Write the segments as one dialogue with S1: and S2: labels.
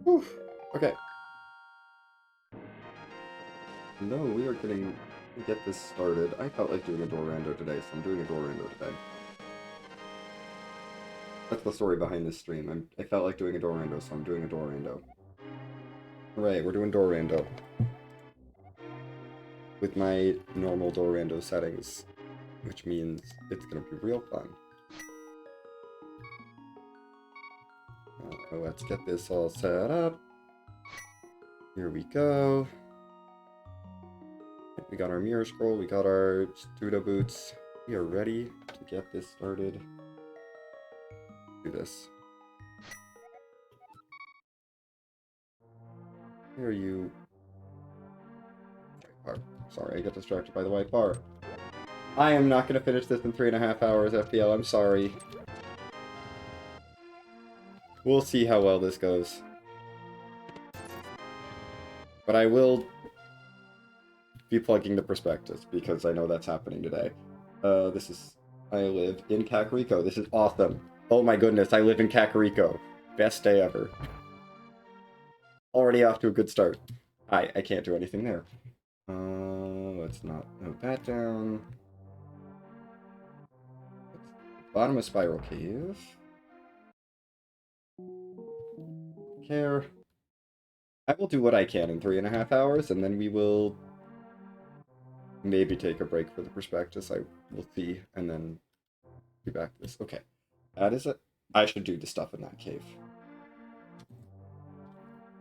S1: Whew. Okay. No, we are getting to get this started. I felt like doing a door rando today, so I'm doing a door rando today. That's the story behind this stream. I felt like doing a door rando, so I'm doing a door rando. Hooray, we're doing door rando. With my normal door rando settings, which means it's gonna be real fun. Let's get this all set up. Here we go. We got our mirror scroll, we got our Studo boots. We are ready to get this started. Do this. Here you... Sorry, I got distracted by the white bar. I am not going to finish this in 3.5 hours, FPL. I'm sorry. We'll see how well this goes. But I will be plugging the prospectus, because I know that's happening today. I live in Kakariko. This is awesome. Oh my goodness, I live in Kakariko. Best day ever. Already off to a good start. I can't do anything there. Let's not note that down. Bottom of Spiral Cave. Care. I will do what I can in 3.5 hours, and then we will maybe take a break for the prospectus. I will see, and then be back to this. Okay. That is it. I should do the stuff in that cave.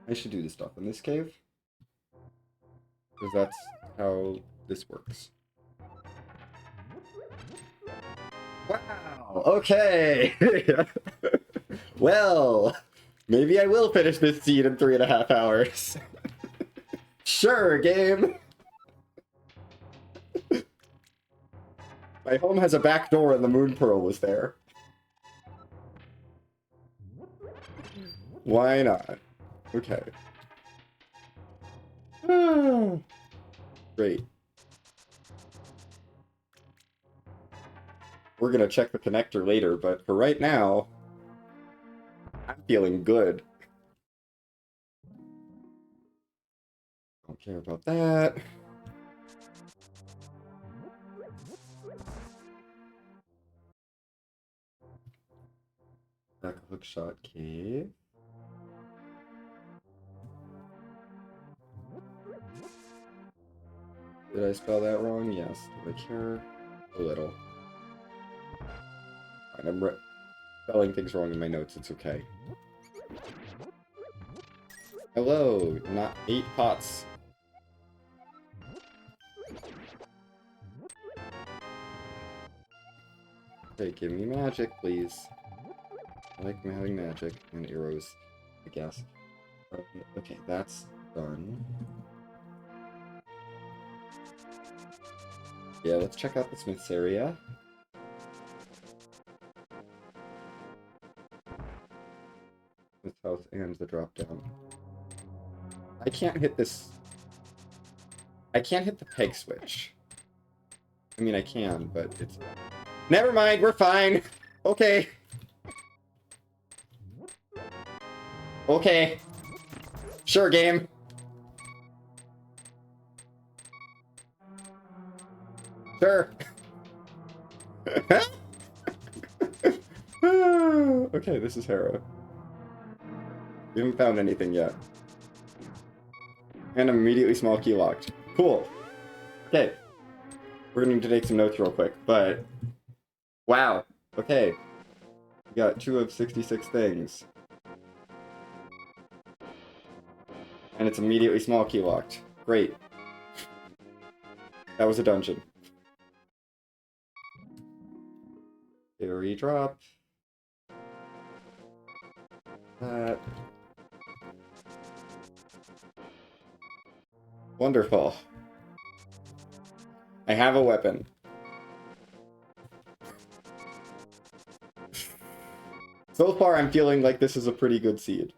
S1: I should do the stuff in this cave. Because that's how this works. Wow! Okay! Well, maybe I will finish this seed in 3.5 hours. Sure, game! My home has a back door and the moon pearl was there. Why not? Okay. Great. We're gonna check the connector later, but for right now, I'm feeling good. Don't care about that. Back hookshot cave. Did I spell that wrong? Yes. Do I care? A little. I'm spelling things wrong in my notes. It's okay. Hello, not 8 pots. Okay, give me magic, please. I like having magic and arrows, I guess. Okay, that's done. Yeah, let's check out the Smith's area. Smith's house and the drop down. I can't hit this. I can't hit the peg switch. I mean, I can, but it's... Never mind, we're fine. Okay. Okay. Sure, game. Sure. Okay, this is Hera. We haven't found anything yet. And I'm immediately small key locked. Cool. Okay. We're gonna need to take some notes real quick, but... Wow. Okay. We got 2 of 66 things. And it's immediately small key locked. Great. That was a dungeon. Fairy drop. That. Wonderful. I have a weapon. So far, I'm feeling like this is a pretty good seed.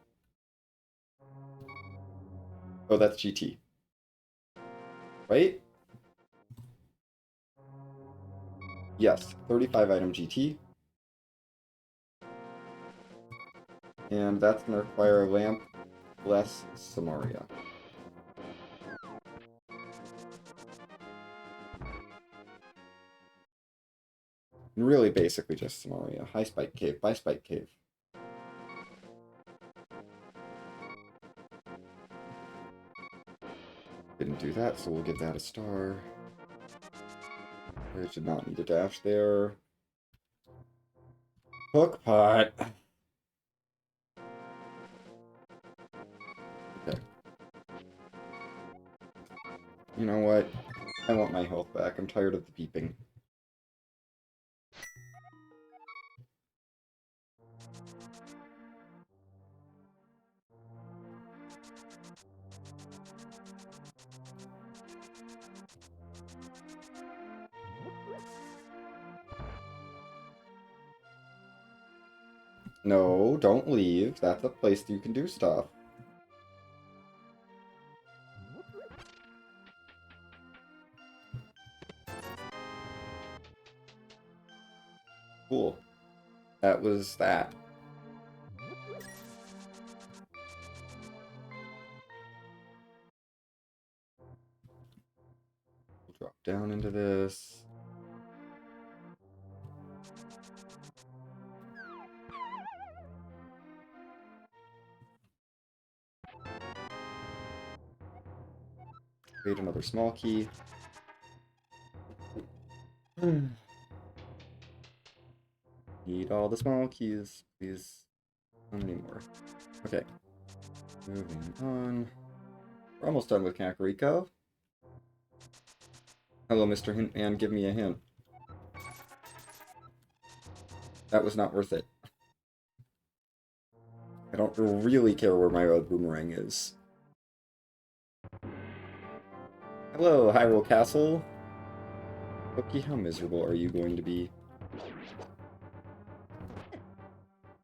S1: Oh, that's GT. Right? Yes, 35 item GT. And that's gonna require a lamp, Bless Samaria. Really, basically just Samaria. High Spike Cave. By Spike Cave. Didn't do that, so we'll give that a star. I did not need a dash there. Hook pot. Okay. You know what? I want my health back. I'm tired of the beeping. No, don't leave. That's a place you can do stuff. Cool. That was that. We'll drop down into this. Create another small key. Need all the small keys, please. How many more? Okay. Moving on. We're almost done with Kakariko. Hello, Mr. Hintman, give me a hint. That was not worth it. I don't really care where my red boomerang is. Hello, Hyrule Castle. Cookie, how miserable are you going to be?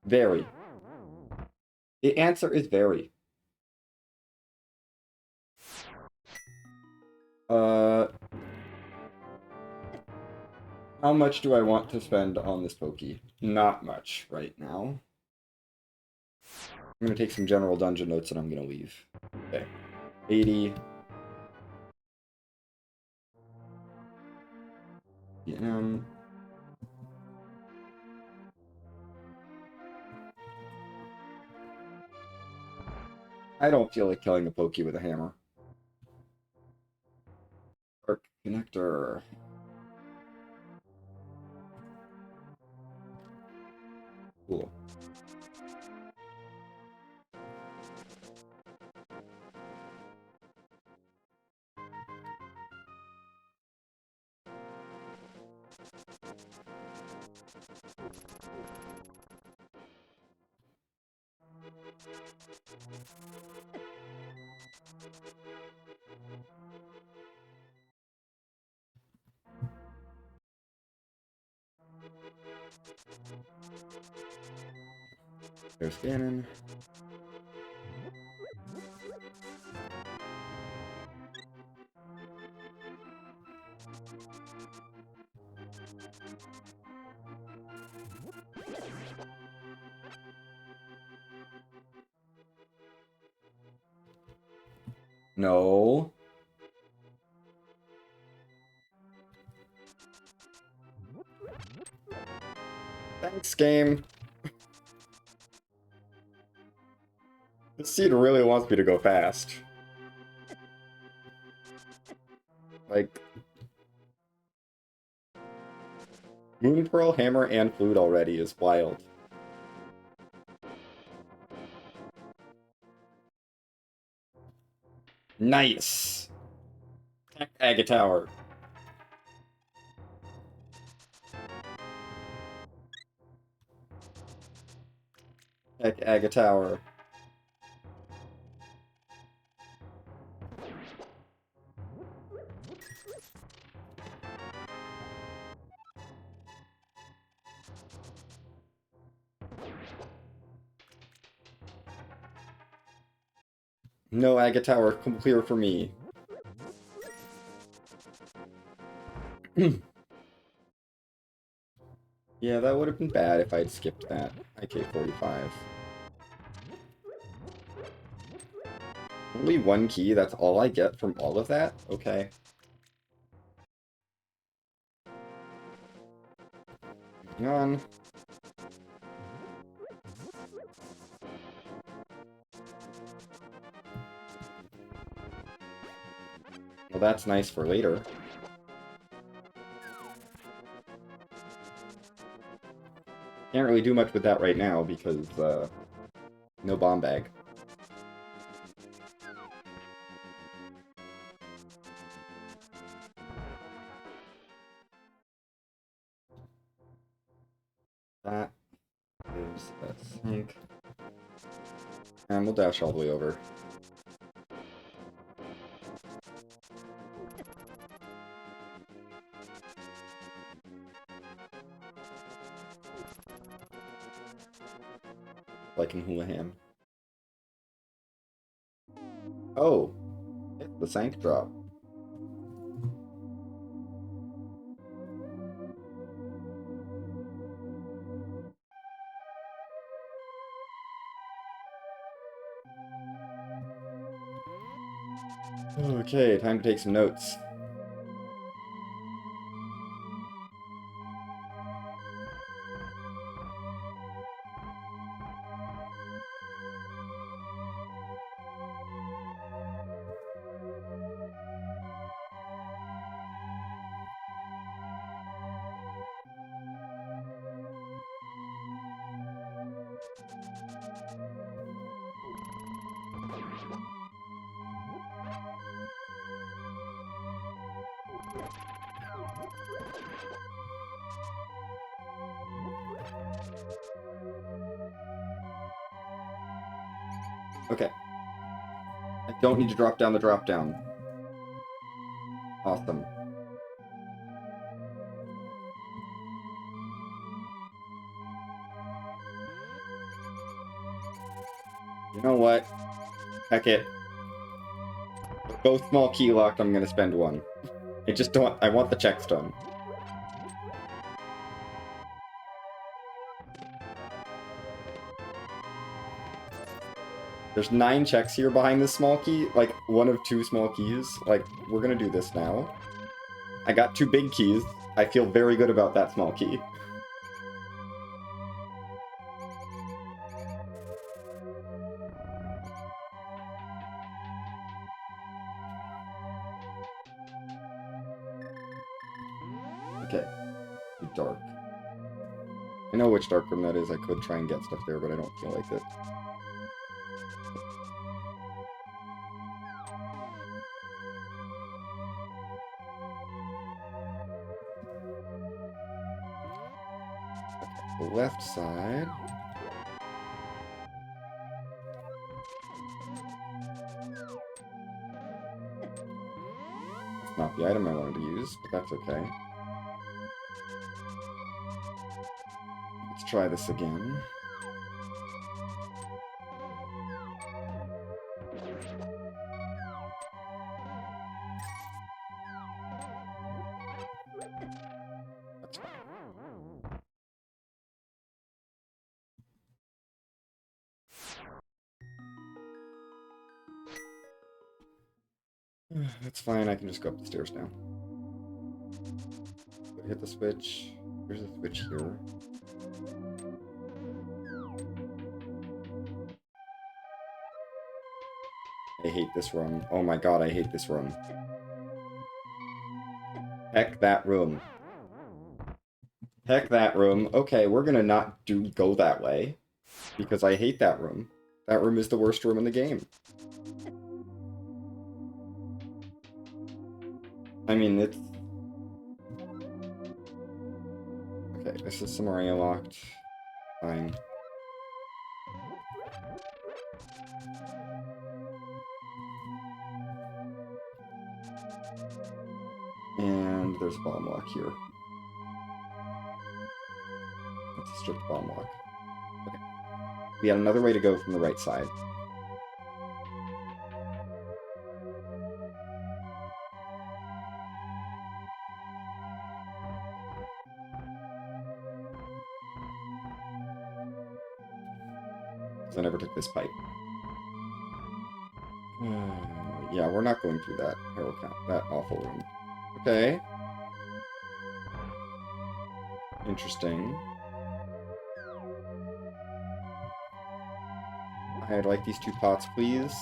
S1: Very. The answer is very. How much do I want to spend on this Pokey? Not much right now. I'm gonna take some general dungeon notes and I'm gonna leave. Okay. 80. PM. I don't feel like killing a Pokey with a hammer. Dark connector. Cool. There's Ganon. No. Thanks, game. This seed really wants me to go fast. Like... Moon Pearl, Hammer, and Flute already is wild. Nice! Agate Tower. Agate Tower. No Agate Tower, come clear for me. Yeah, that would have been bad if I'd skipped that. IK-45. Only one key, that's all I get from all of that? Okay. Moving on. Well, that's nice for later. Can't really do much with that right now because, no bomb bag. That is a sink. And we'll dash all the way over. Like in Houlihan. Oh! It's the sank drop. Okay, time to take some notes. Okay. I don't need to drop down the drop down. Awesome. You know what? Heck it. With both small key locked, I'm gonna spend one. I want the checks done. There's 9 checks here behind this small key, like one of 2 small keys. Like, we're gonna do this now. I got 2 big keys. I feel very good about that small key. Okay. Dark. I know which dark room that is. I could try and get stuff there, but I don't feel like it. Okay, the left side. It's not the item I wanted to use, but that's okay. Let's try this again. That's fine. That's fine, I can just go up the stairs now. Hit the switch. There's a switch here. I hate this room. Oh my god, I hate this room. Heck that room. Heck that room. Okay, we're gonna not go that way. Because I hate that room. That room is the worst room in the game. I mean, it's... Okay, this is some area locked. Fine. And there's a bomb lock here. That's a strict bomb lock. Okay. We had another way to go from the right side. Because I never took this pipe. Yeah, we're not going through that that awful room. Okay. Interesting. I'd like these 2 pots, please.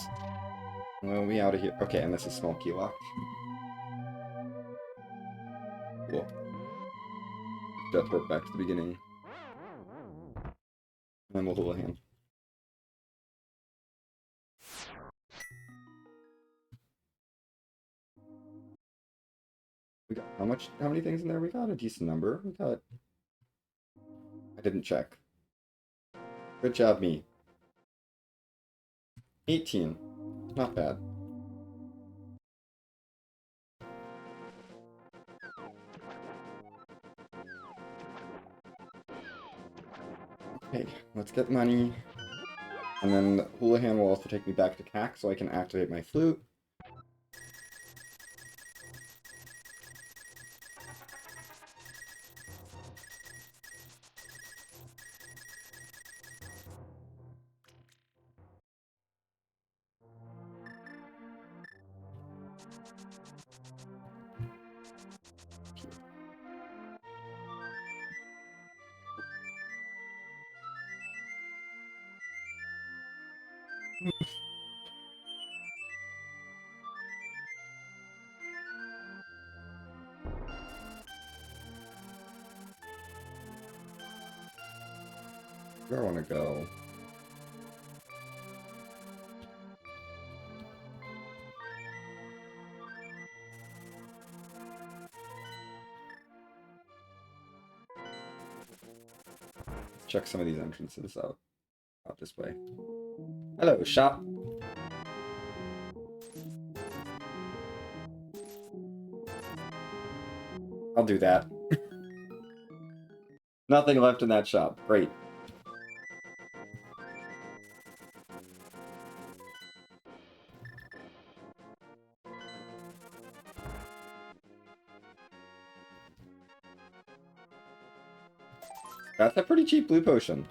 S1: Well, we out of here. Okay, and this is small key lock. Cool. Death warp back to the beginning. And then we'll hold a hand. We got how many things in there? We got a decent number. We got... I didn't check. Good job, me. 18. Not bad. Okay, let's get money. And then Houlihan will also take me back to CAC so I can activate my flute. Where I want to go? Check some of these entrances out this way. Hello, shop. I'll do that. Nothing left in that shop. Great. That's a pretty cheap blue potion.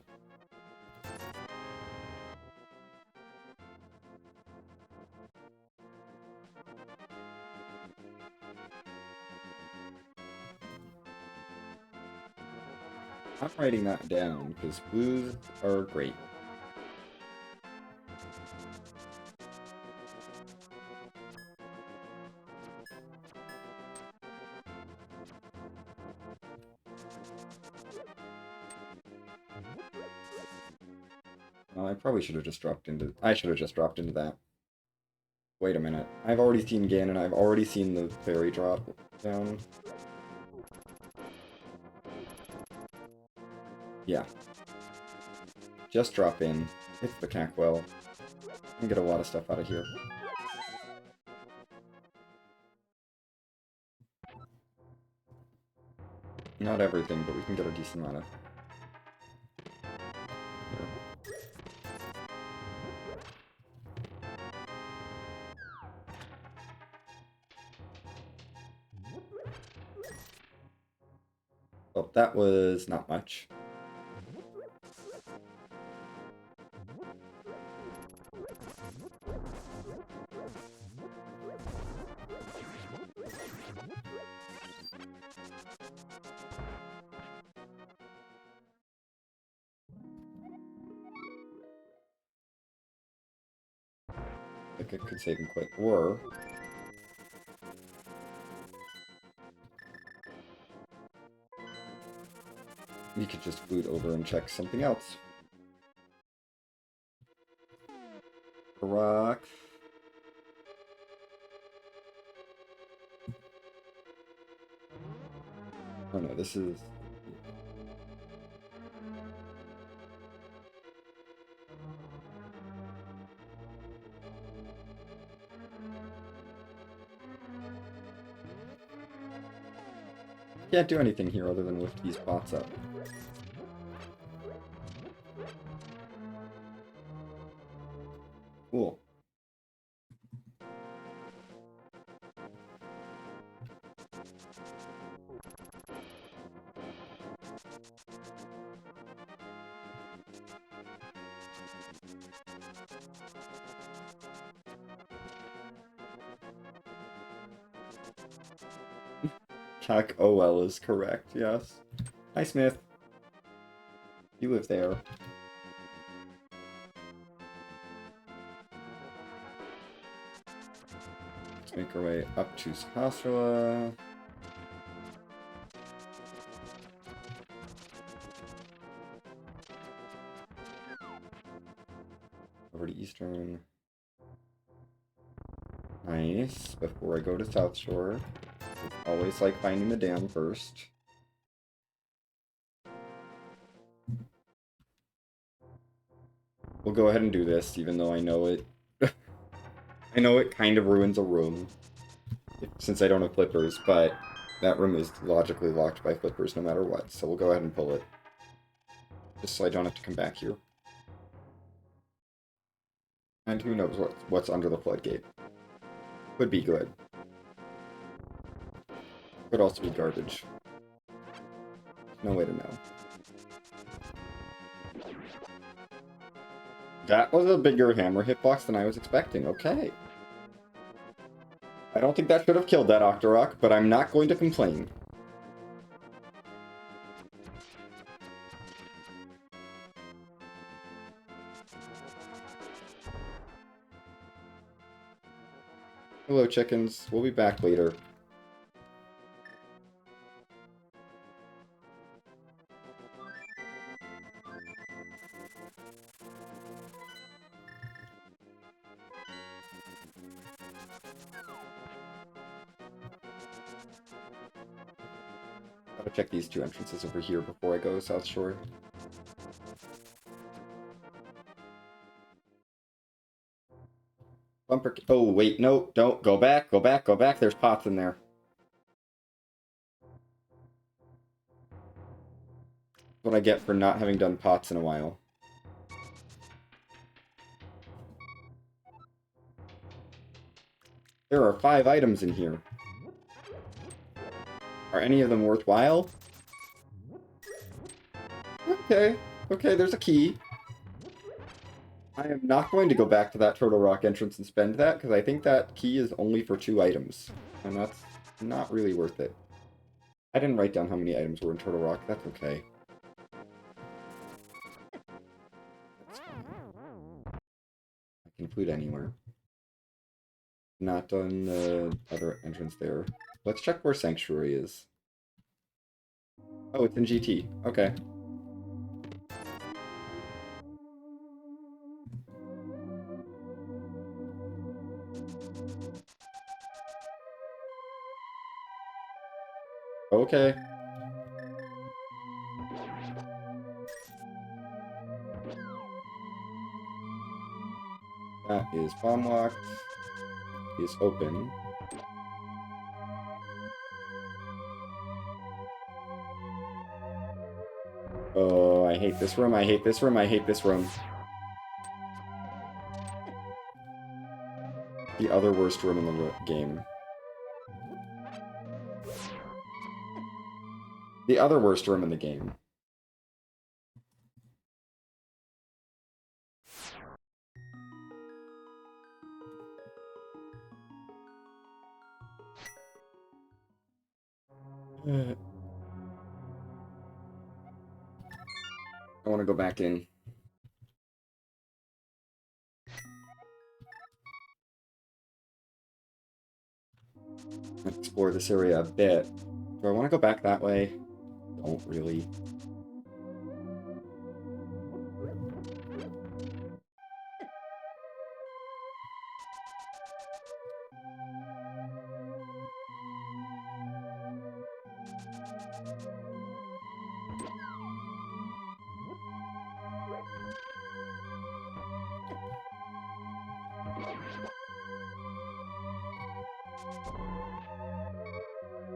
S1: I'm writing that down because blues are great. Well, I probably should have just dropped into... I should have just dropped into that. Wait a minute. I've already seen Ganon. I've already seen the fairy drop down. Yeah. Just drop in. Hit the Cackwell. And get a lot of stuff out of here. Not everything, but we can get a decent amount of... Here. Oh, that was not much. I think I could save him quick. Or... we could just boot over and check something else. Rock. Oh no, this is... can't do anything here other than lift these pots up. Cool. attack OL is correct, yes. Hi, Smith. You live there. Let's make our way up to Sahasrara. Over to Eastern. Nice. Before I go to South Shore, it's always like finding the dam first. We'll go ahead and do this, even though I know it. I know it kind of ruins a room, since I don't have flippers, but that room is logically locked by flippers no matter what, so we'll go ahead and pull it. Just so I don't have to come back here. And who knows what's under the floodgate. Could be good. Could also be garbage. No way to know. That was a bigger hammer hitbox than I was expecting. Okay. I don't think that should have killed that Octorok, but I'm not going to complain. Hello, chickens. We'll be back later. Gotta check these two entrances over here before I go to South Shore. Bumper. Oh, wait, no, don't. Go back, go back, go back. There's pots in there. What I get for not having done pots in a while. There are 5 items in here. Are any of them worthwhile? Okay, okay, there's a key. I am not going to go back to that Turtle Rock entrance and spend that, because I think that key is only for 2 items. And that's not really worth it. I didn't write down how many items were in Turtle Rock, that's okay. That's fine. I can put anywhere. Not done the other entrance there. Let's check where Sanctuary is. Oh, it's in GT. Okay. Okay. That is bomb locked. Is open. Oh, I hate this room, I hate this room, I hate this room. The other worst room in the game. The other worst room in the game. I want to go back in. Explore this area a bit. Do I want to go back that way? Don't really.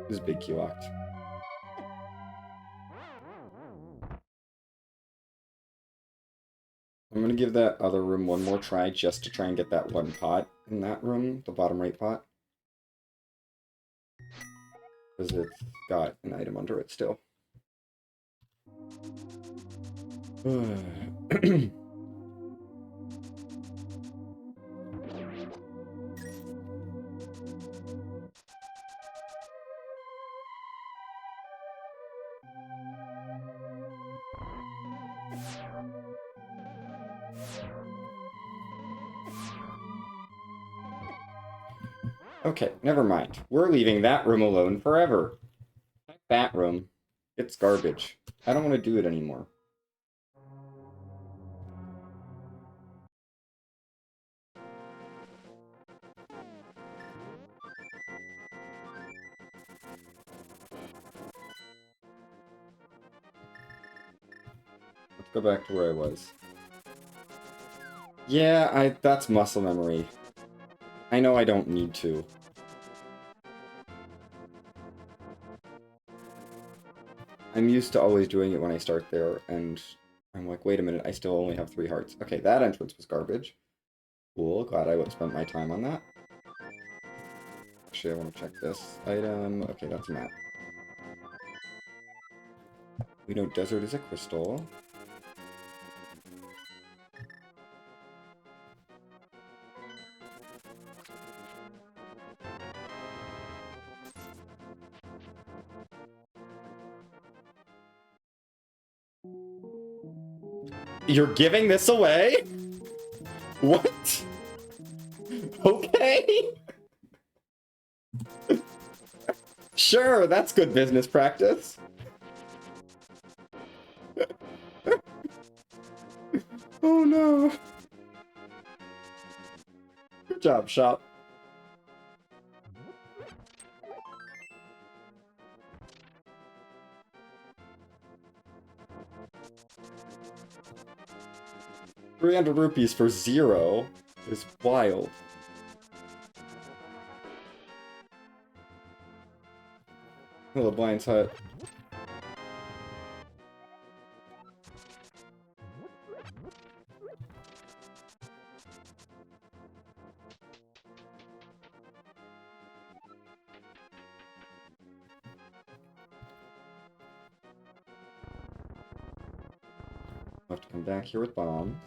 S1: This is big key locked. I'm gonna give that other room one more try just to try and get that one pot in that room, the bottom right pot. Because it's got an item under it still. Okay, never mind. We're leaving that room alone forever. That room. It's garbage. I don't want to do it anymore. Let's go back to where I was. Yeah, that's muscle memory. I know I don't need to. I'm used to always doing it when I start there, and I'm like, wait a minute, I still only have 3 hearts. Okay, that entrance was garbage. Cool, glad I spent my time on that. Actually, I want to check this item. Okay, that's a map. We know desert is a crystal. You're giving this away? What? Okay. Sure, that's good business practice. Oh no. Good job, shop. ₹300 for 0 is wild. Hello, Blind's Hut. I'll have to come back here with bombs.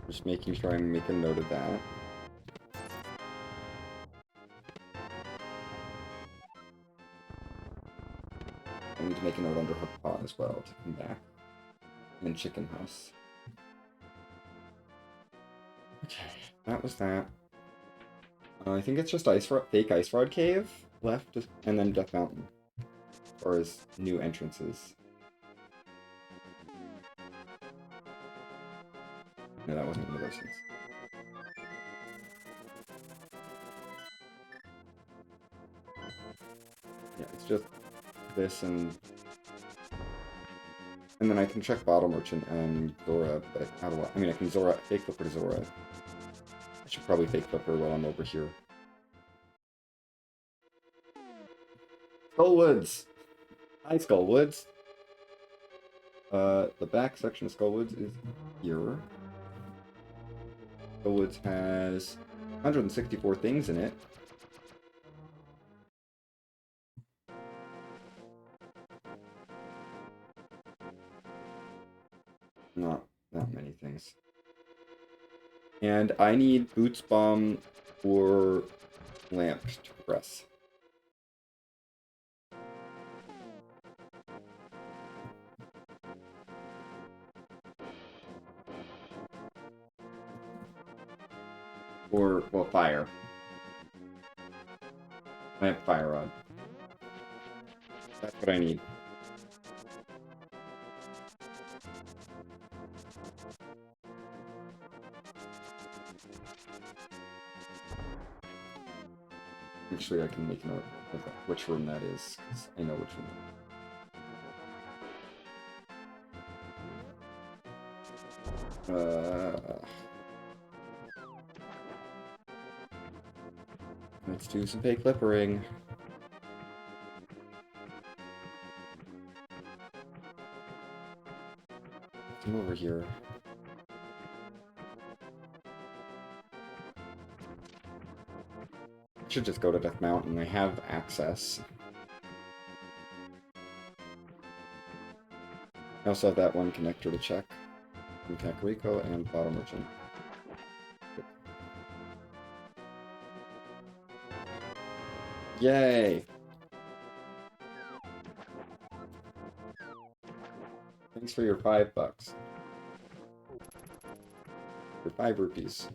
S1: Just making sure I make a note of that. I need to make a note under Hook Pot as well to come back. And Chicken House. Okay, that was that. I think it's just fake Ice Rod Cave left, and then Death Mountain. Or as new entrances. No, that wasn't one of those things. Yeah, it's just this and then I can check Bottle Merchant and Zora, but how do I mean, I can fake flipper to Zora. I should probably fake flipper while I'm over here. Skullwoods! Hi, Skullwoods! The back section of Skullwoods is here. Skullwoods has 164 things in it. Not that many things. And I need Boots Bomb or Lamp to press. Or, well, Fire. Lamp, Fire Rod. That's what I need. Actually, I can make note of which room that is, because I know which room. Let's do some fake flippering. Come over here. I should just go to Death Mountain. I have access. I also have that one connector to check from Kakariko and Bottle Merchant. Yay! Thanks for your $5. For 5 rupees.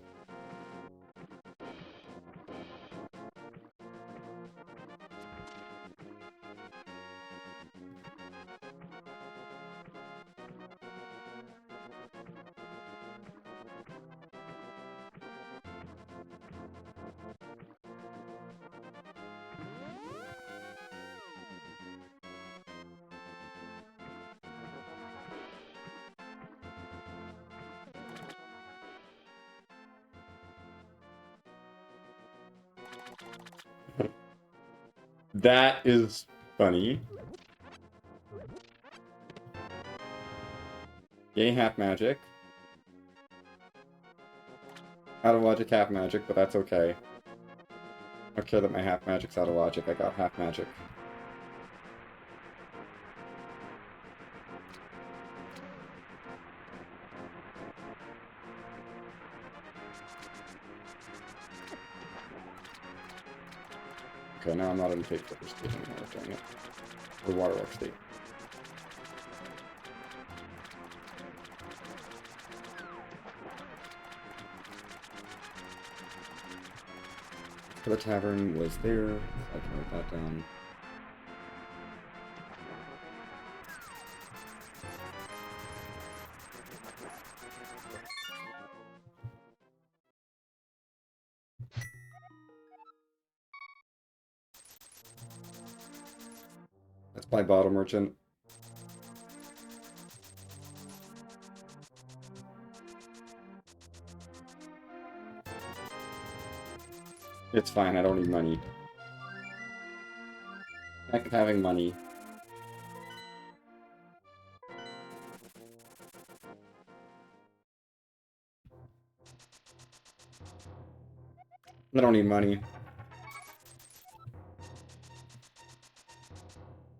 S1: That is funny. Yay, half magic. Out of logic, half magic, but that's okay. I don't care that my half magic's out of logic. I got half magic. Okay, now I'm not in Fate Flipper state anymore, dang it. Or Waterwork state. The tavern was there, so I can write that down. Let's buy Bottle Merchant. It's fine, I don't need money. Heck of having money. I don't need money.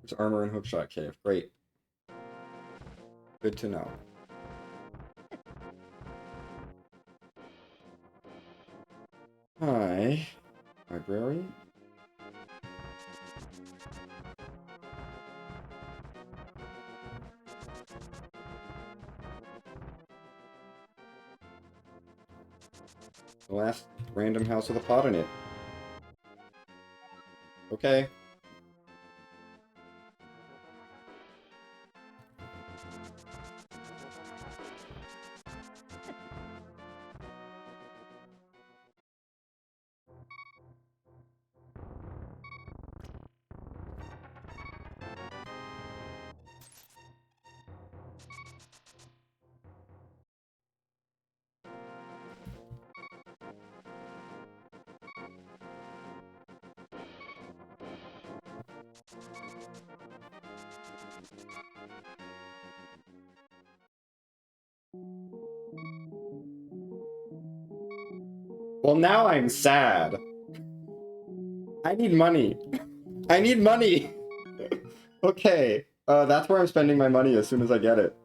S1: There's armor and hookshot cave. Great. Good to know. Hi. Library? The last random house with a pot in it. Okay. Well, now I'm sad. I need money. I need money! Okay. That's where I'm spending my money as soon as I get it.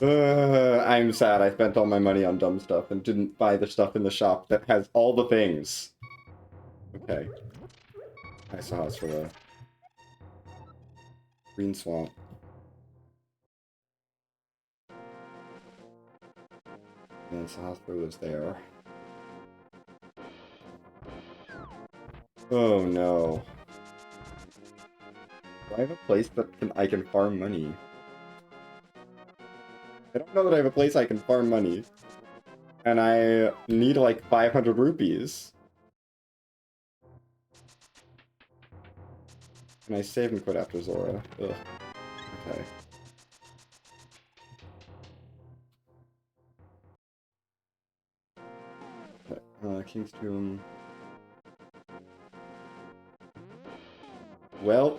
S1: I'm sad I spent all my money on dumb stuff and didn't buy the stuff in the shop that has all the things. Okay. Nice house for the green swamp. And Sahasra lives there. Oh no. Do I have a place that I can farm money? I don't know that I have a place I can farm money. And I need like 500 rupees. And I save and quit after Zora. Ugh. Okay. King's Tomb. Well.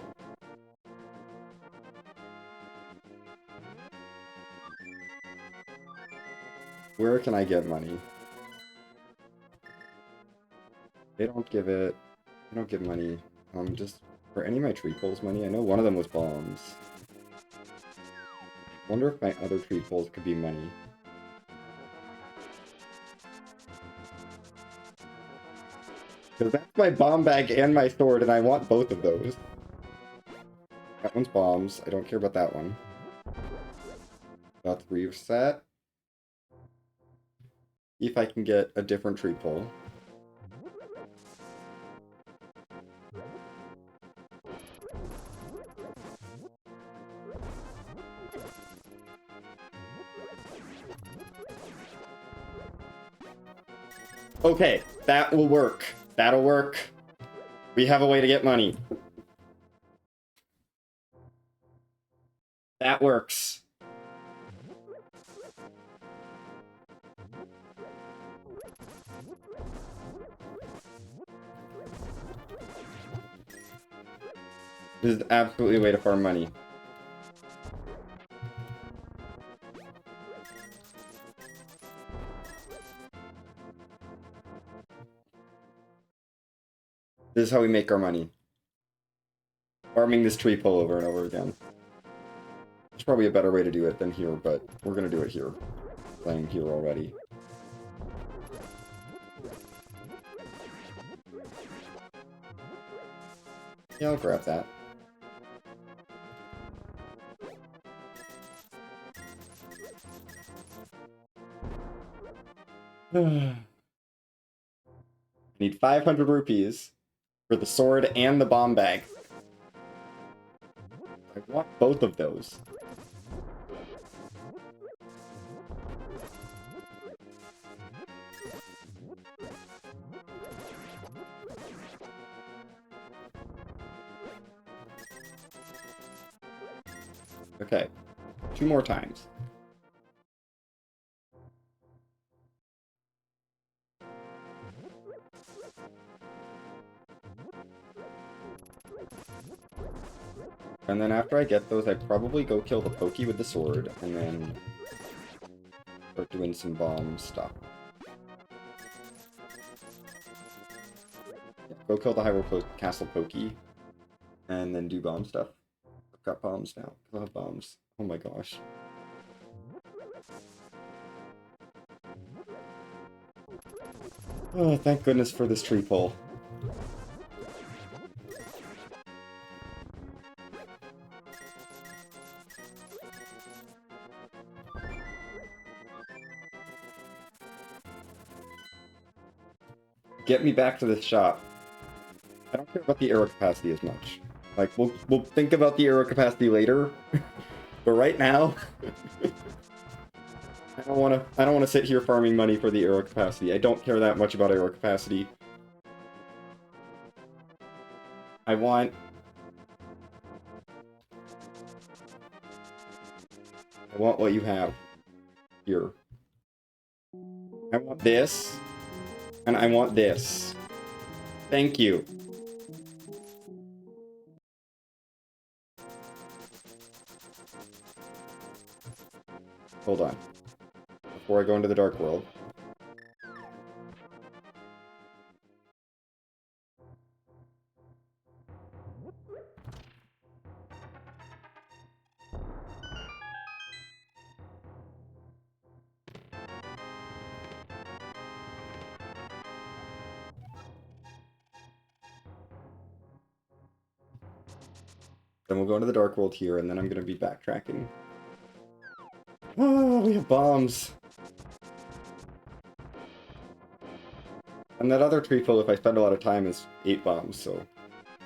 S1: Where can I get money? They don't give it. They don't give money. Just for any of my tree poles money. I know one of them was bombs. Wonder if my other tree poles could be money. Because that's my bomb bag and my sword, and I want both of those. That one's bombs. I don't care about that one. About 3 set. If I can get a different tree pole. Okay, that will work. That'll work. We have a way to get money. That works. This is absolutely a way to farm money. This is how we make our money. Farming this tree pull over and over again. There's probably a better way to do it than here, but we're gonna do it here. Playing here already. Yeah, I'll grab that. I need 500 rupees for the sword and the bomb bag. I want both of those. Okay, 2 more times. And then after I get those, I'd probably go kill the Pokey with the sword, and then start doing some bomb stuff. Yeah, go kill the Hyrule Castle Pokey, and then do bomb stuff. I've got bombs now. I'll have bombs. Oh my gosh. Oh, thank goodness for this tree pull. Get me back to this shop. I don't care about the arrow capacity as much. Like, we'll think about the arrow capacity later. But right now, I don't wanna sit here farming money for the arrow capacity. I don't care that much about arrow capacity. I want what you have here. I want this, and I want this. Thank you. Hold on. Before I go into the dark world. Then we'll go into the dark world here, and then I'm gonna be backtracking. Oh, we have bombs. And that other tree full, if I spend a lot of time, is 8 bombs, so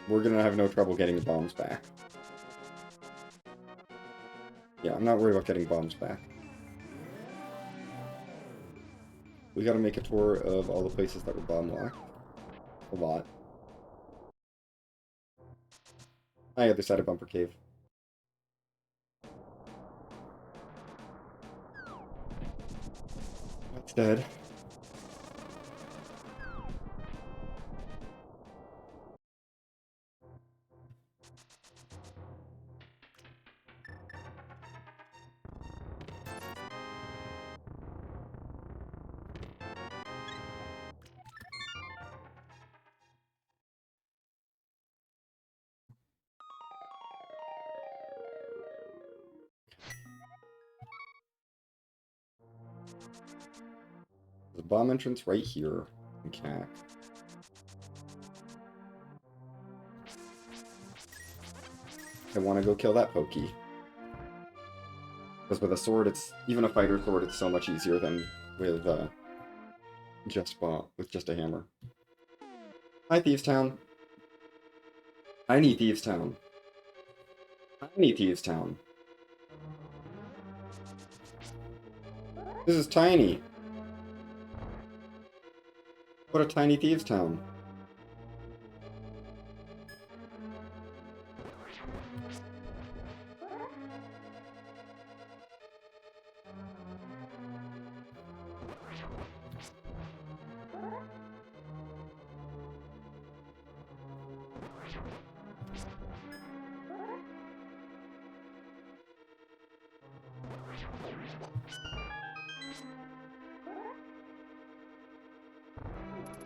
S1: we're gonna have no trouble getting the bombs back. Yeah, I'm not worried about getting bombs back. We gotta make a tour of all the places that were bomb locked. A lot. I other side of Bumper Cave. That's dead. There's a bomb entrance right here in CAC. I want to go kill that Pokey. Because with a sword, it's even a fighter sword, it's so much easier than with just a hammer. Hi, Thieves Town. Tiny Thieves Town. Tiny Thieves Town. This is tiny. What a tiny Thieves Town.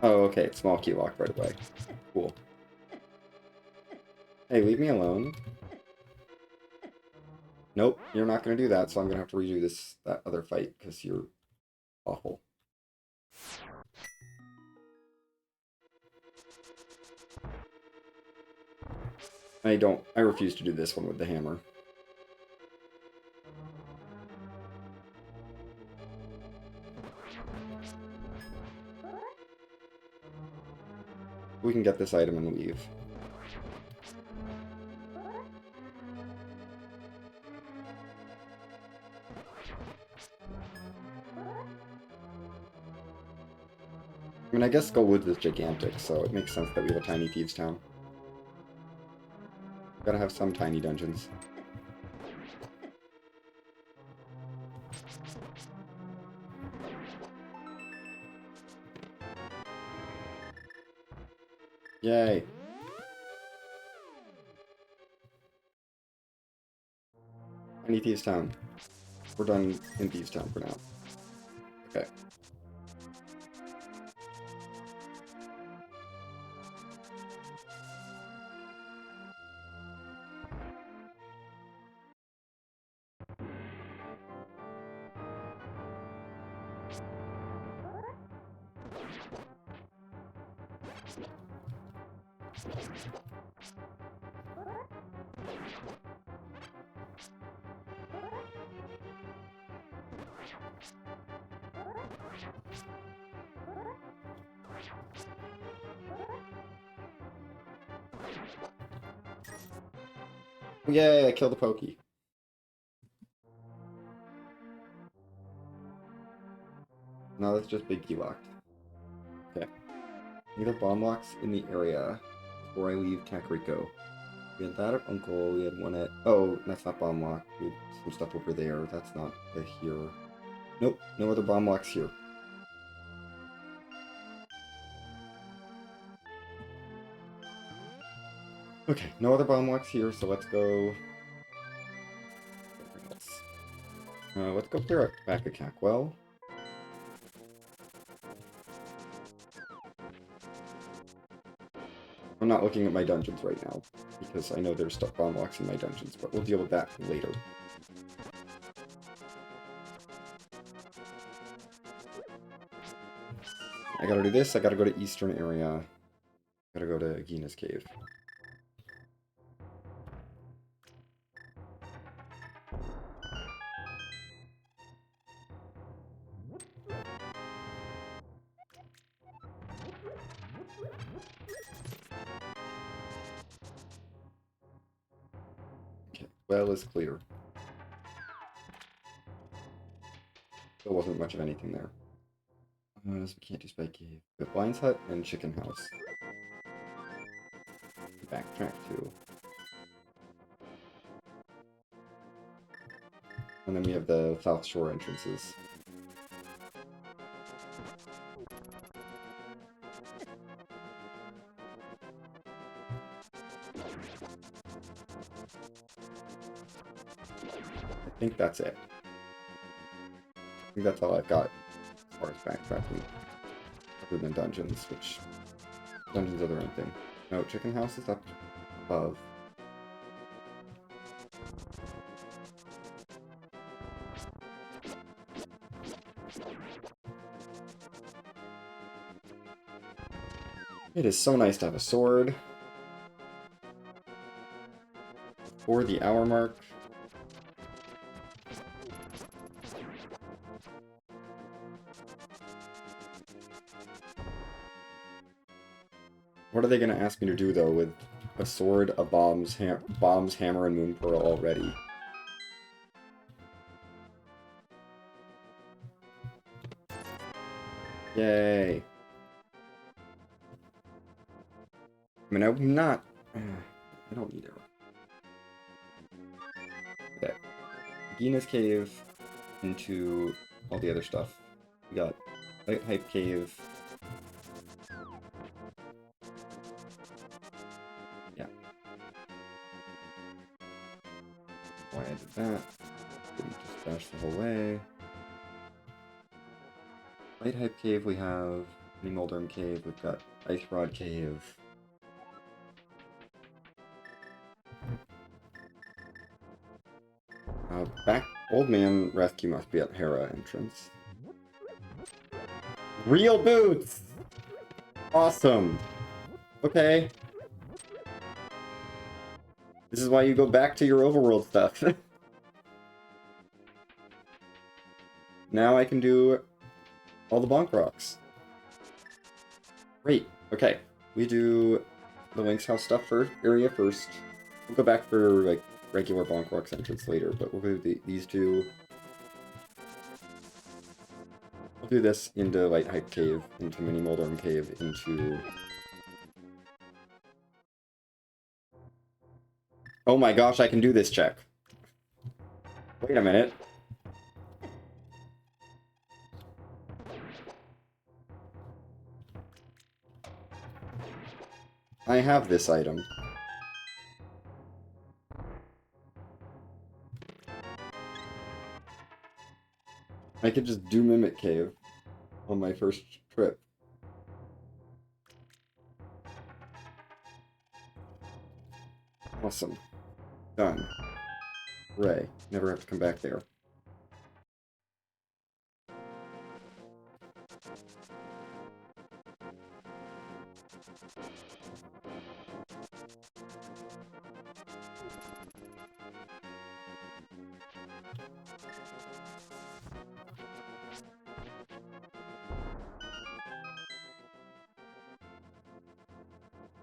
S1: Oh, okay. Small key lock right away. Cool. Hey, leave me alone. Nope, you're not gonna do that, so I'm gonna have to redo that other fight, because you're awful. I refuse to do this one with the hammer. We can get this item and leave. I mean, I guess Skull Woods is gigantic, so it makes sense that we have a tiny Thieves' Town. Gotta have some tiny dungeons. Yay! Tiny Thieves' Town. We're done in Thieves' Town for now. Okay. Yay, I killed a Pokey. No, that's just big key locked. Okay. Either bomb locks in the area before I leave Kakariko. We had that at Uncle, we had one at... Oh, that's not bomb lock. We had some stuff over there. That's not the here. Nope, no other bomb locks here. Okay, no other bomb locks here, so let's go... let's go clear back at Cackwell. I'm not looking at my dungeons right now, because I know there's stuff bomb locks in my dungeons, but we'll deal with that later. I gotta do this, I gotta go to Eastern area. I gotta go to Gina's Cave. Okay, well is clear. There wasn't much of anything there. So we can't do Spike Cave. But Blind's Hut and Chicken House. Backtrack to. And then we have the South Shore entrances. I think that's it. I think that's all I've got as far as backtracking. Other than dungeons, which... Dungeons are their own thing. No, Chicken House is up above. It is so nice to have a sword. For the hour mark. What are they going to ask me to do, though, with a sword, a bombs, hammer, and moon pearl already? Yay. I mean, I'm not... I don't need it. Okay. Gina's Cave into all the other stuff. We got Light Hype Cave. Yeah. Why I did that. Didn't just dash the whole way. Light Hype Cave we have Moldorm Cave, we've got Ice Rod Cave. Back Old Man Rescue must be at Hera entrance. Real boots! Awesome! Okay. This is why you go back to your overworld stuff. Now I can do all the bonk rocks. Great. Okay. We do the Link's House stuff area first. We'll go back for, like, regular bonk rocks entrance later, but we'll do these two. We'll do this into Light Hype Cave, into Mini Moldorm Cave, into... Oh my gosh, I can do this check. Wait a minute. I have this item. I could just do Mimic Cave on my first trip. Awesome. Done. Hooray. Never have to come back there.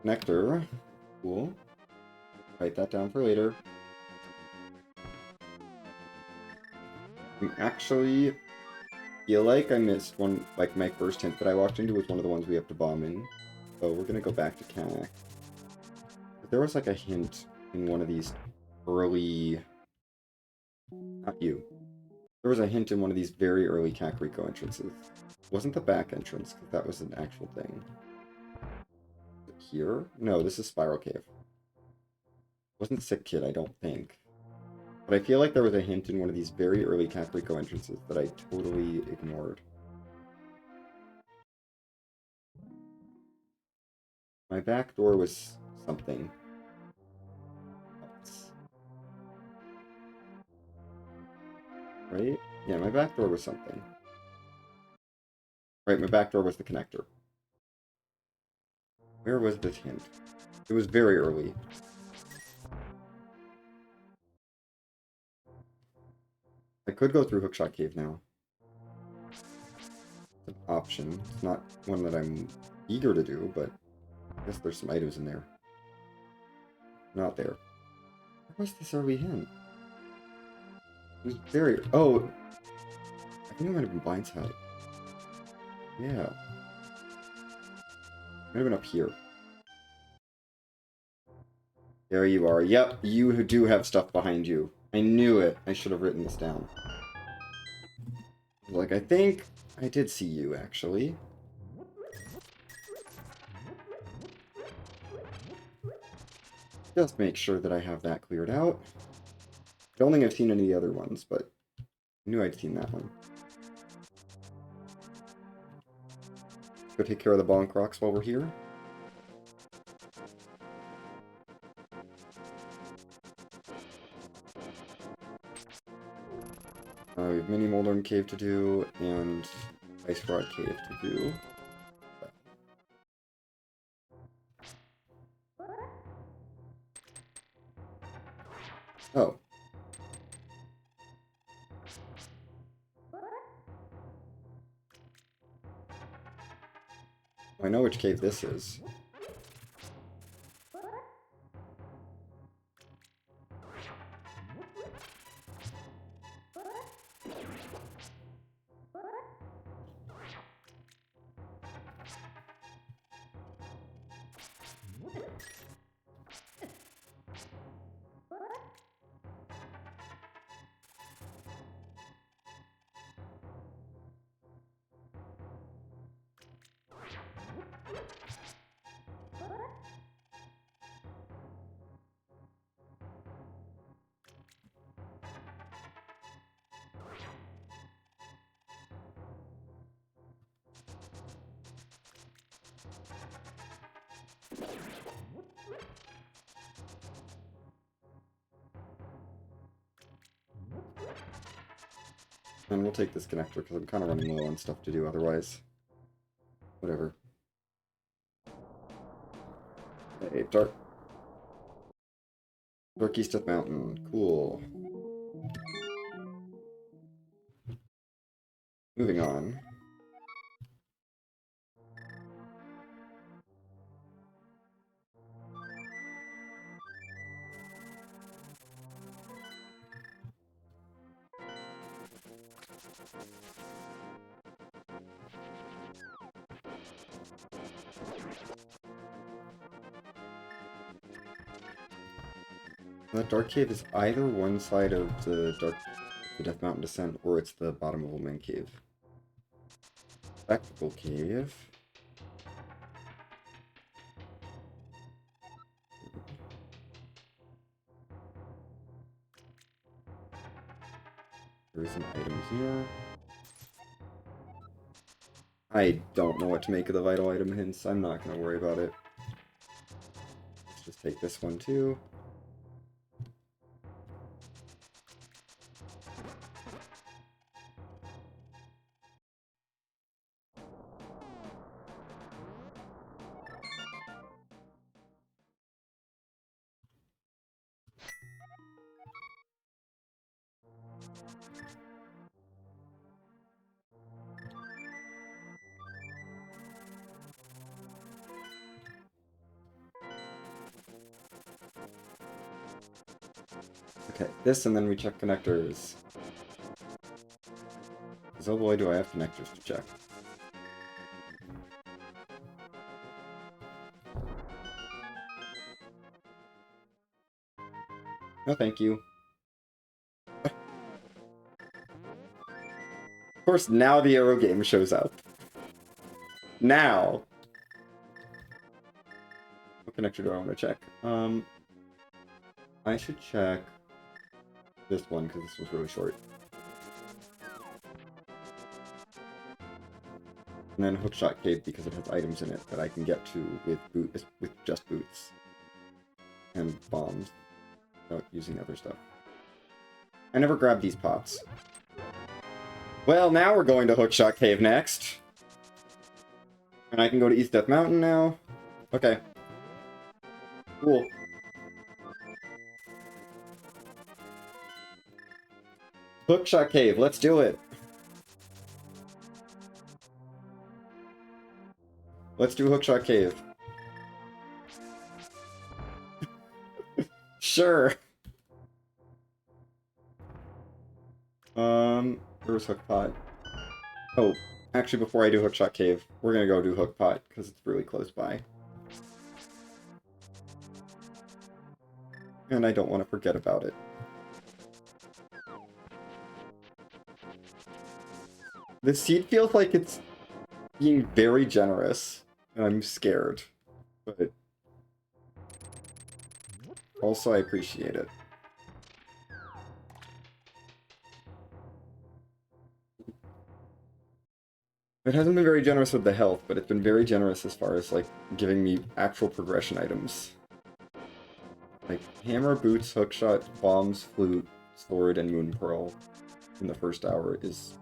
S1: Nectar. Cool. Write that down for later. I actually feel like I missed one, like my first hint that I walked into was one of the ones we have to bomb in. So we're gonna go back to Canak. But there was like a hint in one of these early... Not you. There was a hint in one of these very early Kakariko entrances. It wasn't the back entrance, because that was an actual thing. Here? No, this is Spiral Cave. It wasn't Sick Kid, I don't think. But I feel like there was a hint in one of these very early Kakariko entrances that I totally ignored. My back door was something else. Right? Yeah, my back door was something. Right, my back door was the connector. Where was this hint? It was very early. I could go through Hookshot Cave now. It's an option. It's not one that I'm eager to do, but I guess there's some items in there. Not there. Where was this early hint? It was very... Oh! I think it might have been Blindside. Yeah. Might have been up here. There you are. Yep, you do have stuff behind you. I knew it. I should have written this down. Like, I think I did see you, actually. Just make sure that I have that cleared out. I don't think I've seen any of the other ones, but I knew I'd seen that one. Go take care of the bonk rocks while we're here. We have Mini Moldorm Cave to do, and Ice Rod Cave to do. Oh. I know which cave this is. And we'll take this connector because I'm kind of running low on stuff to do otherwise. Whatever. Hey, Dark East of Mountain. Cool. Moving on. The Dark Cave is either one side of the Death Mountain Descent, or it's the bottom of Woman Cave. Spectacle Cave. There's an item here. I don't know what to make of the vital item hints. I'm not going to worry about it. Let's just take this one too. Okay, this and then we check connectors. Because oh boy do I have connectors to check. No thank you. Of course, now the arrow game shows up. Now! What connector do I want to check? I should check this one, because this was really short. And then Hookshot Cave, because it has items in it that I can get to with just boots. And bombs. Without using other stuff. I never grabbed these pots. Well, now we're going to Hookshot Cave next. And I can go to East Death Mountain now. Okay. Cool. Hookshot Cave, let's do it. Let's do Hookshot Cave. Sure. Where's Hookpot? Oh, actually before I do Hookshot Cave, we're gonna go do Hookpot, because it's really close by. And I don't want to forget about it. The seed feels like it's being very generous, and I'm scared. But also I appreciate it. It hasn't been very generous with the health, but it's been very generous as far as, like, giving me actual progression items. Like, hammer, boots, hookshot, bombs, flute, sword, and moon pearl in the first hour is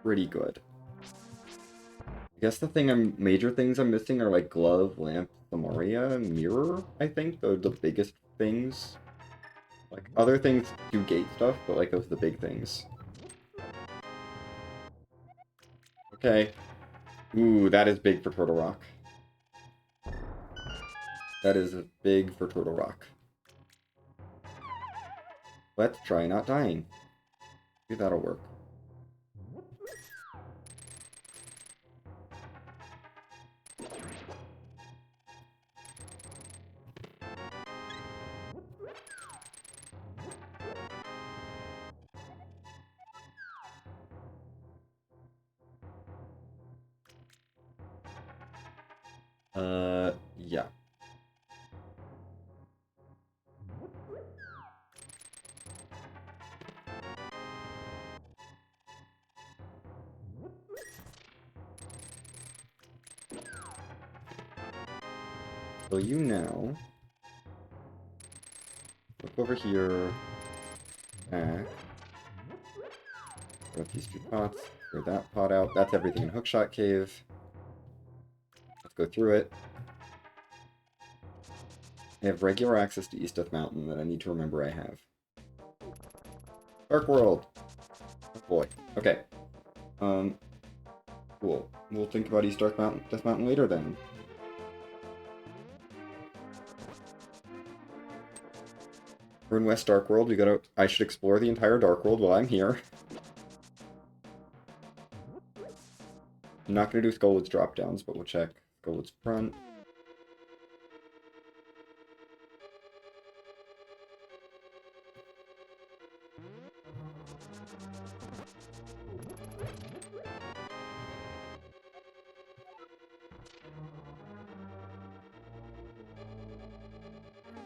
S1: pretty good. I guess the major things I'm missing are, like, glove, lamp, Lemuria, mirror, I think. They're the biggest things. Like, other things do gate stuff, but, like, those are the big things. Okay. Ooh, that is big for Turtle Rock. That is big for Turtle Rock. Let's try not dying. Maybe that'll work. Yeah. So you now look over here, back, Put these 2 pots. Clear that pot out. That's everything in Hookshot Cave. Let's go through it. I have regular access to East Death Mountain that I need to remember I have. Dark World! Oh boy. Okay. Cool. We'll think about East Death Mountain later then. We're in West Dark World. I should explore the entire Dark World while I'm here. I'm not going to do Skullwood's drop-downs, but we'll check Skullwood's front.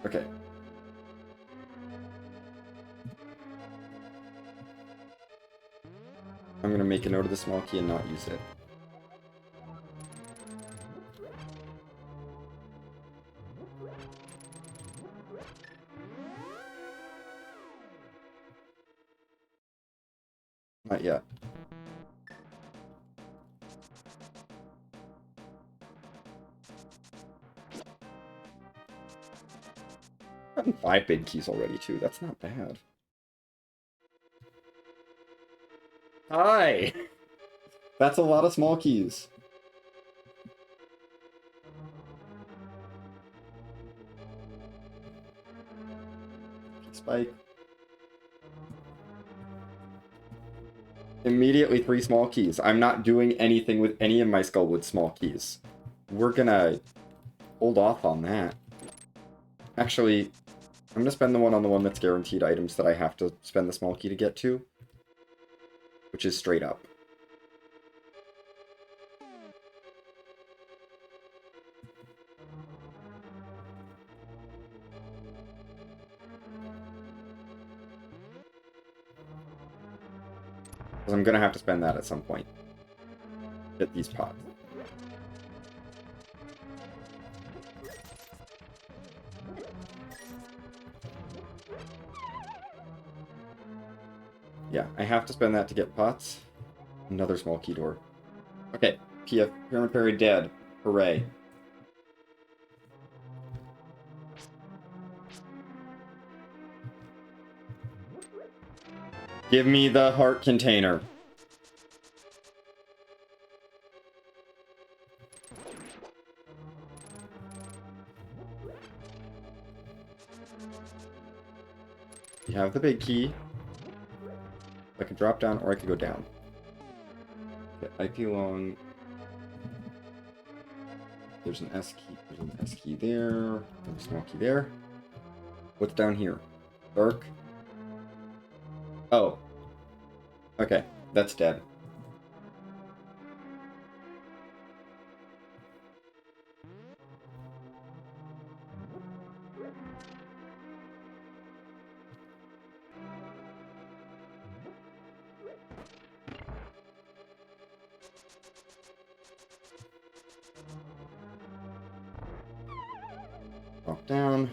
S1: Okay. I'm going to make a note of the small key and not use it. Not yet. I've gotten 5 big keys already, too. That's not bad. Hi! That's a lot of small keys. Spike. Immediately 3 small keys. I'm not doing anything with any of my Skullwood small keys. We're gonna hold off on that. Actually, I'm gonna spend the one that's guaranteed items that I have to spend the small key to get to. Which is straight up. Because I'm gonna have to spend that at some point. Get these pots. Yeah, I have to spend that to get pots. Another small key door. Okay, PF Pyramid Fairy dead. Hooray. Give me the heart container. You have the big key. I can drop down or I could go down. Okay, IP long. There's an S key. There's an S key there. There's a small key there. What's down here? Dark. Oh. Okay, that's dead. Drop down.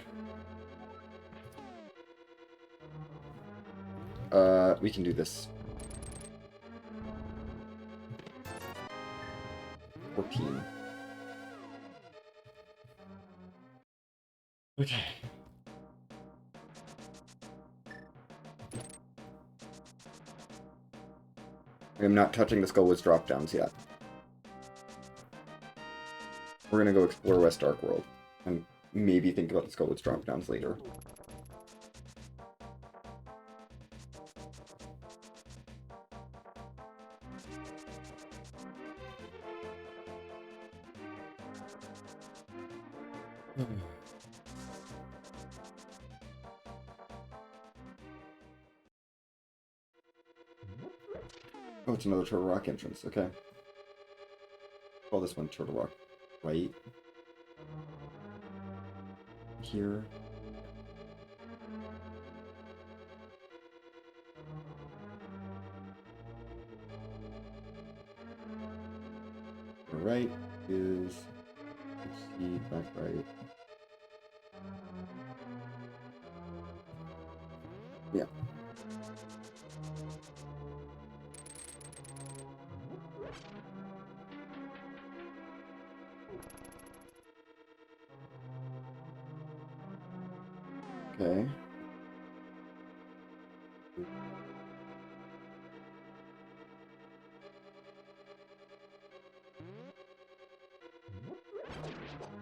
S1: We can do this. 14. Okay. I am not touching the Skullwood's drop-downs yet. We're gonna go explore West Dark World, and maybe think about the Skullwood's drop-downs later. Oh, it's another Turtle Rock entrance. Okay. Call this one Turtle Rock. Right. Here. Right is... Let's see, back right. Yeah. Okay.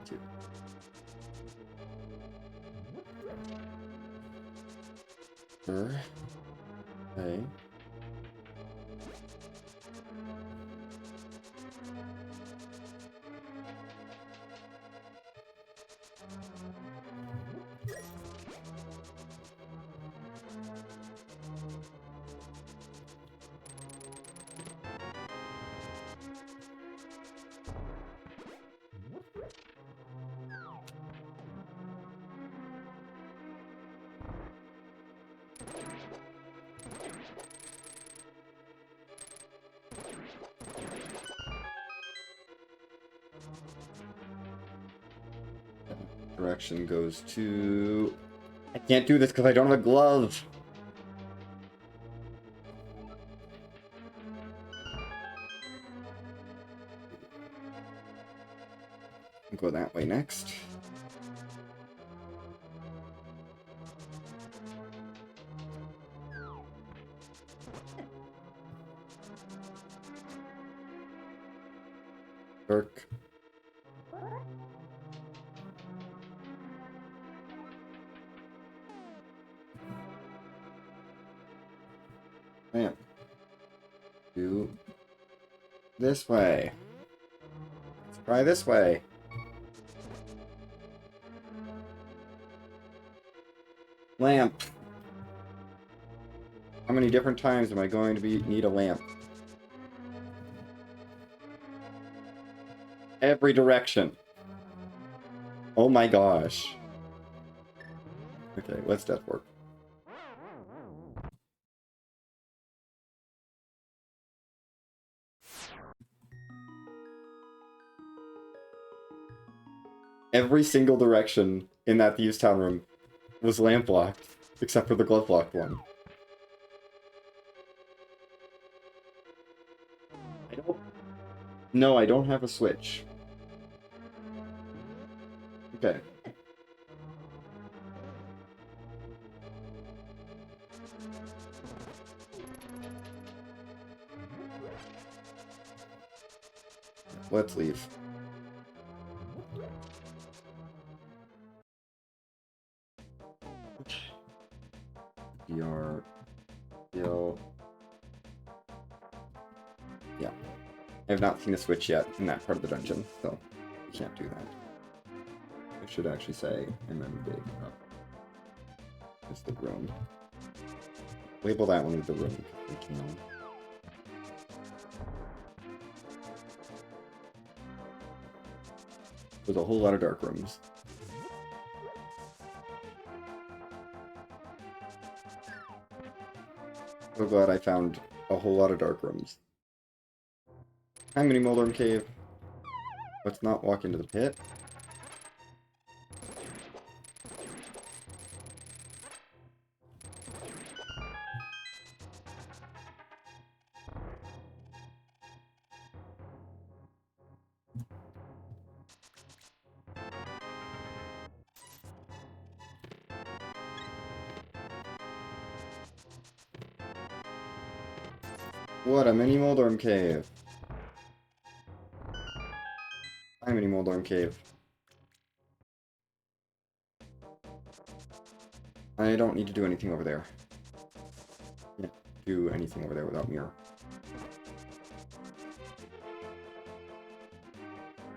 S1: Two. Sure. Okay. Direction goes to... I can't do this because I don't have a glove. I'll go that way next. Dark. Bam. Do this way. Let's try this way. Lamp. How many different times am I going to need a lamp? Every direction. Oh my gosh. Okay, let's death work. Every single direction in that Thieves' Town room was lamp locked, except for the glove locked one. No, I don't have a switch. Okay. Let's leave. PR. Yo. Yeah. I have not seen a switch yet in that part of the dungeon, so we can't do that. I should actually say, and then big up. It's the room. Label that one with the room, if we can. There's a whole lot of dark rooms. So glad I found a whole lot of dark rooms. Hi, Mini Moldorm Cave. Let's not walk into the pit. What a Mini Moldorm Cave. Hi, Mini Moldorm Cave. I don't need to do anything over there. Can't do anything over there without mirror.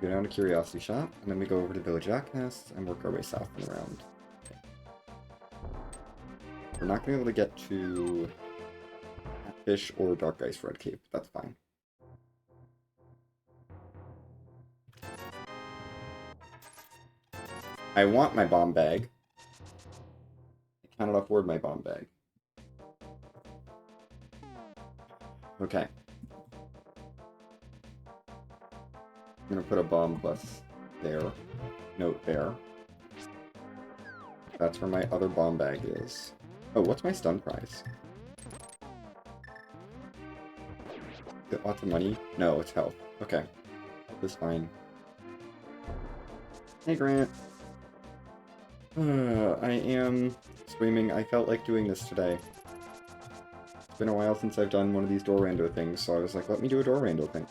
S1: Go down to Curiosity Shop, and then we go over to Village Jacknest and work our way south and around. Okay. We're not going to be able to get to Fish or Dark Ice Red Cave, but that's fine. I want my bomb bag. I cannot afford my bomb bag. Okay. I'm gonna put a bomb bus there. Note there. That's where my other bomb bag is. Oh, what's my stun prize? Is it lots of money? No, it's health. Okay. Health is fine. Hey, Grant. I am screaming. I felt like doing this today. It's been a while since I've done one of these door rando things, so I was like, let me do a door rando thing.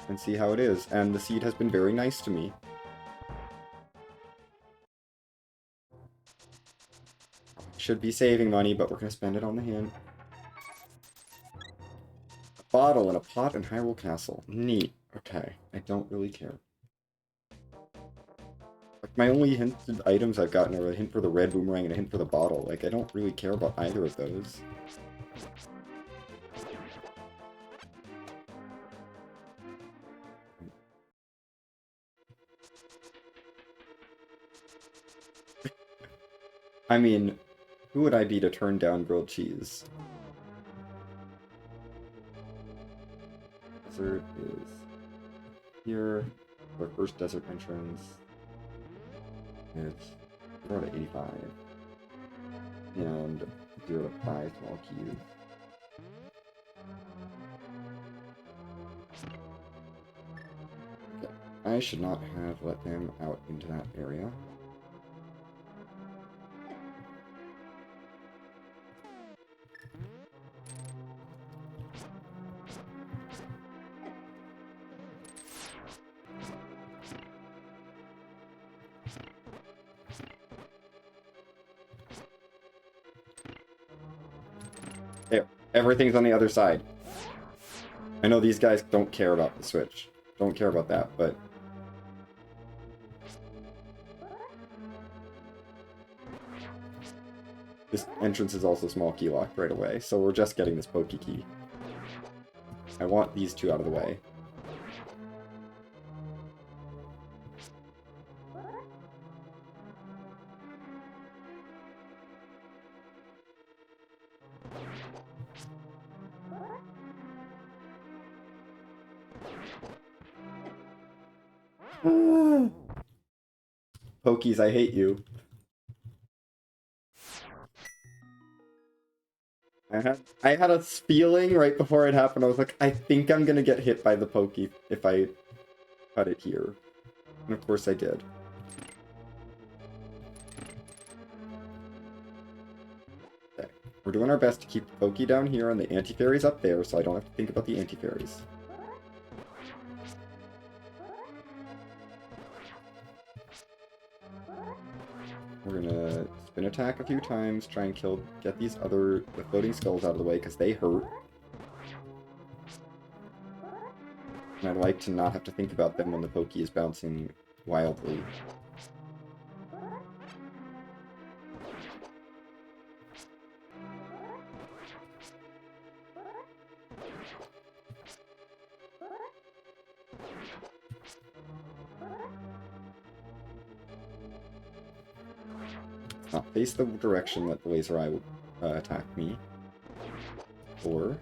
S1: And see how it is. And the seed has been very nice to me. Should be saving money, but we're going to spend it on the hand. A bottle and a pot in Hyrule Castle. Neat. Okay. I don't really care. Like, my only hinted items I've gotten are a hint for the red boomerang and a hint for the bottle. Like, I don't really care about either of those. I mean, who would I be to turn down grilled cheese? Desert is here. Our first desert entrance. It's 0 to 85. And 0 to 5 small keys. Okay. I should not have let them out into that area. There. Everything's on the other side. I know these guys don't care about the switch. Don't care about that, but... this entrance is also small key locked right away, so we're just getting this pokey key. I want these two out of the way. Pokies, I hate you. I had a feeling right before it happened. I was like, I think I'm gonna get hit by the pokey if I cut it here. And of course I did. Okay. We're doing our best to keep the pokey down here and the anti-fairies up there, so I don't have to think about the anti-fairies. We're gonna spin attack a few times, try and get the floating skulls out of the way, because they hurt. And I'd like to not have to think about them when the pokey is bouncing wildly. Face the direction that the laser eye will attack me. Or...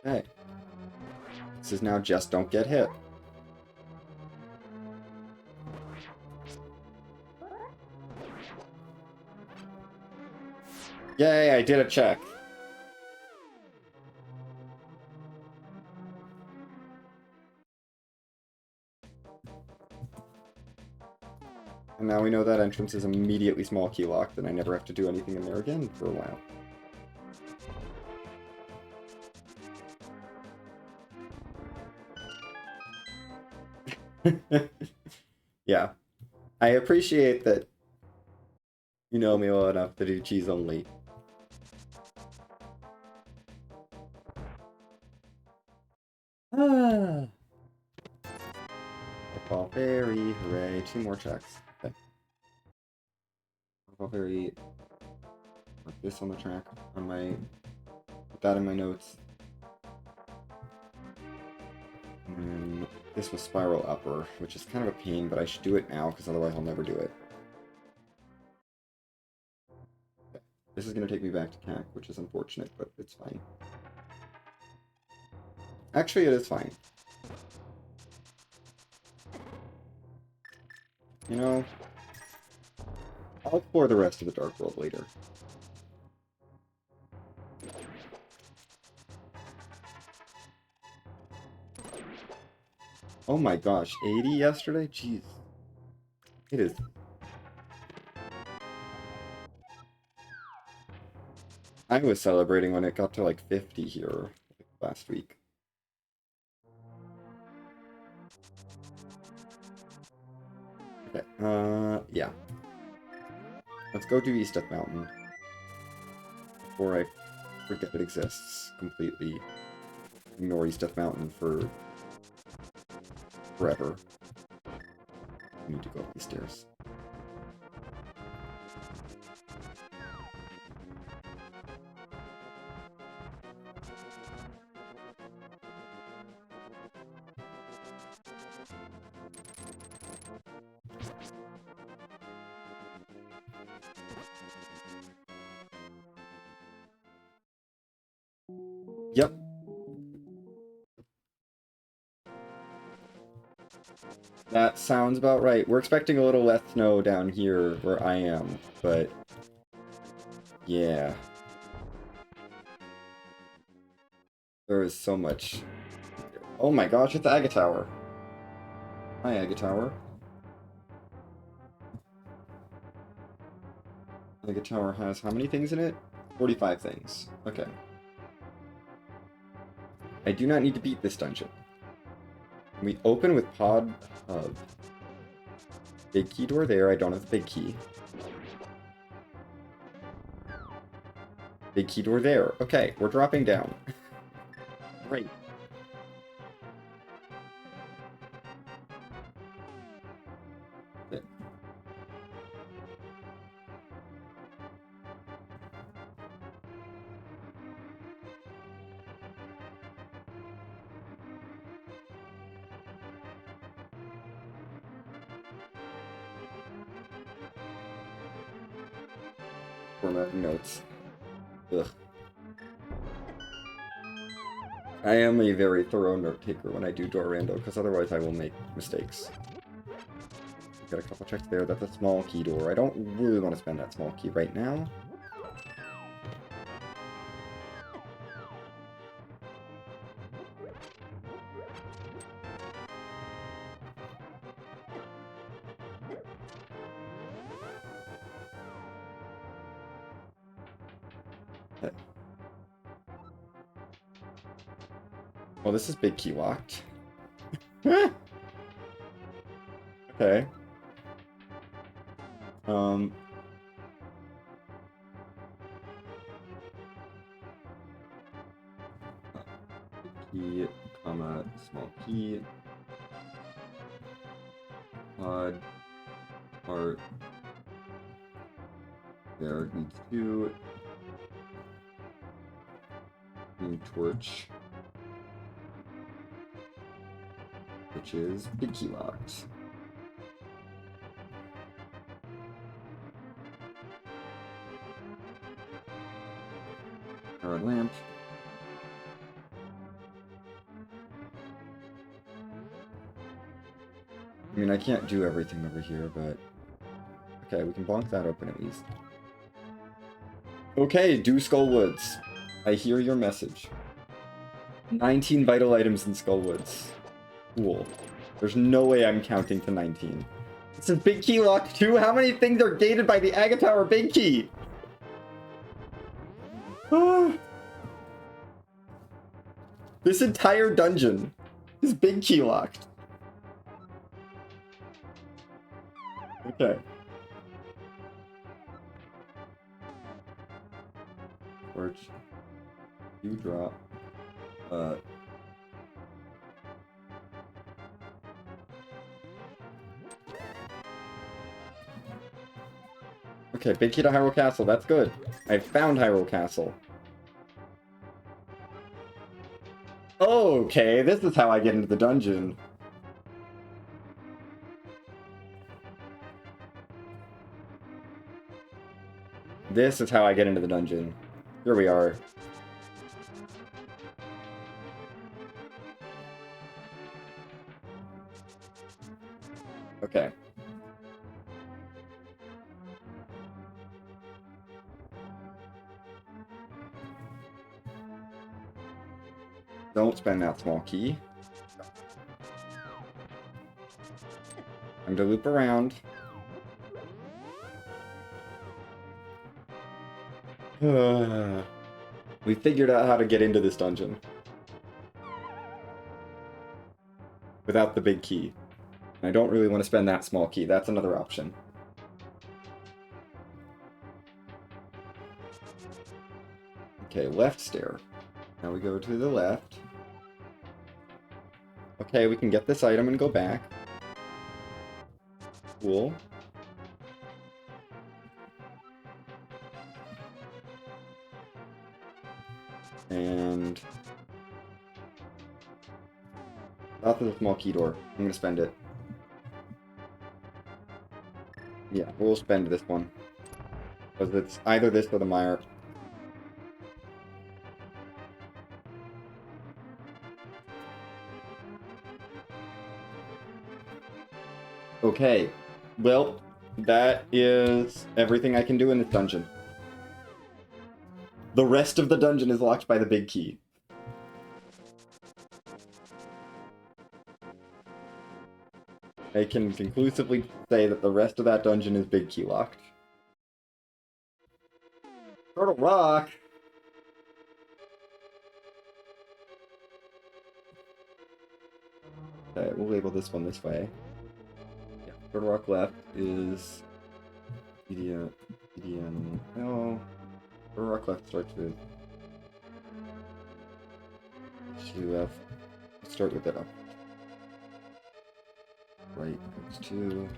S1: okay. This is now just don't get hit. Yay, I did a check. And now we know that entrance is immediately small key locked, and I never have to do anything in there again for a while. Yeah. I appreciate that you know me well enough to do cheese only. Ah. Football Fairy, hooray. 2 more checks. Okay. Football Fairy. Put this on the track. Put that in my notes. And this was Spiral Upper, which is kind of a pain, but I should do it now, because otherwise I'll never do it. Okay. This is going to take me back to CAC, which is unfortunate, but it's fine. Actually, it is fine. You know, I'll explore the rest of the Dark World later. Oh my gosh, 80 yesterday? Jeez. It is. I was celebrating when it got to like 50 here last week. Okay, yeah. Let's go do East Death Mountain before I forget it exists completely. Ignore East Death Mountain for forever. I need to go up these stairs. Yep. That sounds about right. We're expecting a little less snow down here where I am, but yeah. There is so much. Oh my gosh, it's Aga Tower. Hi, Aga Tower. Aga Tower has how many things in it? 45 things. Okay. I do not need to beat this dungeon. We open with Pod Hub. Big key door there. I don't have the big key. Big key door there. Okay, we're dropping down. Great. Okay. Formatting notes. Ugh. I am a very thorough note taker when I do door rando, because otherwise I will make mistakes. Got a couple checks there. That's a small key door. I don't really want to spend that small key right now. Okay. Well, this is big key locked. Okay. Key, comma, small key. Pod. Art. There needs to. New torch. Which is big key locked. Powered lamp. I mean, I can't do everything over here, but... Okay, we can bonk that open at least. Okay, do Skullwoods. I hear your message. 19 vital items in Skullwoods. Cool. There's no way I'm counting to 19. This is big key lock too? How many things are gated by the Aga Tower big key? This entire dungeon is big key locked. Okay. Torch. You drop. Okay, big key to Hyrule Castle. That's good. I found Hyrule Castle. Okay, this is how I get into the dungeon. This is how I get into the dungeon. Here we are. Okay. Don't spend that small key. Time to loop around. We figured out how to get into this dungeon. Without the big key. And I don't really want to spend that small key. That's another option. Okay, left stair. Now we go to the left. Okay, we can get this item and go back. Cool. And... Off of the small key door. I'm gonna spend it. Yeah, we'll spend this one. Because it's either this or the mire. Okay. Well, that is everything I can do in this dungeon. The rest of the dungeon is locked by the big key. I can conclusively say that the rest of that dungeon is big key locked. Turtle Rock! Okay, we'll label this one this way. Yeah, Turtle Rock left is... EDM... No... Turtle Rock left starts with... 2 left. Let's start with it up. Right, goes 2.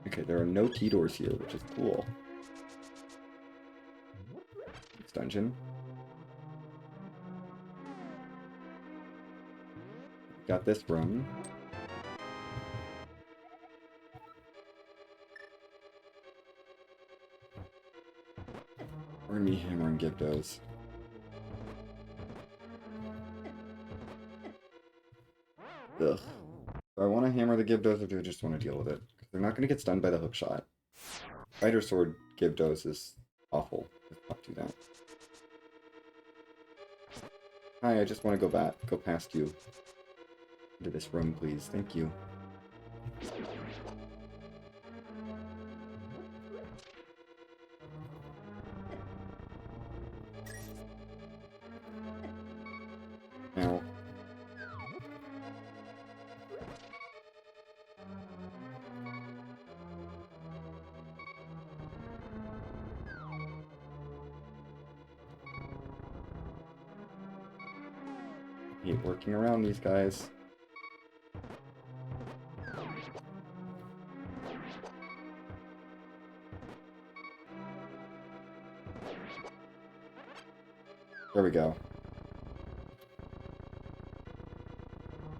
S1: Okay, there are no T-doors here, which is cool. Next dungeon. Got this room. We're gonna be hammering Gibdos. Ugh. Do I want to hammer the Gibdos or do I just want to deal with it? Because they're not going to get stunned by the hook shot. Spider Sword Gibdos is awful. Let's not do that. Hi, I just want to go past you. Into this room, please. Thank you. Now. I hate working around these guys. There we go.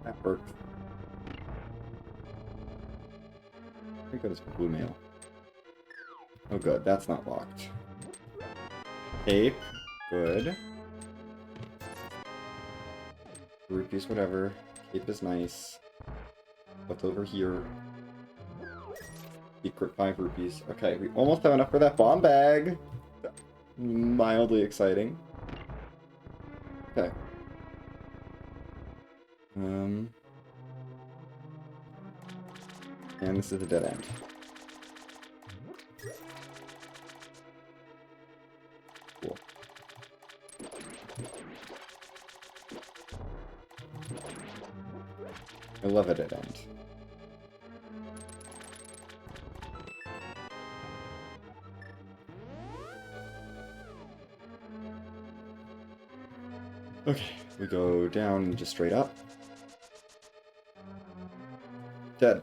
S1: That worked. I think that is blue mail. Oh good, that's not locked. Cape. Good. Rupees, whatever. Cape is nice. What's over here? Secret 5 rupees. Okay, we almost have enough for that bomb bag. Mildly exciting. Okay. And this is a dead end. Cool. I love a dead end. Okay, we go down just straight up. Dead.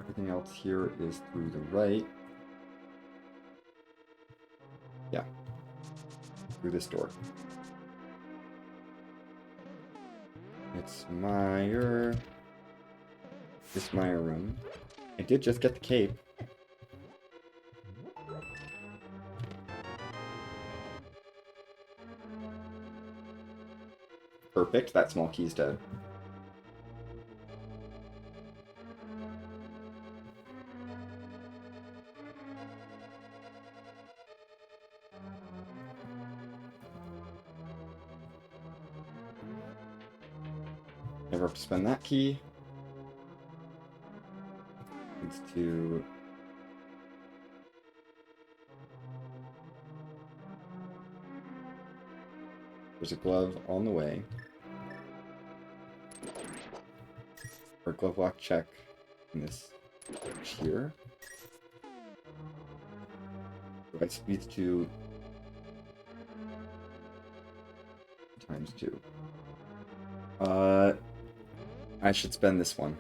S1: Everything else here is through the right. Yeah. Through this door. It's Meyer. This Meyer room. I did just get the cape. Perfect, that small key's dead. Never have to spend that key. Needs to... There's a glove on the way. Or glove lock check in this here. Right, needs to times 2. I should spend this one.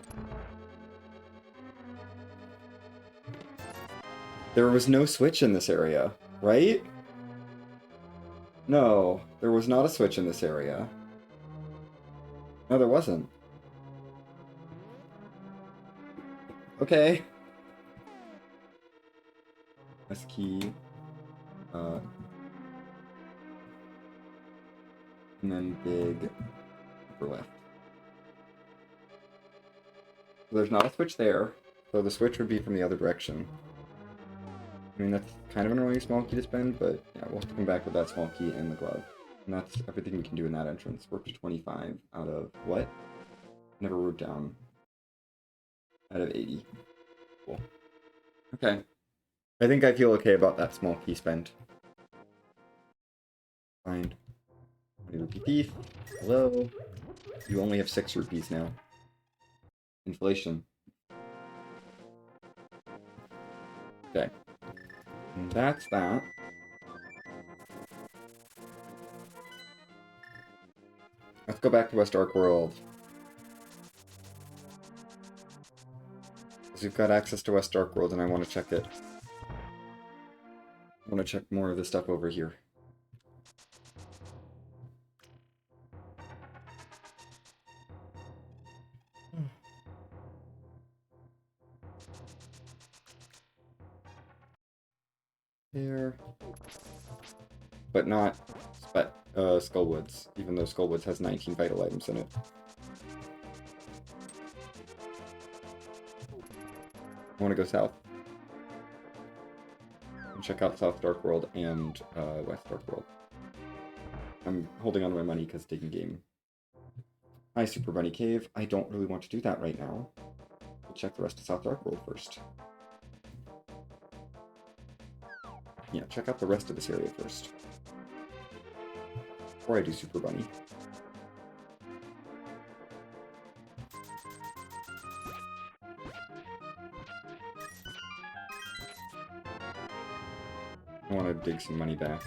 S1: There was no switch in this area, right? No, there was not a switch in this area. No, there wasn't. Okay. S key. And then big upper left. So there's not a switch there, so the switch would be from the other direction. I mean, that's kind of an annoying small key to spend, but yeah, we'll have to come back with that small key and the glove. And that's everything we can do in that entrance. We're up to 25 out of what? Never wrote down. Out of 80. Cool. Okay. I think I feel okay about that small key spend. Fine. 20 rupee thief. Hello. You only have 6 rupees now. Inflation. Okay. And that's that. Let's go back to West Ark World. Because we've got access to West Ark World and I want to check it. I want to check more of the stuff over here. There. But not Skullwoods, even though Skullwoods has 19 vital items in it. I want to go south. And check out South Dark World and West Dark World. I'm holding on to my money because digging game. Hi, Super Bunny Cave. I don't really want to do that right now. We'll check the rest of South Dark World first. Yeah, check out the rest of this area first. Before I do Super Bunny. I want to dig some money back.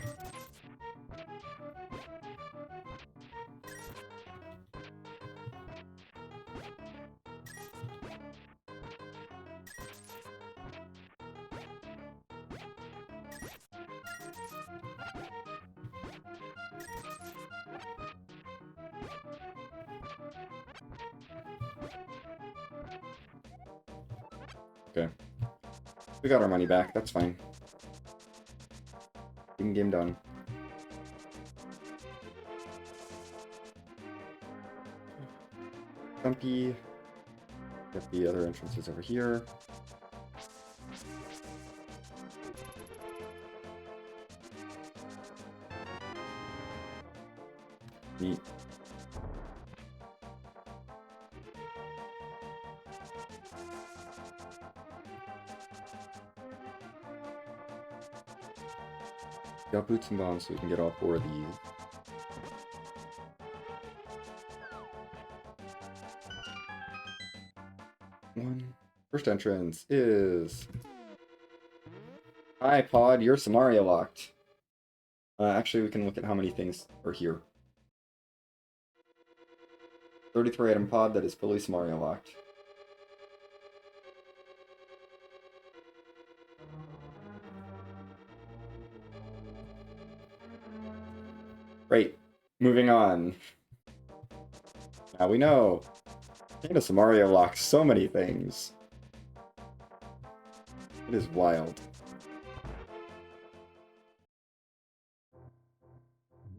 S1: Okay. We got our money back, that's fine. Game done. Stumpy. Got the other entrances over here. Neat. Got boots and bombs so we can get all 4 of these. First entrance is... Hi, Pod, you're Samaria locked. Actually, we can look at how many things are here. 33 item pod that is fully Samaria locked. Great. Moving on. Now we know. Kingdom Samaria locks so many things. It is wild.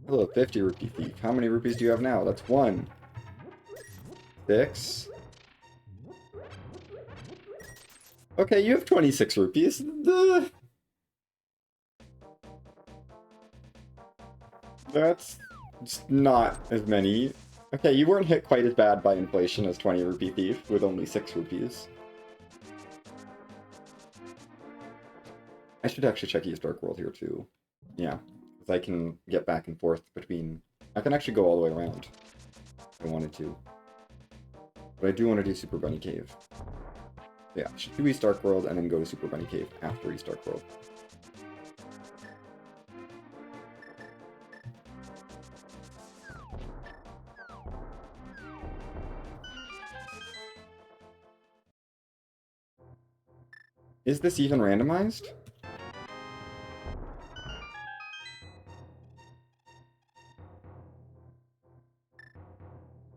S1: Hello, 50 rupee thief. How many rupees do you have now? That's 1. 6. Okay, you have 26 rupees. That's not as many Okay, you weren't hit quite as bad by inflation as 20 rupee thief with only 6 rupees. I should actually check East Dark World here too. Yeah, because I can get back and forth between... I can actually go all the way around if I wanted to. But I do want to do Super Bunny Cave. Yeah, I should do East Dark World and then go to Super Bunny Cave after East Dark World. Is this even randomized?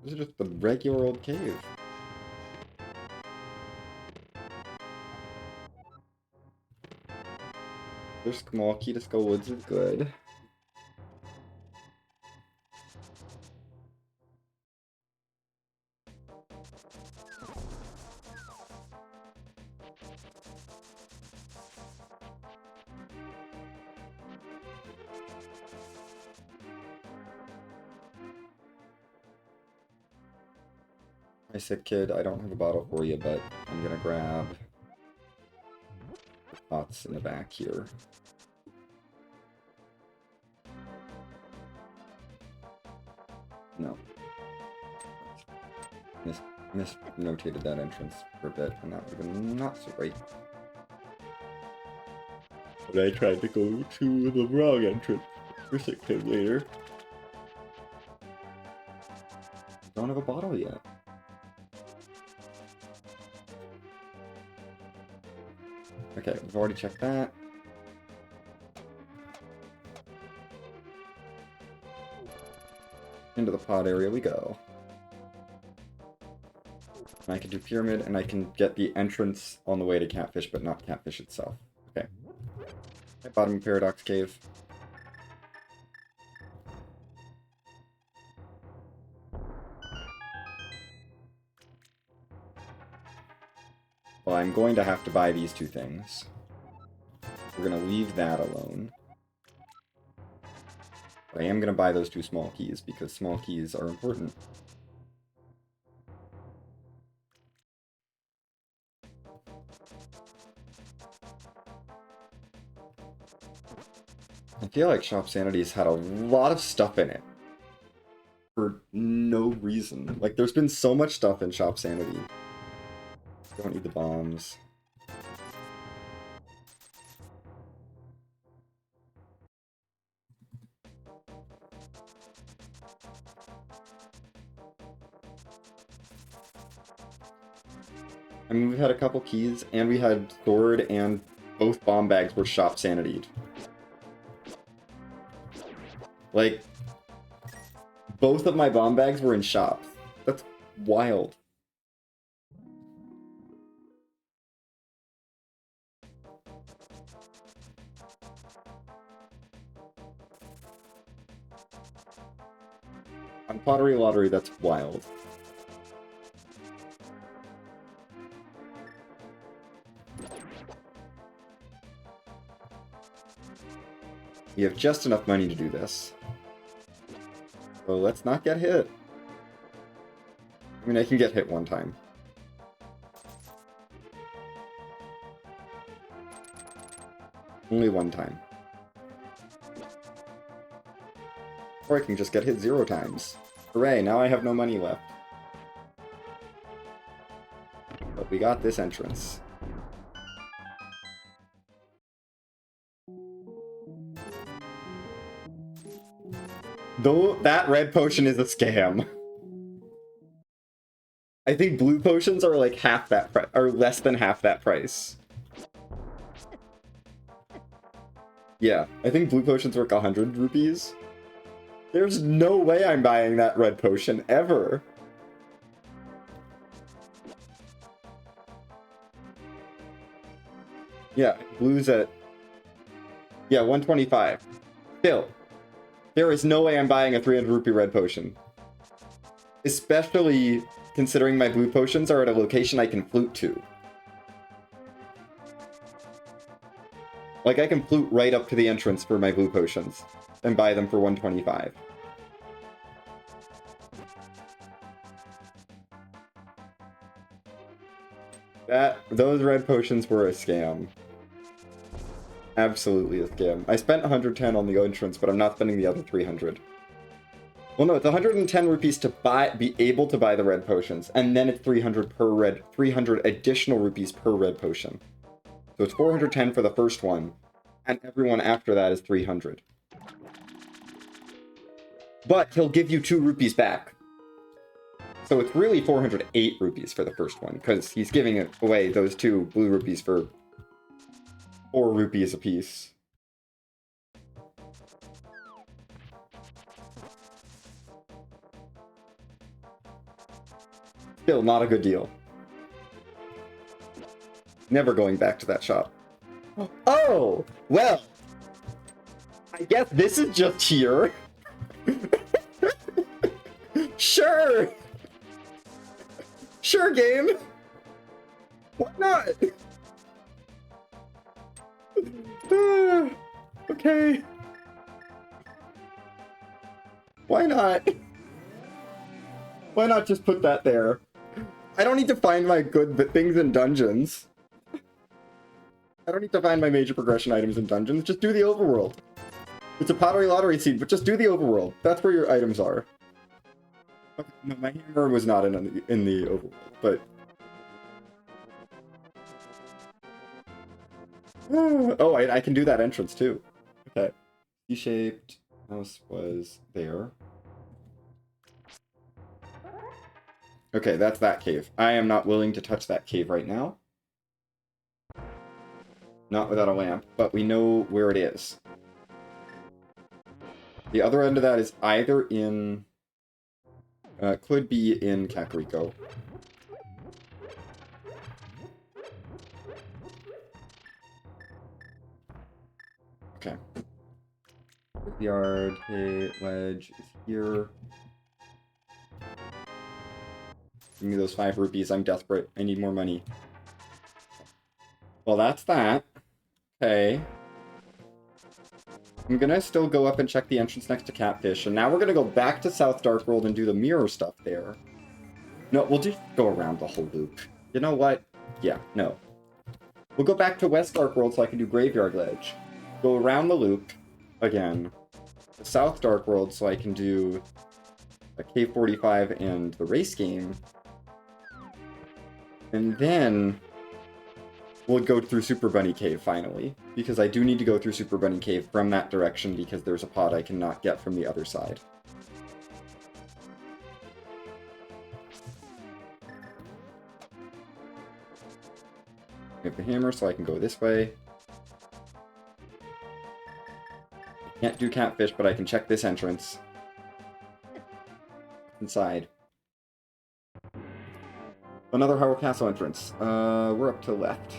S1: This is just the regular old cave. There's small key to Skull Woods is good. Hi, sick kid. I don't have a bottle for you, but I'm gonna grab the pots in the back here. No. Misnotated that entrance for a bit, and that would have been not so great. But I tried to go to the wrong entrance for sick kid later. Don't have a bottle yet. Okay, we've already checked that. Into the pod area we go. And I can do pyramid, and I can get the entrance on the way to Catfish, but not Catfish itself. Okay. Bottom Paradox Cave. Well, I'm going to have to buy these two things. We're going to leave that alone. But I am going to buy those two small keys, because small keys are important. I feel like Shop Sanity's had a lot of stuff in it. For no reason. Like, there's been so much stuff in Shop Sanity. Don't need the bombs. I mean, we've had a couple keys, and we had sword, and both bomb bags were Shop Sanity'd. Like, both of my bomb bags were in shops. That's wild. On Pottery Lottery, that's wild. We have just enough money to do this. So let's not get hit. I mean, I can get hit one time. Only one time. Or I can just get hit 0 times. Hooray, now I have no money left. But we got this entrance. Though that red potion is a scam. I think blue potions are like half that price, or less than half that price. Yeah, I think blue potions work 100 rupees. There's no way I'm buying that red potion, ever. Yeah, blue's at... Yeah, 125. Still, there is no way I'm buying a 300 rupee red potion. Especially considering my blue potions are at a location I can flute to. Like, I can flute right up to the entrance for my blue potions and buy them for 125. Those red potions were a scam. Absolutely a scam. I spent 110 on the entrance, but I'm not spending the other 300. Well, no, it's 110 rupees to be able to buy the red potions, and then it's 300 additional rupees per red potion. So it's 410 for the first one, and everyone after that is 300. But he'll give you 2 rupees back. So it's really 408 rupees for the first one, because he's giving away those 2 blue rupees for 4 rupees apiece. Still not a good deal. Never going back to that shop. Oh! Well! I guess this is just here. Sure! Sure, game! Why not? Okay. Why not? Why not just put that there? I don't need to find my good things in dungeons. I don't need to find my major progression items in dungeons. Just do the overworld. It's a pottery lottery seed, but just do the overworld. That's where your items are. Okay, no, my hammer was not in the overworld, but... Oh, I can do that entrance too. Okay. C-shaped house was there. Okay, that's that cave. I am not willing to touch that cave right now. Not without a lamp, but we know where it is. The other end of that is either in... could be in Kakariko. Okay. Yard, hay, ledge is here. Give me those 5 rupees. I'm desperate. I need more money. Well, that's that. Okay. I'm gonna still go up and check the entrance next to Catfish, and now we're gonna go back to South Dark World and do the mirror stuff there. No, we'll just go around the whole loop. You know what? Yeah, no. We'll go back to West Dark World so I can do Graveyard Ledge. Go around the loop again. To South Dark World so I can do a K45 and the race game. And then we'll go through Super Bunny Cave finally, because I do need to go through Super Bunny Cave from that direction because there's a pod I cannot get from the other side. I have the hammer so I can go this way. I can't do Catfish, but I can check this entrance. Inside. Another Hyrule Castle entrance. We're up to the left.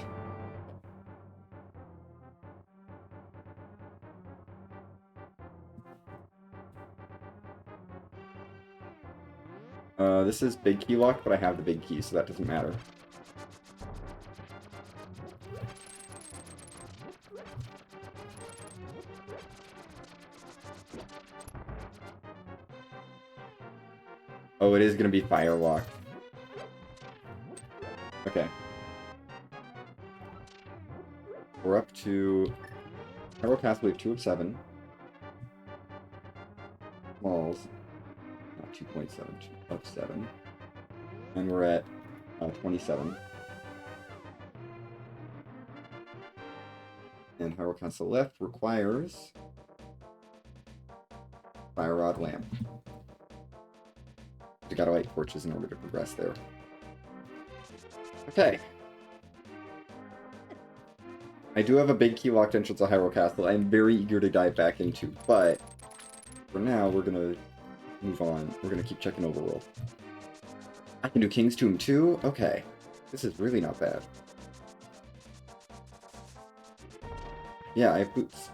S1: This is big key locked, but I have the big key, so that doesn't matter. Oh, it is going to be fire locked. Okay. We're up to Hyrule Castle. We have 2 of 7. Malls. 2.7 of 7. And we're at 27. And Hyrule Castle left requires Fire Rod Lamp. You gotta light torches in order to progress there. Okay. I do have a big key locked entrance to Hyrule Castle I'm very eager to dive back into, but for now we're gonna move on. We're gonna keep checking Overworld. I can do King's Tomb too? Okay. This is really not bad. Yeah, I have boots.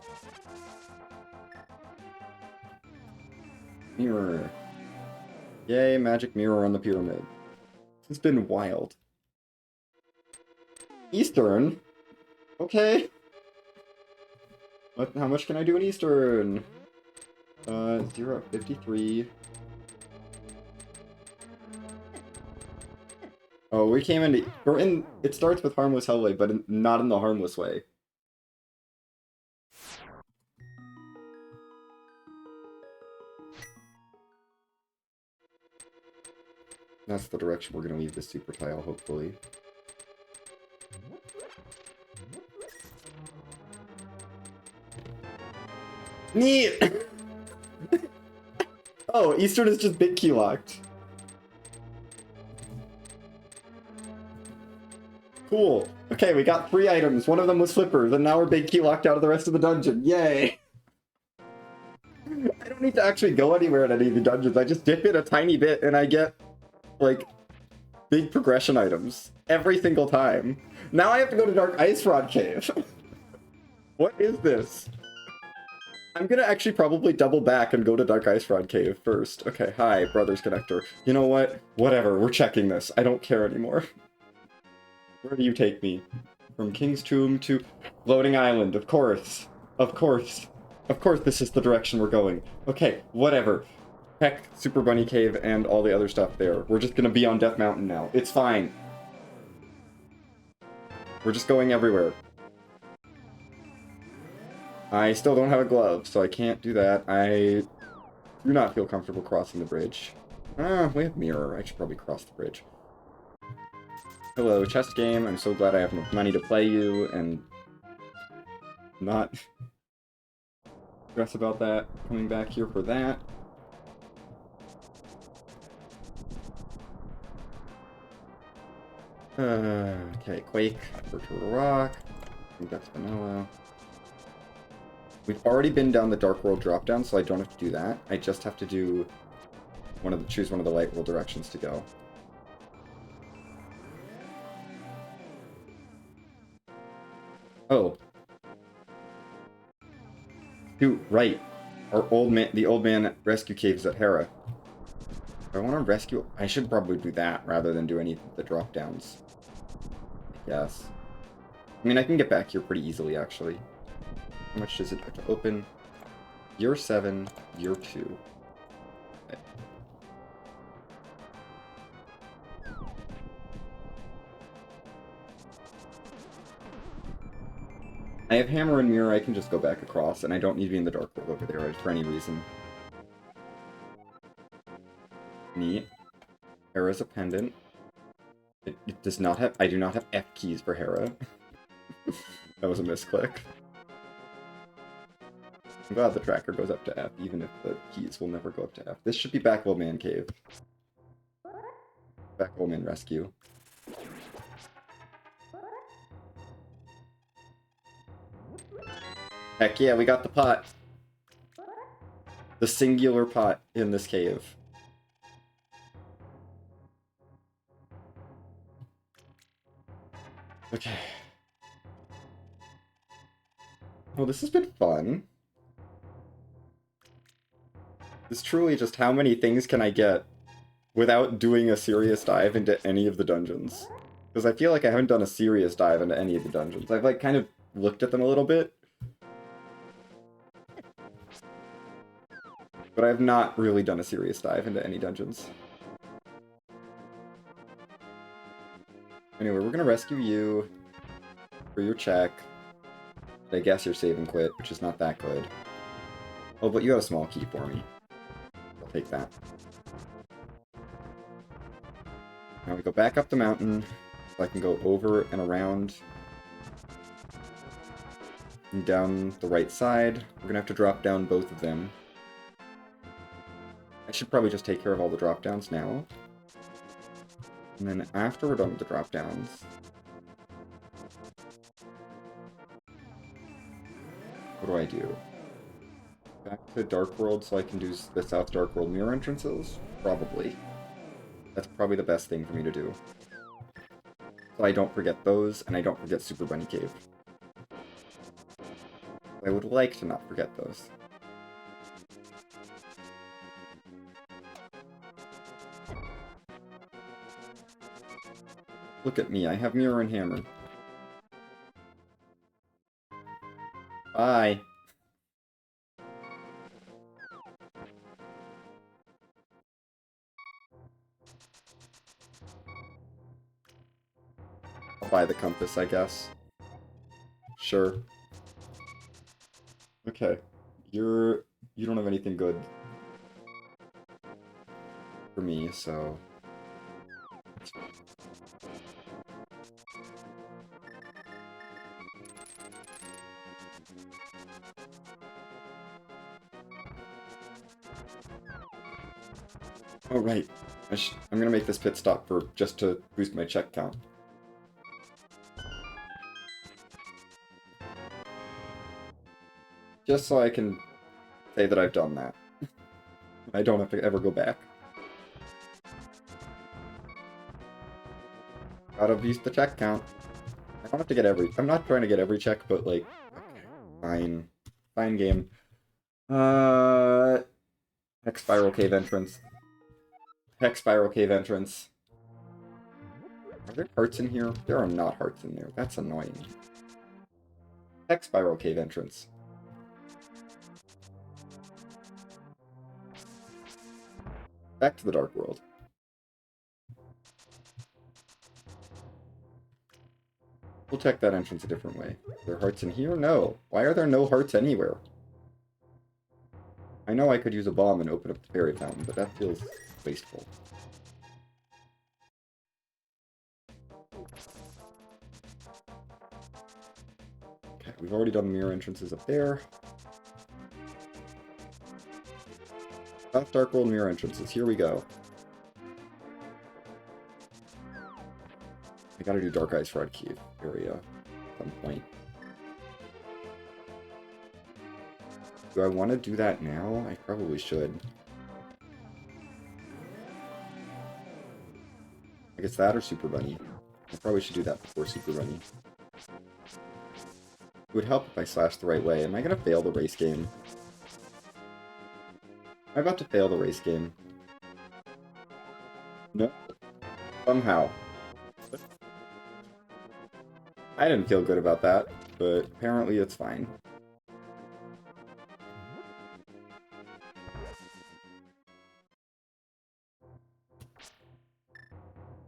S1: Mirror. Yay, magic mirror on the pyramid. It's been wild. Eastern? Okay. How much can I do in Eastern? 0 at 53. Oh, we came into... We're in... It starts with Harmless Hellway, but not in the harmless way. That's the direction we're gonna leave this super tile, hopefully. Neat! Oh, Eastern is just big key locked. Cool. Okay, we got 3 items. One of them was flippers, and now we're big key locked out of the rest of the dungeon. Yay! I don't need to actually go anywhere in any of the dungeons. I just dip in a tiny bit, and I get, like, big progression items. Every single time. Now I have to go to Dark Ice Rod Cave. What is this? I'm gonna actually probably double back and go to Dark Ice Rod Cave first. Okay, hi, Brothers Connector. You know what? Whatever, we're checking this. I don't care anymore. Where do you take me? From King's Tomb to Floating Island, of course. Of course. Of course this is the direction we're going. Okay, whatever. Heck, Super Bunny Cave and all the other stuff there. We're just gonna be on Death Mountain now. It's fine. We're just going everywhere. I still don't have a glove, so I can't do that. I do not feel comfortable crossing the bridge. We have mirror. I should probably cross the bridge. Hello, chess game. I'm so glad I have enough money to play you and not stress about that. Coming back here for that. Okay, Quake, Virtual Rock. I think that's vanilla. We've already been down the Dark World drop-down, so I don't have to do that. I just have to do choose one of the Light World directions to go. Oh. Dude, right. The old man rescue caves at Hera. If I want to rescue, I should probably do that rather than do any of the drop-downs. Yes. I mean, I can get back here pretty easily, actually. How much does it have to open? Year 7, year 2. Okay. I have hammer and mirror, I can just go back across, and I don't need to be in the dark world over there for any reason. Neat. Hera's a pendant. It does not have... I do not have F keys for Hera. That was a misclick. I'm glad the tracker goes up to F, even if the keys will never go up to F. This should be Back Old Man Cave. Back Old Man Rescue. Heck yeah, we got the pot. The singular pot in this cave. Okay. Well, this has been fun. It's truly just how many things can I get without doing a serious dive into any of the dungeons. Because I feel like I haven't done a serious dive into any of the dungeons. I've like kind of looked at them a little bit. But I have not really done a serious dive into any dungeons. Anyway, we're gonna rescue you for your check. I guess you're save and quit, which is not that good. Oh, but you have a small key for me. I'll take that. Now we go back up the mountain, so I can go over and around and down the right side. We're gonna have to drop down both of them. I should probably just take care of all the drop downs now. And then after we're done with the drop downs, what do I do? Back to Dark World so I can do the South Dark World mirror entrances? Probably. That's probably the best thing for me to do. So I don't forget those, and I don't forget Super Bunny Cave. I would like to not forget those. Look at me, I have mirror and hammer. Bye. buy the compass, I guess. Sure. Okay. You don't have anything good for me, so... Oh, right. I'm gonna make this pit stop for just to boost my check count. Just so I can say that I've done that. I don't have to ever go back. Gotta boost the check count. I don't have to get every... I'm not trying to get every check, but, like... Okay. Fine. Fine game. Hex Spiral Cave entrance. Hex Spiral Cave entrance. Are there hearts in here? There are not hearts in there. That's annoying. Hex Spiral Cave entrance. Back to the Dark World. We'll check that entrance a different way. Are there hearts in here? No. Why are there no hearts anywhere? I know I could use a bomb and open up the fairy fountain, but that feels wasteful. Okay, we've already done mirror entrances up there. South Dark World mirror entrances. Here we go. I gotta do Dark Ice Rod Cave area at some point. Do I want to do that now? I probably should. I guess that or Super Bunny. I probably should do that before Super Bunny. It would help if I slashed the right way. Am I gonna fail the race game? I'm about to fail the race game. No. Somehow. I didn't feel good about that, but apparently it's fine.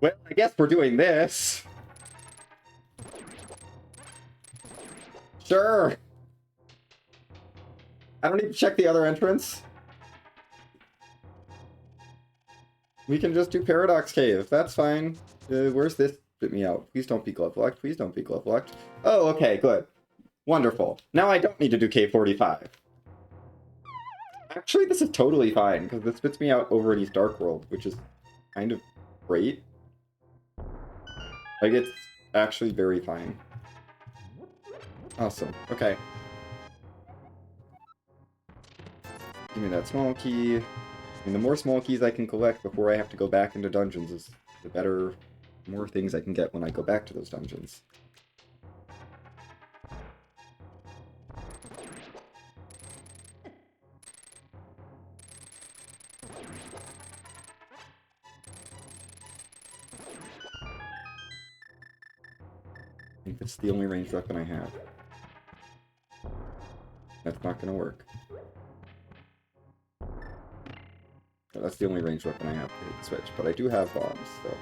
S1: Well, I guess we're doing this. Sure. I don't need to check the other entrance. We can just do Paradox Cave. That's fine. Where's this? Spit me out. Please don't be glove locked. Please don't be glove locked. Oh, okay, good. Wonderful. Now I don't need to do K45. Actually, this is totally fine, because this spits me out over in East Dark World, which is kind of great. Like, it's actually very fine. Awesome. Okay. Give me that small key. And the more small keys I can collect before I have to go back into dungeons is the better, more things I can get when I go back to those dungeons. I think that's the only ranged weapon I have. That's not going to work. No, that's the only ranged weapon I have to hit the switch, but I do have bombs, so...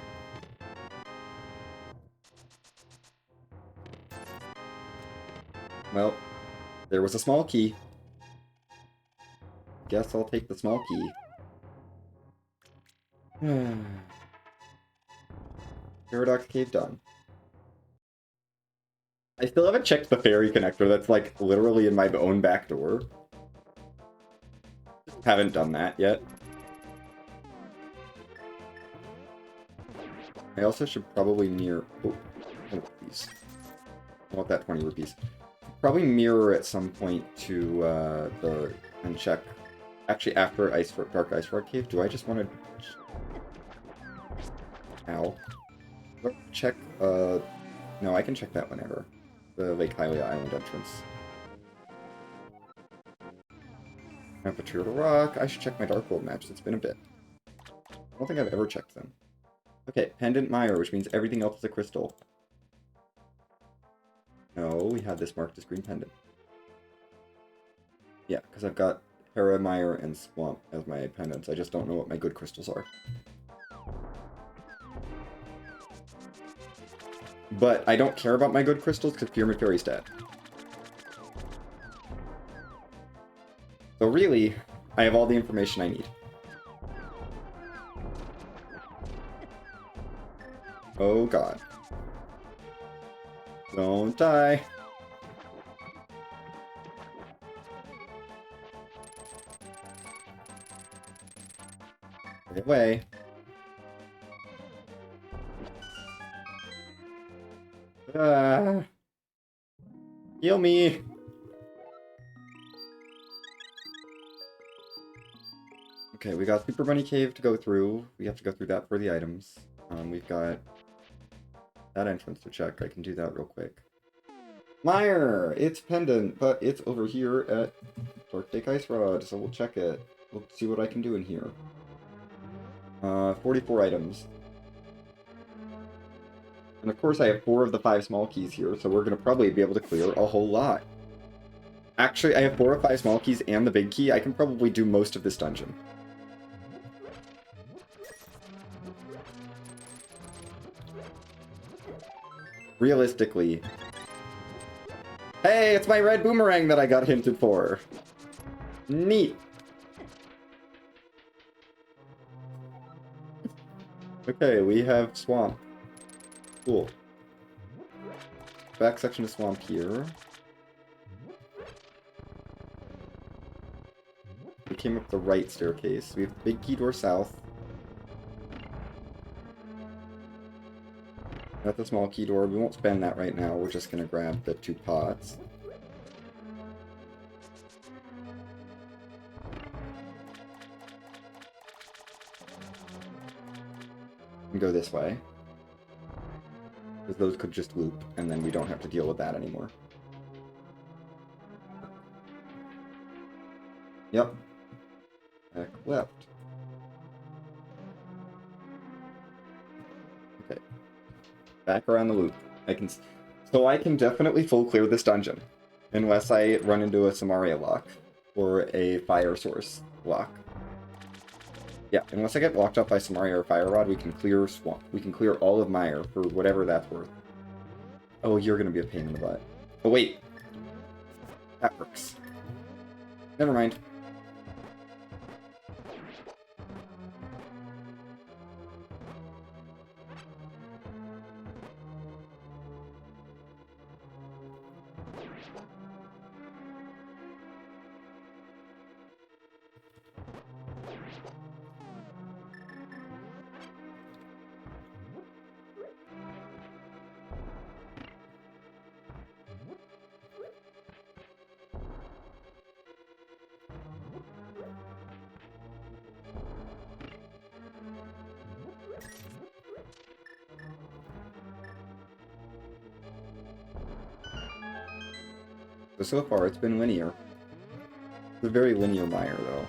S1: Well, there was a small key. Guess I'll take the small key. Paradox Cave done. I still haven't checked the fairy connector that's, like, literally in my own back door. Haven't done that yet. I also should probably mirror... Oh, 20 rupees. I want that 20 rupees. Probably mirror at some point to and check. Actually, after Dark Ice Rock Cave, do I just want to... Ow. Check, no, I can check that whenever. The Lake Hylia Island entrance. Aperture to Rock. I should check my Dark World maps. It's been a bit. I don't think I've ever checked them. Okay, Pendant Mire, which means everything else is a crystal. No, we had this marked as Green Pendant. Yeah, because I've got Hera, Mire, and Swamp as my pendants. I just don't know what my good crystals are. But I don't care about my good crystals because Pyramid Fairy's dead. So really, I have all the information I need. Oh god. Don't die. Stay away. Heal me. Okay, we got Super Bunny Cave to go through. We have to go through that for the items. We've got that entrance to check. I can do that real quick. Mire! It's pendant, but it's over here at Dark Lake Ice Rod, so we'll check it. We'll see what I can do in here. 44 items. And of course I have 4 of the 5 small keys here, so we're going to probably be able to clear a whole lot. Actually, I have 4 of 5 small keys and the big key. I can probably do most of this dungeon. Realistically. Hey, it's my red boomerang that I got hinted for. Neat. Okay, we have swamp. Cool. Back section of swamp here. We came up the right staircase. We have the big key door south. Got the small key door. We won't spend that right now. We're just gonna grab the 2 pots. And go this way. Because those could just loop, and then we don't have to deal with that anymore. Yep. Back left. Okay. Back around the loop. So I can definitely full clear this dungeon. Unless I run into a Samaria lock. Or a fire source lock. Yeah, unless I get locked up by Samaria or Fire Rod, we can clear swamp. We can clear all of Mire for whatever that's worth. Oh, you're gonna be a pain in the butt. Oh, wait. That works. Never mind. So far, it's been linear. It's a very linear Mire, though.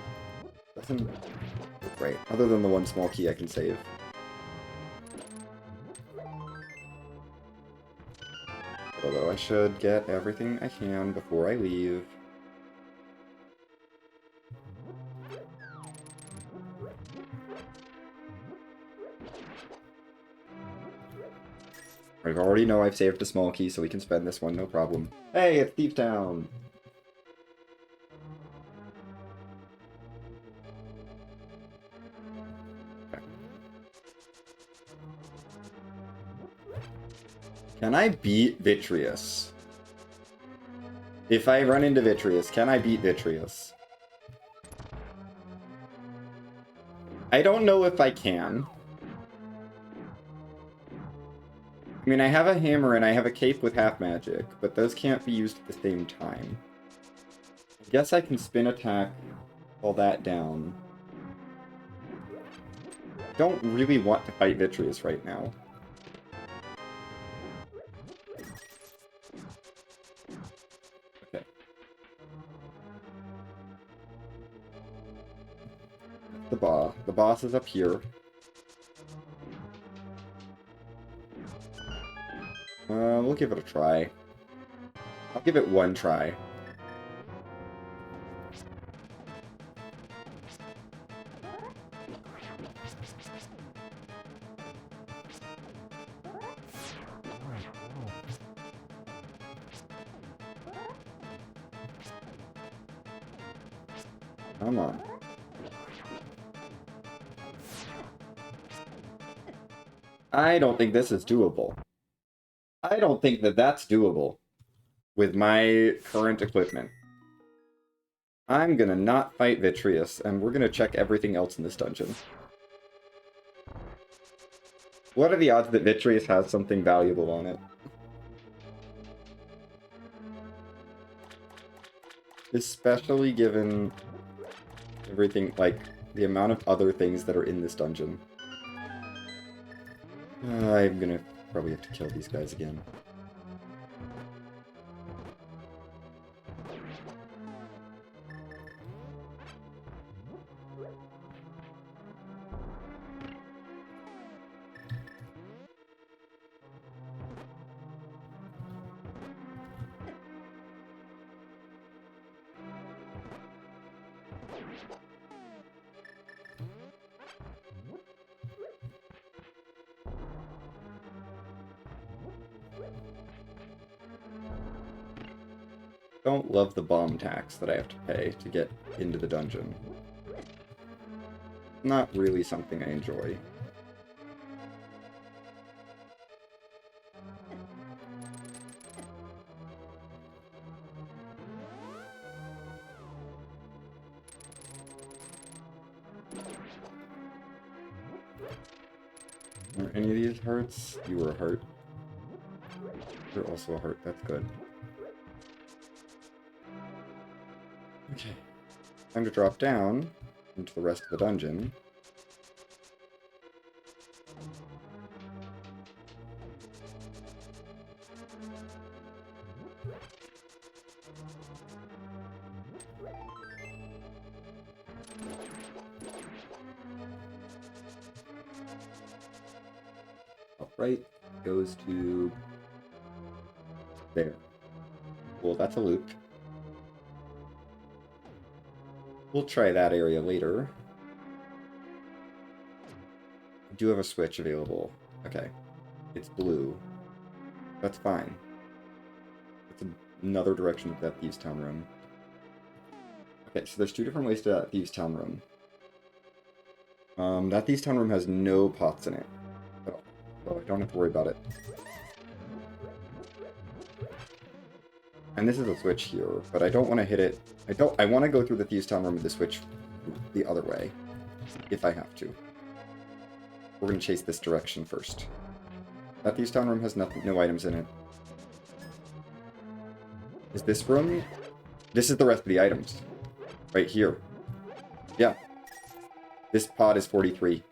S1: Doesn't look great. Other than the 1 small key I can save. Although I should get everything I can before I leave. I already know I've saved a small key, so we can spend this one, no problem. Hey, it's Thief Town! Okay. Can I beat Vitreous? If I run into Vitreous, can I beat Vitreous? I don't know if I can. I mean, I have a hammer and I have a cape with half magic, but those can't be used at the same time. I guess I can spin attack all that down. Don't really want to fight Vitreous right now. Okay. The boss. The boss is up here. We'll give it a try. I'll give it 1 try. Come on. I don't think this is doable. I don't think that that's doable with my current equipment. I'm gonna not fight Vitreous, and we're gonna check everything else in this dungeon. What are the odds that Vitreous has something valuable on it? Especially given everything, like, the amount of other things that are in this dungeon. I'm gonna probably have to kill these guys again. Don't love the bomb tax that I have to pay to get into the dungeon. Not really something I enjoy. Are any of these hearts? You were a heart. You're also a heart, that's good. Okay. Time to drop down into the rest of the dungeon. Upright goes to there. Well, that's a loop. We'll try that area later. I do have a switch available. Okay. It's blue. That's fine. It's another direction to that Thieves' Town room. Okay, so there's two different ways to that Thieves' Town room. That Thieves' Town room has no pots in it. So I don't have to worry about it. And this is a switch here, but I don't want to hit it. I want to go through the Thieves' Town room with the switch the other way, if I have to. We're going to chase this direction first. That Thieves' Town room has no items in it. Is this room? This is the rest of the items. Right here. Yeah. This pod is 43.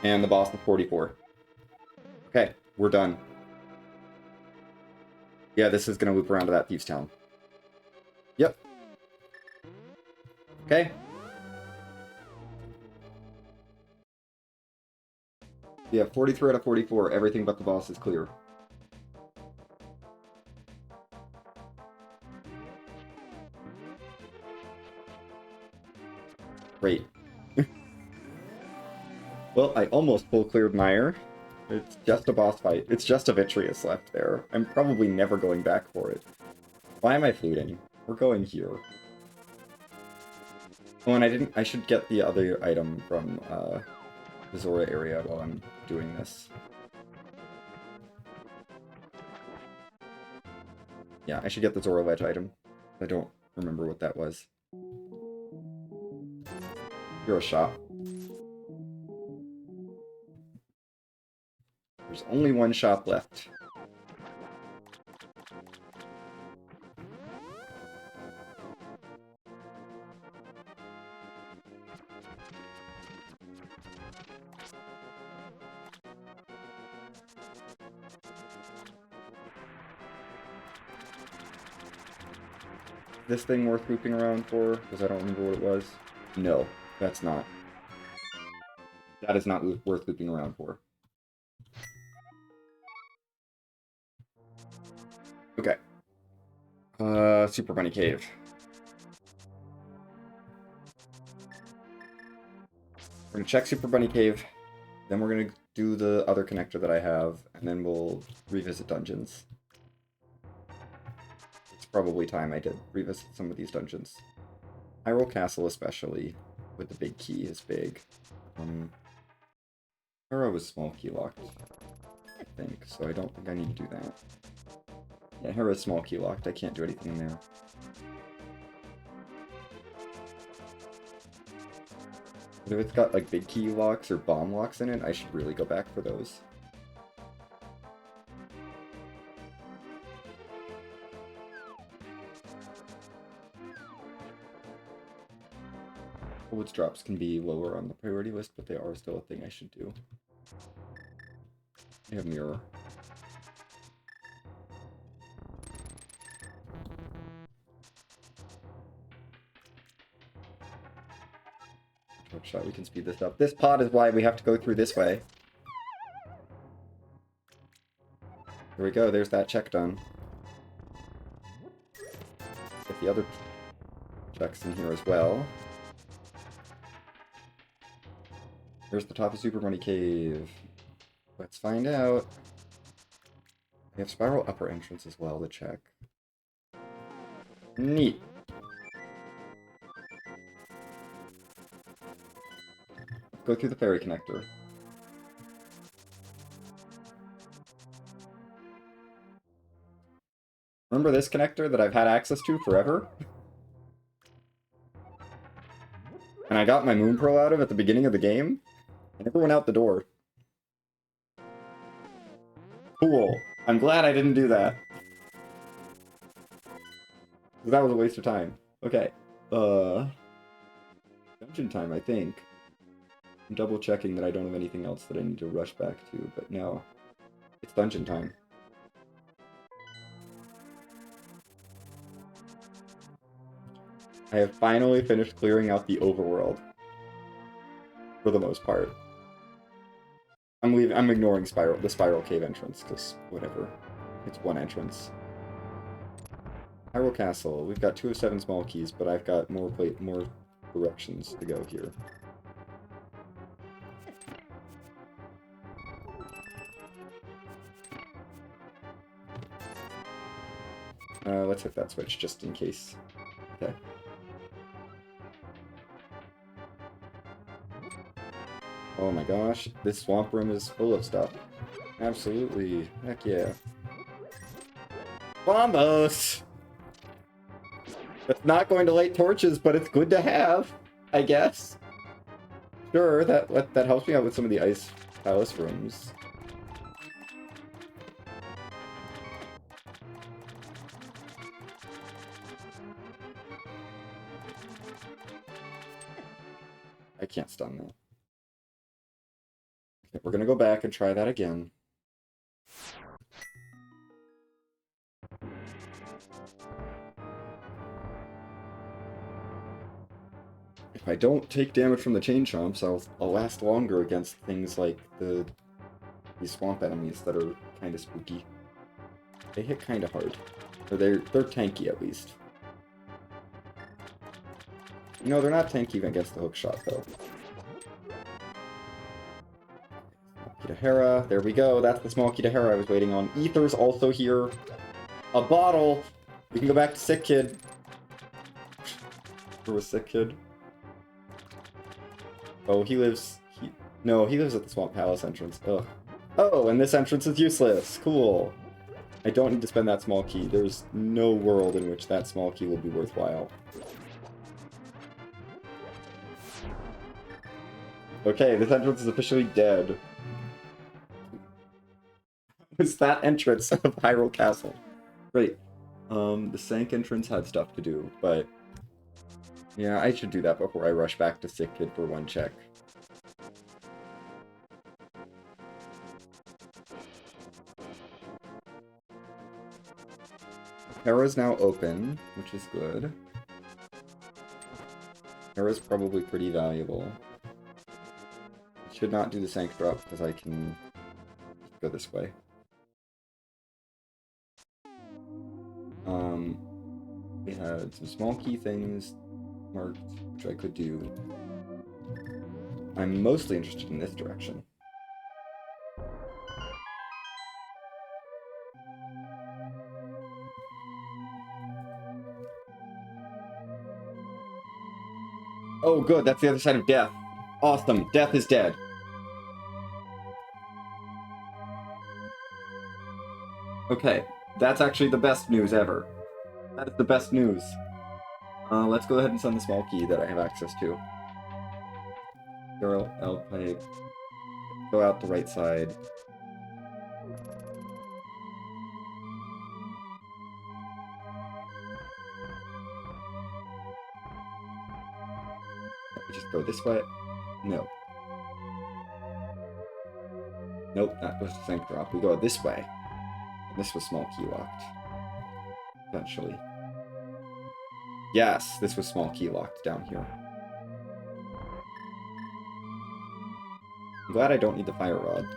S1: And the boss is 44. Okay, we're done. Yeah, this is going to loop around to that Thieves' Town. Yep. Okay. Yeah, 43 out of 44. Everything but the boss is clear. Great. Well, I almost full cleared Meyer. It's just a boss fight. It's just a Vitreous left there. I'm probably never going back for it. Why am I fluting? We're going here. Oh, and I should get the other item from the Zora area while I'm doing this. Yeah, I should get the Zora Ledge item. I don't remember what that was. You're a shop. There's only one shop left. This thing worth looping around for? Because I don't remember what it was. No, that's not. That is not worth looping around for. Okay. Super Bunny Cave. We're gonna check Super Bunny Cave, then we're gonna do the other connector that I have, and then we'll revisit dungeons. It's probably time I did revisit some of these dungeons. Hyrule Castle especially, with the big key, is big. Hera was small key locked, I think, so I don't think I need to do that. Yeah, Hera's small key locked, I can't do anything in there. But if it's got like big key locks or bomb locks in it, I should really go back for those. Woods drops can be lower on the priority list, but they are still a thing I should do. I have mirror. Drop shot, we can speed this up. This pod is why we have to go through this way. Here we go, there's that check done. Get the other checks in here as well. Here's the top of Super Money Cave. Let's find out. We have Spiral Upper Entrance as well to check. Neat. Let's go through the Fairy Connector. Remember this connector that I've had access to forever? And I got my Moon Pearl out of at the beginning of the game? I never went out the door. Cool. I'm glad I didn't do that. That was a waste of time. Okay. Dungeon time, I think. I'm double checking that I don't have anything else that I need to rush back to, but no. It's dungeon time. I have finally finished clearing out the overworld. For the most part. I'm ignoring the Spiral Cave entrance, because whatever. It's one entrance. Hyrule Castle. We've got 2 of 7 small keys, but I've got more directions to go here. Let's hit that switch, just in case. Okay. Oh my gosh, this swamp room is full of stuff. Absolutely. Heck yeah. Bombos! That's not going to light torches, but it's good to have, I guess. Sure, that helps me out with some of the Ice Palace rooms. I can't stun that. Okay, we're gonna go back and try that again. If I don't take damage from the chain chomps, I'll last longer against things like these swamp enemies that are kind of spooky. They hit kind of hard, or they're tanky at least. No, they're not tanky even against the hook shot though. Kitahara, there we go. That's the small Kitahara I was waiting on. Ether's also here. A bottle. We can go back to Sick Kid. Where was Sick Kid? Oh, he lives... No, he lives at the Swamp Palace entrance. Ugh. Oh, and this entrance is useless. Cool. I don't need to spend that small key. There's no world in which that small key will be worthwhile. Okay, this entrance is officially dead. It's that entrance of Hyrule Castle. Great. The Sank entrance had stuff to do, but... Yeah, I should do that before I rush back to Sick Kid for one check. Hera's now open, which is good. Hera's probably pretty valuable. Should not do the Sank drop, because I can go this way. We had some small key things marked, which I could do. I'm mostly interested in this direction. Oh, good. That's the other side of death. Awesome. Death is dead. Okay. That's actually the best news ever. That is the best news. Let's go ahead and send the small key that I have access to. Girl, L pipe. Go out the right side. We just go this way. No. Nope, that was the same drop. We go this way. And this was small key locked. Potentially. Yes, this was small key locked down here. I'm glad I don't need the fire rod.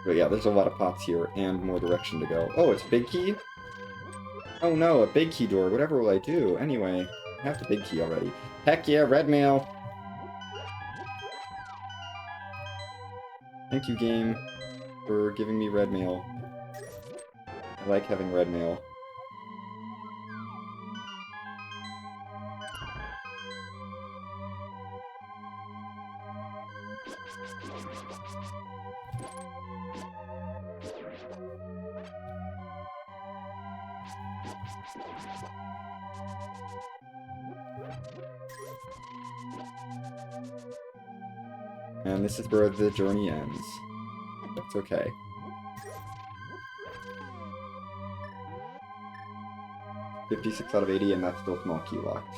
S1: But yeah, there's a lot of pots here and more direction to go. Oh, it's a big key? Oh no, a big key door. Whatever will I do? Anyway, I have the big key already. Heck yeah, red mail! Thank you, game, for giving me red mail. I like having red mail. And this is where the journey ends. That's okay. $56 out of 80, and that's still small key locked.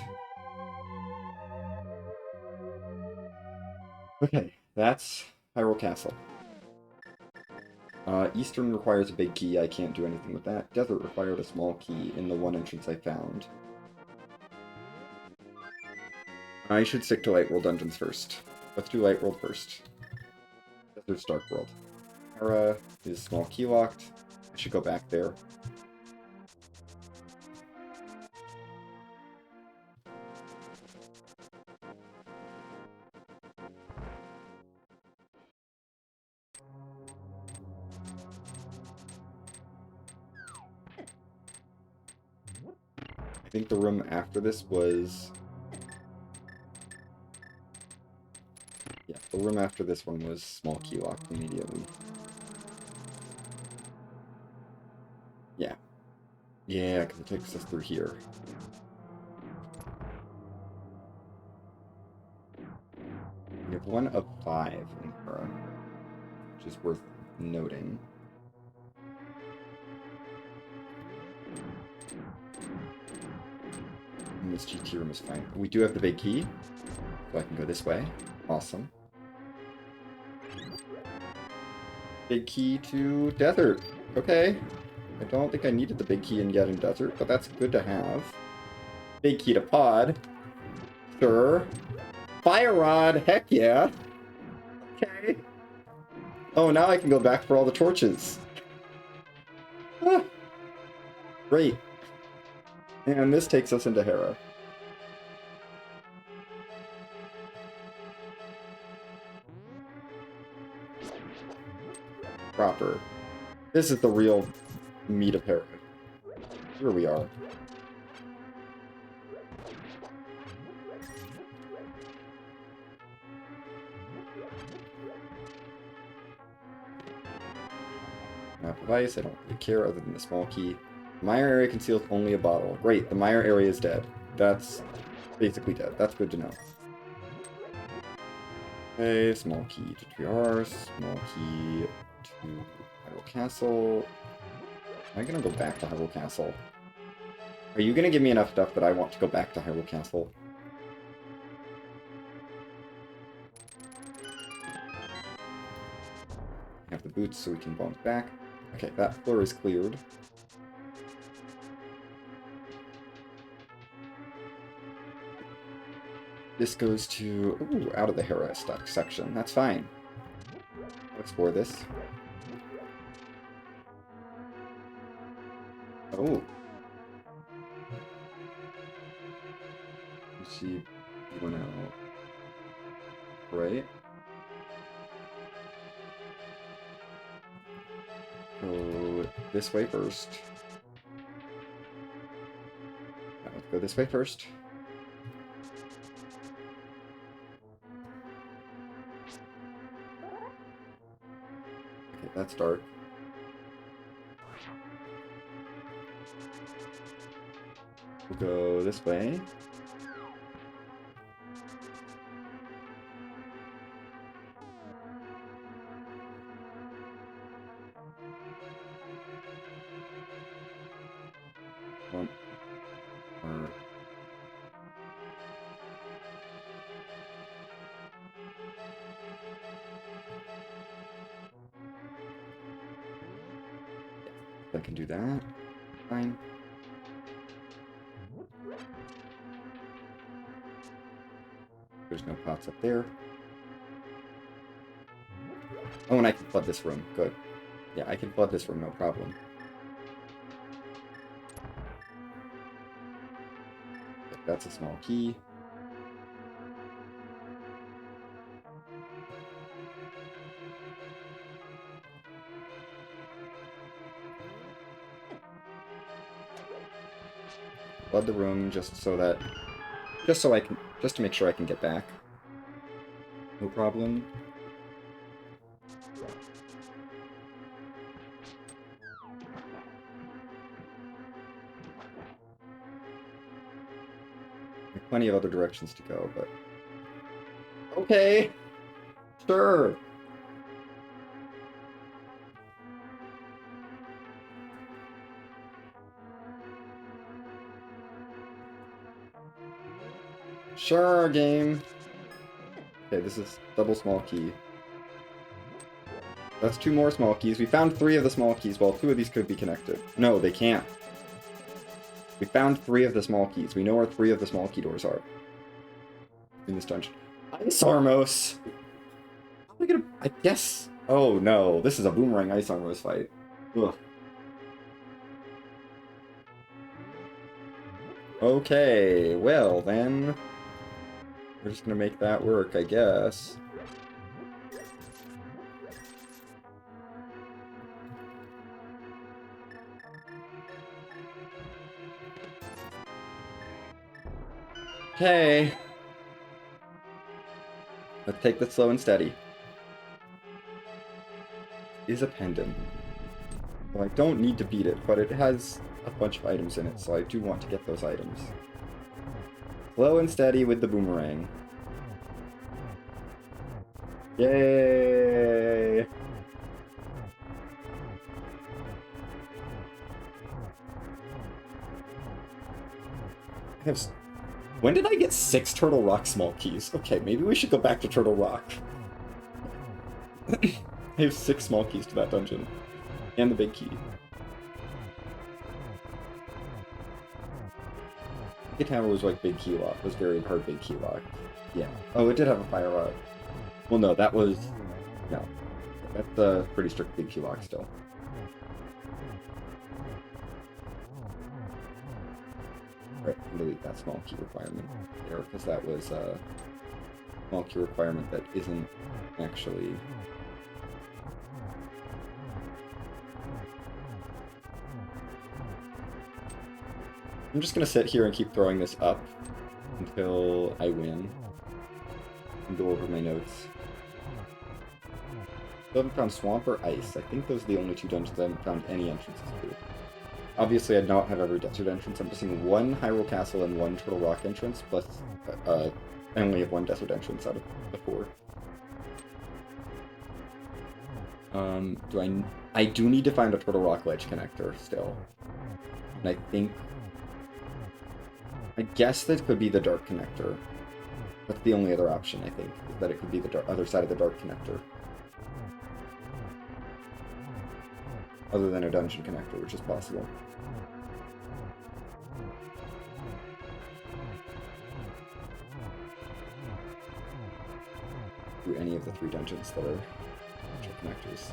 S1: Okay, that's Hyrule Castle. Eastern requires a big key. I can't do anything with that. Desert required a small key in the one entrance I found. I should stick to Light World dungeons first. Let's do Light World first. Desert's Dark World. Hera is small key locked. I should go back there. I think the room after this was... Yeah, the room after this one was small key locked immediately. Yeah. Yeah, because it takes us through here. We have 1 of 5 in Hera, which is worth noting. And this GT room is fine. We do have the big key, so I can go this way. Awesome. Big key to Desert. Okay. I don't think I needed the big key in yet in Desert, but that's good to have. Big key to Pod. Sure. Fire Rod. Heck yeah. Okay. Oh, now I can go back for all the torches. Ah. Great. And this takes us into Hera. Proper. This is the real meat of Hera. Here we are. Map of ice, I don't really care other than the small key. Mire area conceals only a bottle. Great, the Mire area is dead. That's basically dead. That's good to know. Okay, small key to Triar, small key to Hyrule Castle. Am I gonna go back to Hyrule Castle? Are you gonna give me enough stuff that I want to go back to Hyrule Castle? Have the boots so we can bounce back. Okay, that floor is cleared. This goes to... Ooh, out of the Hera stuck section. That's fine. I'll explore this. Oh. You see, you went out. Right? Go this way first. Yeah, let's go this way first. That's dark. We'll go this way. One. I can do that. Fine. There's no pots up there. Oh, and I can flood this room. Good. Yeah, I can flood this room, no problem. Okay, that's a small key. Flood the room just so to make sure I can get back. No problem. There are plenty of other directions to go, but okay, sure. Sure, game. Okay, this is double small key. That's 2 more small keys. We found 3 of the small keys. Well, 2 of these could be connected. No, they can't. We found 3 of the small keys. We know where 3 of the small key doors are in this dungeon. Ice Armos! How am I gonna... I guess... Oh, no. This is a boomerang Ice Armos fight. Ugh. Okay, well, then... We're just gonna make that work, I guess. Okay. Let's take this slow and steady. Is a pendant. Well, I don't need to beat it, but it has a bunch of items in it, so I do want to get those items. Slow and steady with the boomerang. Yay! When did I get 6 Turtle Rock small keys? Okay, maybe we should go back to Turtle Rock. I have 6 small keys to that dungeon. And the big key. The tower was like big key lock. Was very hard big key lock. Yeah. Oh, it did have a fire rod. Well, no, that was... No. That's a pretty strict big key lock still. Right, delete that small key requirement there, because that was a small key requirement that isn't actually... I'm just gonna sit here and keep throwing this up until I win. And go over my notes. Still haven't found Swamp or Ice. I think those are the only 2 dungeons I haven't found any entrances to. Obviously, I don't have every desert entrance. I'm missing 1 Hyrule Castle and 1 Turtle Rock entrance, plus I only have 1 desert entrance out of the 4. I do need to find a Turtle Rock ledge connector still. And I guess that could be the dark connector. That's the only other option, I think, is that it could be the other side of the dark connector. Other than a dungeon connector, which is possible. Through any of the 3 dungeons that are connectors.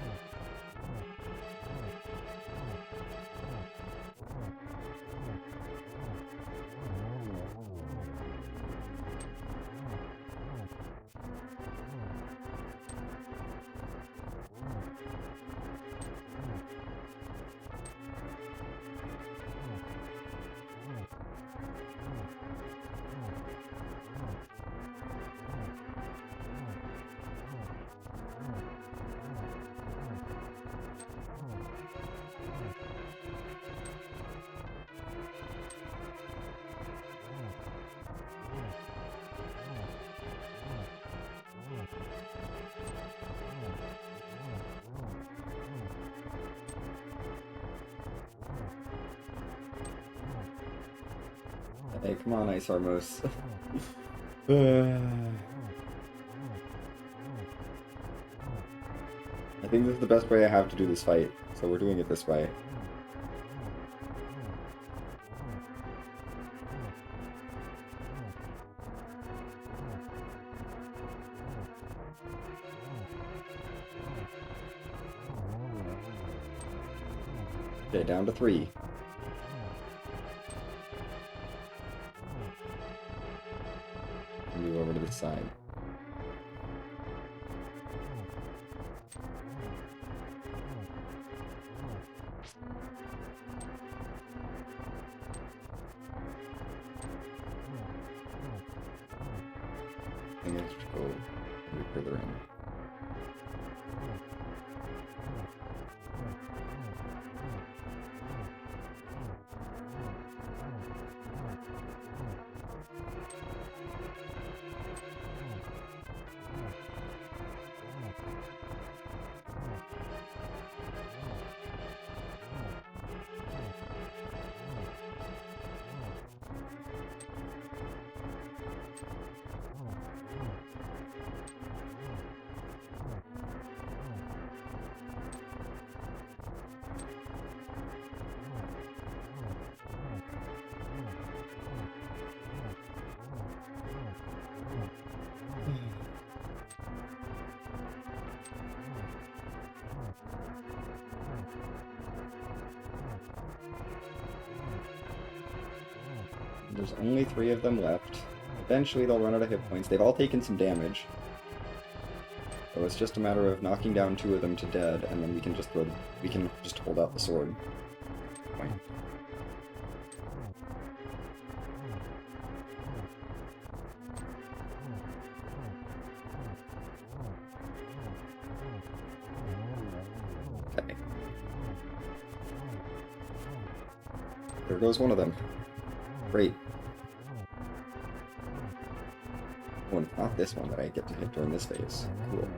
S1: Hey, come on, Ice Armos. I think this is the best way I have to do this fight, so we're doing it this way. Okay, down to 3. Move over to this side. I think I have to go a bit further in. There's only 3 of them left. Eventually they'll run out of hit points. They've all taken some damage. So it's just a matter of knocking down 2 of them to dead, and then we can just hold out the sword. Fine. Okay. There goes one of them. Great. Oh, and not this one that I get to hit during this phase. Cool.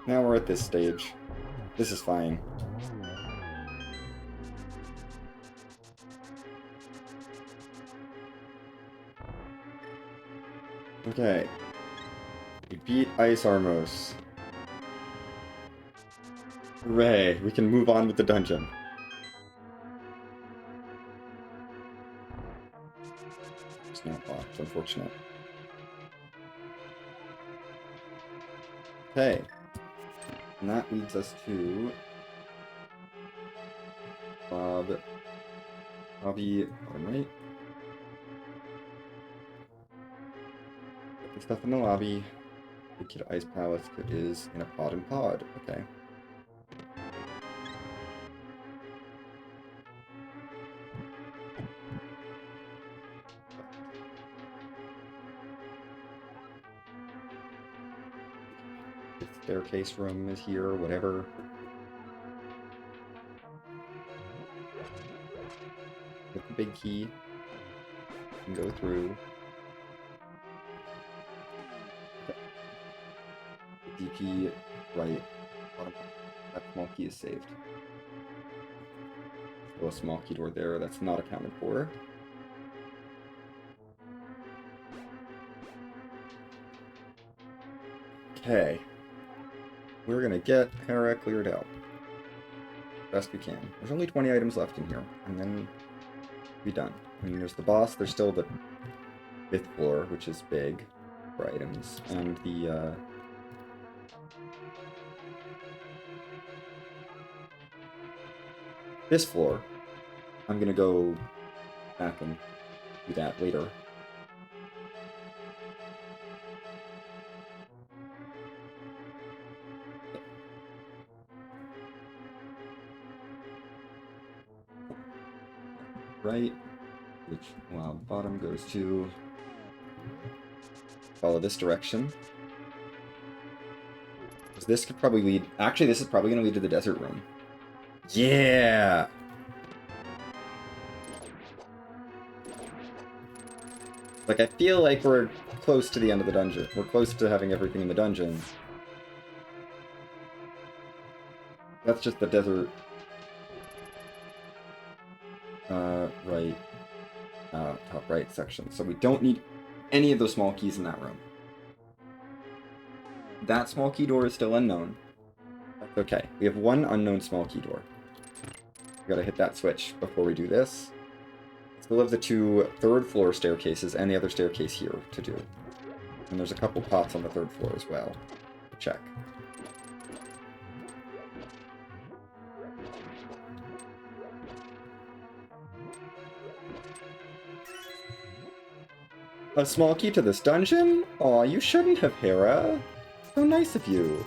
S1: Now we're at this stage. This is fine. Okay. We beat Ice Armos. Hooray! We can move on with the dungeon. It's not locked, unfortunate. Okay. And that leads us to Bobby, bottom right. Put the stuff in the lobby. The key to Ice Palace is in a pod and pod. Okay. The staircase room is here, whatever. With the big key, and go through. Okay. The DP right, bottom. That small key is saved. Still a small key door there. That's not accounted for. Okay. We're gonna get Hera cleared out. Best we can. There's only 20 items left in here, and then be done. I mean, there's the boss, there's still the 5th floor, which is big for items, and the, this floor, I'm gonna go back and do that later. Right, which, well, bottom goes to follow this direction. Because this could probably lead, actually this is probably going to lead to the desert room. Yeah! Like, I feel like we're close to the end of the dungeon. We're close to having everything in the dungeon. That's just the desert. Right. Top right section. So we don't need any of those small keys in that room. That small key door is still unknown. That's okay. We have one unknown small key door. We gotta hit that switch before we do this. Still have the two third floor staircases and the other staircase here to do. And there's a couple pots on the third floor as well. Check. A small key to this dungeon? Aw, you shouldn't have, Hera. So nice of you.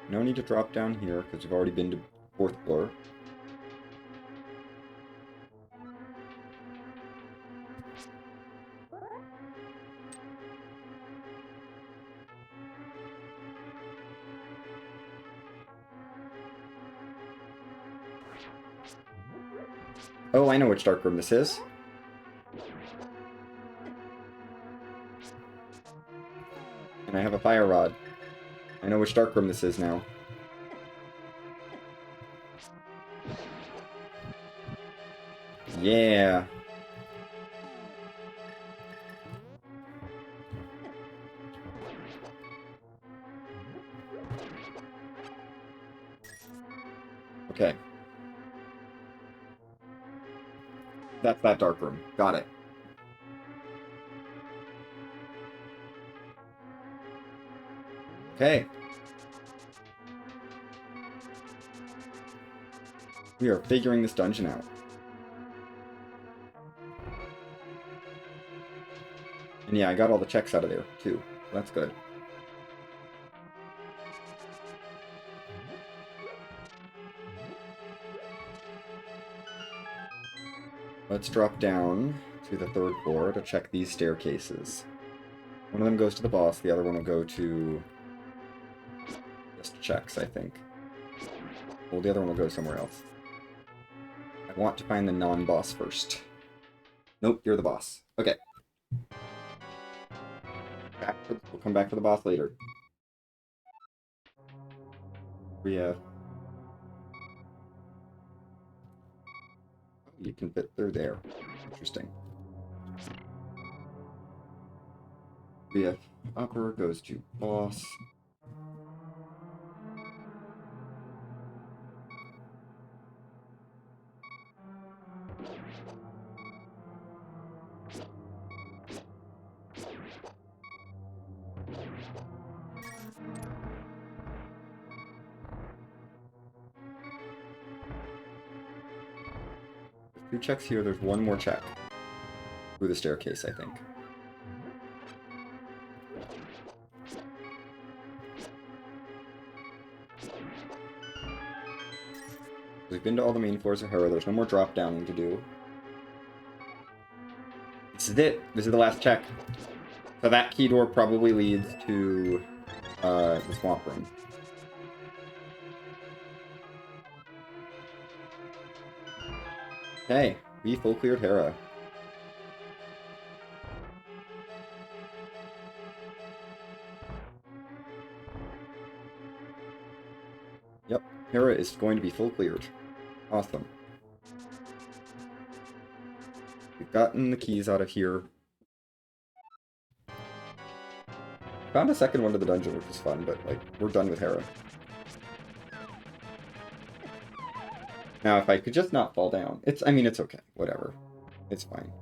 S1: No need to drop down here, because we've already been to 4th floor. Oh, I know which dark room this is. And I have a fire rod. I know which dark room this is now. Yeah. Okay. That's that dark room. Got it. Okay. We are figuring this dungeon out. And yeah, I got all the checks out of there, too. That's good. Let's drop down to the 3rd floor to check these staircases. One of them goes to the boss, the other one will go to... just checks, I think. Well, the other one will go somewhere else. I want to find the non-boss first. Nope, you're the boss. Okay. We'll come back for the boss later. We have... You can fit through there. Interesting. BF upper goes to boss. There's 2 checks here, there's 1 more check. Through the staircase, I think. We've been to all the main floors of Hera, there's no more drop downing to do. This is it! This is the last check. So that key door probably leads to the swamp room. Okay, we full cleared Hera. Yep, Hera is going to be full cleared. Awesome. We've gotten the keys out of here. Found a second one to the dungeon, which was fun, but, like, we're done with Hera. Now, if I could just not fall down. I mean, it's okay. Whatever. It's fine.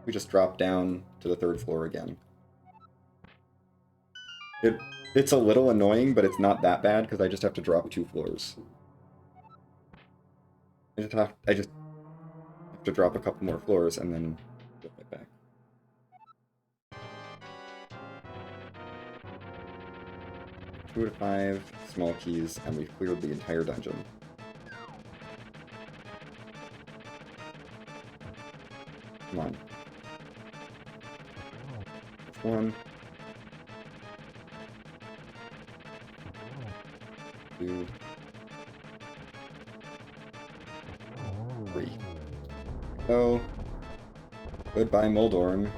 S1: We just drop down to the 3rd floor again. It's a little annoying, but it's not that bad, because I just have to drop 2 floors. I just have to drop a couple more floors, and then get right back. 2 out of 5 small keys, and we've cleared the entire dungeon. Come on. 1. 2. 3. Oh. Goodbye, Moldorm.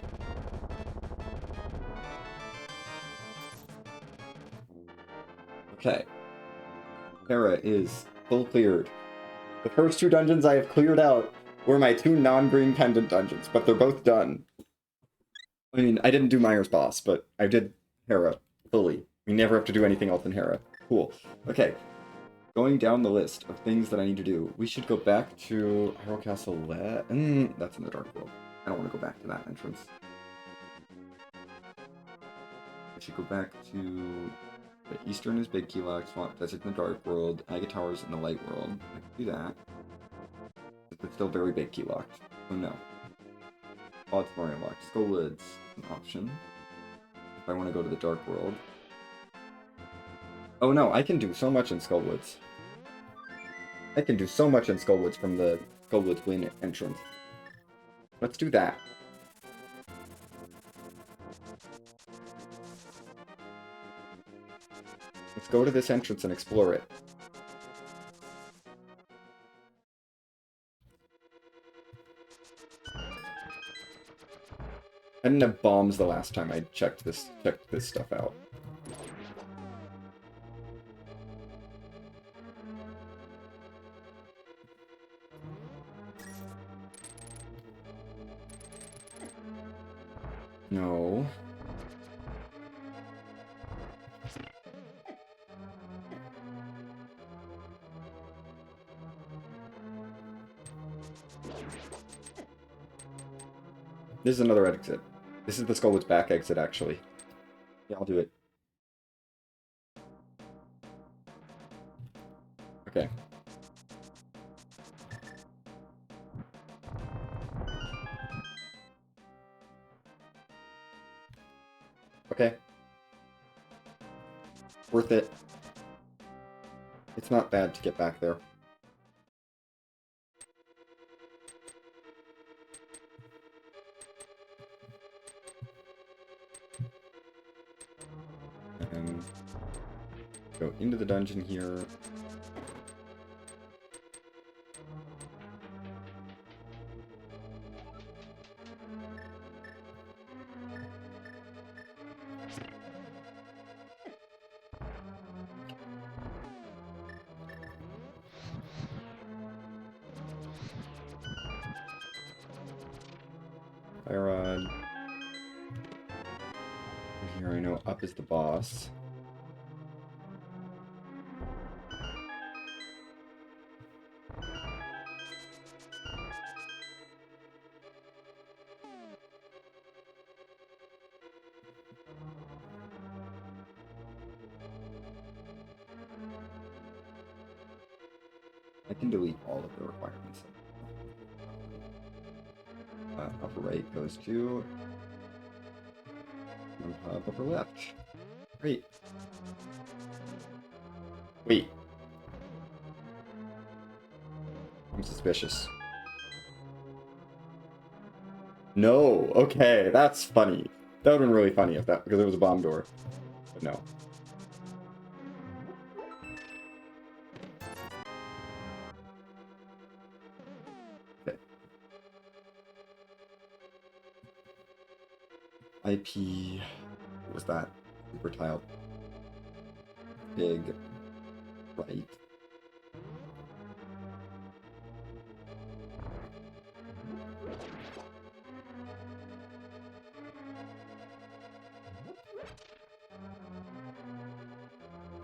S1: Okay. Hera is full cleared. The first 2 dungeons I have cleared out were my 2 non-green pendant dungeons, but they're both done. I mean, I didn't do Myers boss, but I did Hera fully. We never have to do anything else in Hera. Cool. Okay. Going down the list of things that I need to do, we should go back to Hyrule Castle that's in the Dark World. I don't want to go back to that entrance. I should go back to... The Eastern is Big Key Lock, Swamp Desert in the Dark World, Aga Towers in the Light World. I can do that. It's still very Big Key Locked. Oh no. Auditorium Locked. Skullwoods an option. If I want to go to the Dark World. Oh no, I can do so much in Skullwoods. I can do so much in Skullwoods from the Skullwoods Win entrance. Let's do that. Let's go to this entrance and explore it. I didn't have bombs the last time I checked this stuff out. No. This is another exit. This is the Skullwoods back exit, actually. Yeah, I'll do it. Okay. Okay. Worth it. It's not bad to get back there. And go into the dungeon here. Fire rod. Here I know up is the boss. I can delete all of the requirements. Upper right goes to upper left. Great. Wait. I'm suspicious. No. Okay, that's funny. That would have been really funny if that, because it was a bomb door. But no. Okay. IP. What was that? Super tile. Big. Right.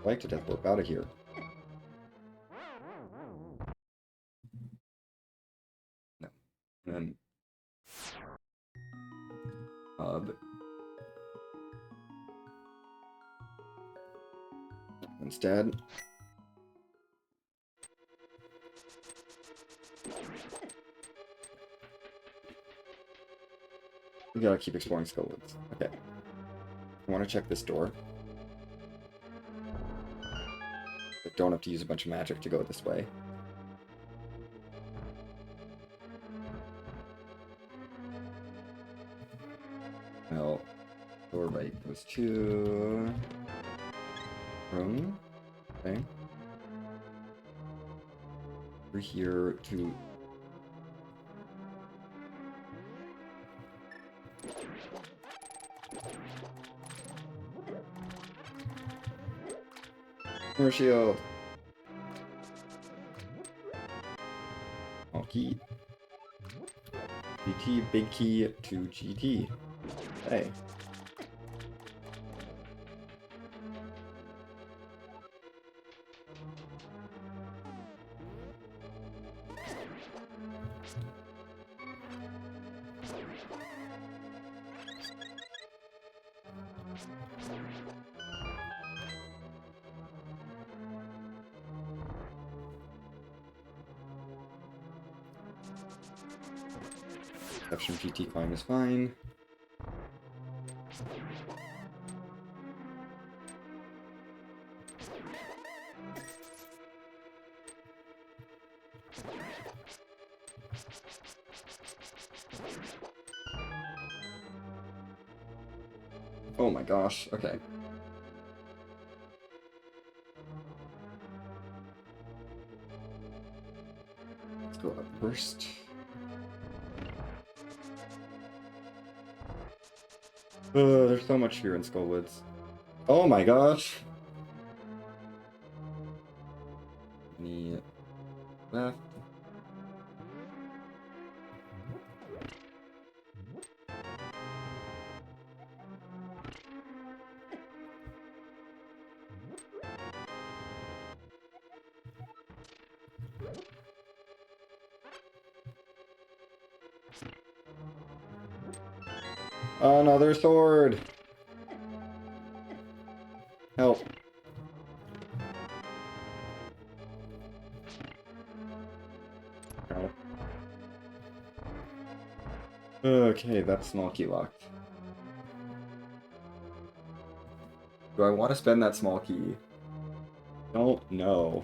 S1: I like to death warp out of here. No. And then hub. Instead. We gotta keep exploring Skullwoods. Okay. I want to check this door. I don't have to use a bunch of magic to go this way. Well, door right goes to room. Okay. We're here to More shield. Small key. GT, big key to GT. Hey. Section GT climb is fine. Oh my gosh, okay. Let's go up first. There's so much here in Skullwoods. Oh my gosh! Any left? Another sword! Help. Ow. Okay, that's small key locked. Do I want to spend that small key? Don't know.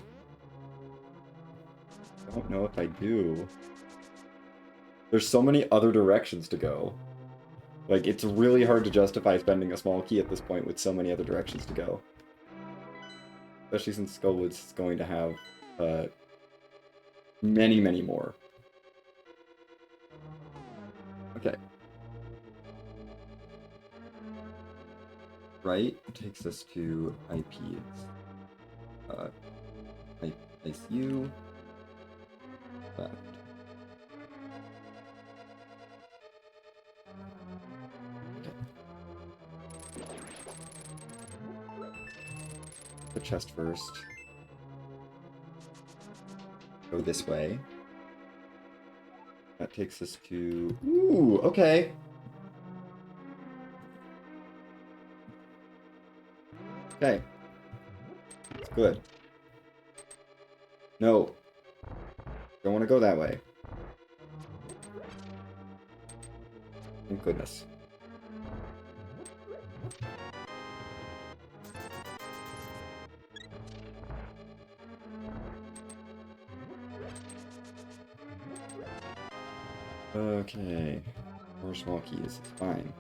S1: Don't know if I do. There's so many other directions to go. Like, it's really hard to justify spending a small key at this point with so many other directions to go. Especially since Skullwoods is going to have many, many more. Okay. Right takes us to IPs. ICU. Left. The chest first. Go this way. That takes us to... Ooh, okay. Okay. It's good. No. Don't want to go that way. Thank goodness. Okay. More small keys. It's fine.